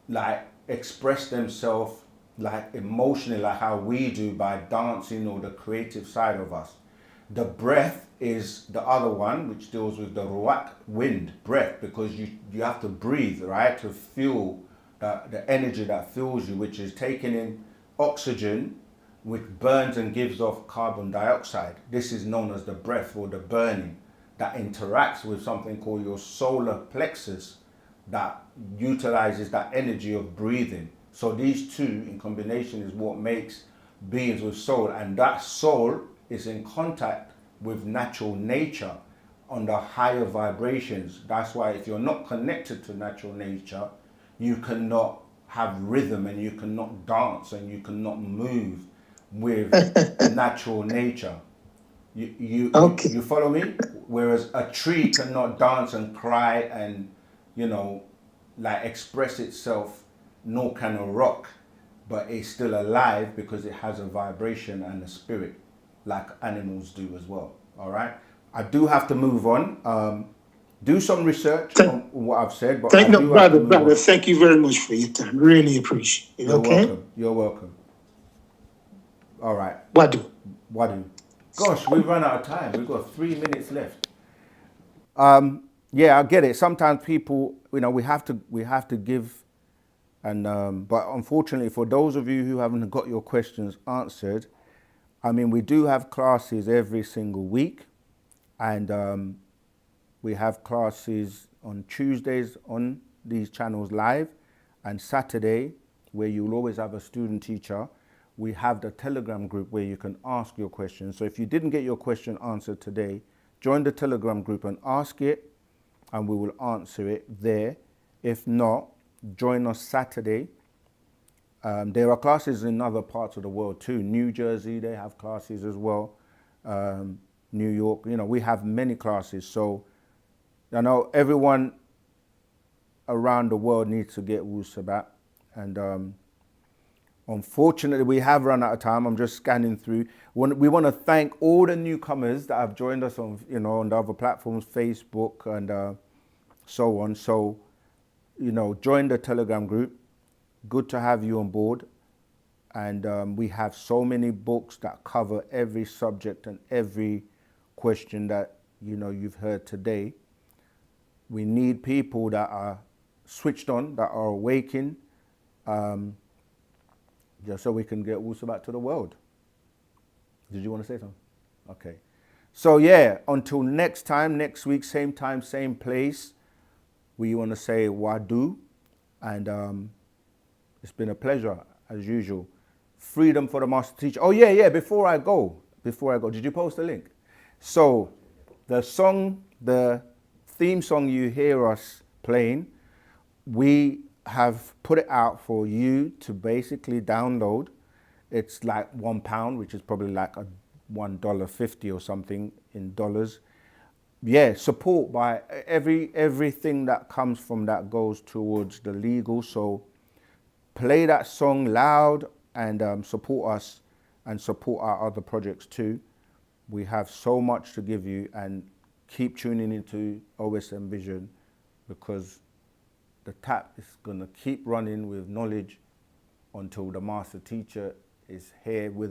like express themselves like emotionally like how we do by dancing or the creative side of us. The breath is the other one, which deals with the ruach, wind, breath, because you have to breathe, right, to fuel the energy that fuels you, which is taking in oxygen, which burns and gives off carbon dioxide. This is known as the breath or the burning that interacts with something called your solar plexus that utilizes that energy of breathing. So these two in combination is what makes beings with soul, and that soul is in contact with natural nature on the higher vibrations. That's why if you're not connected to natural nature, you cannot have rhythm and you cannot dance and you cannot move with natural nature. Okay. You follow me? Whereas a tree cannot dance and cry and, you know, like express itself, nor can a rock, but it's still alive because it has a vibration and a spirit, like animals do as well. All right. I do have to move on. Do some research on what I've said, but I do have to move brother, on. thank you very much for your time. Really appreciate it. You're Okay? welcome. You're welcome. All right. Wadu. Wadu. Gosh, we've run out of time. We've got 3 minutes left. Yeah, I get it. Sometimes people, you know, we have to give, and but unfortunately, for those of you who haven't got your questions answered, I mean, we do have classes every single week, and we have classes on Tuesdays on these channels live, and Saturday, where you'll always have a student teacher. We have the Telegram group where you can ask your questions. So if you didn't get your question answered today, join the Telegram group and ask it, and we will answer it there. If not, join us Saturday. There are classes in other parts of the world too. New Jersey, they have classes as well. New York, you know, we have many classes. So I know everyone around the world needs to get Wu-Sabat. And unfortunately, we have run out of time. I'm just scanning through. We want to thank all the newcomers that have joined us on, you know, on the other platforms, Facebook and so on. So, you know, join the Telegram group. Good to have you on board. And we have so many books that cover every subject and every question that, you know, you've heard today. We need people that are switched on, that are awakened, just so we can get Wu-Sabat to the world. Did you want to say something? Okay. So yeah, until next time, next week, same time, same place, we want to say Wadu. And it's been a pleasure, as usual. Freedom for the master teacher. Oh yeah, before I go, did you post a link? So the theme song you hear us playing, we have put it out for you to basically download. It's like £1, which is probably like a $1.50 or something in dollars. Yeah, support by everything that comes from that goes towards the legal. So play that song loud and support us and support our other projects too. We have so much to give you, and keep tuning into OSM Vision, because the tap is going to keep running with knowledge until the master teacher is here with us.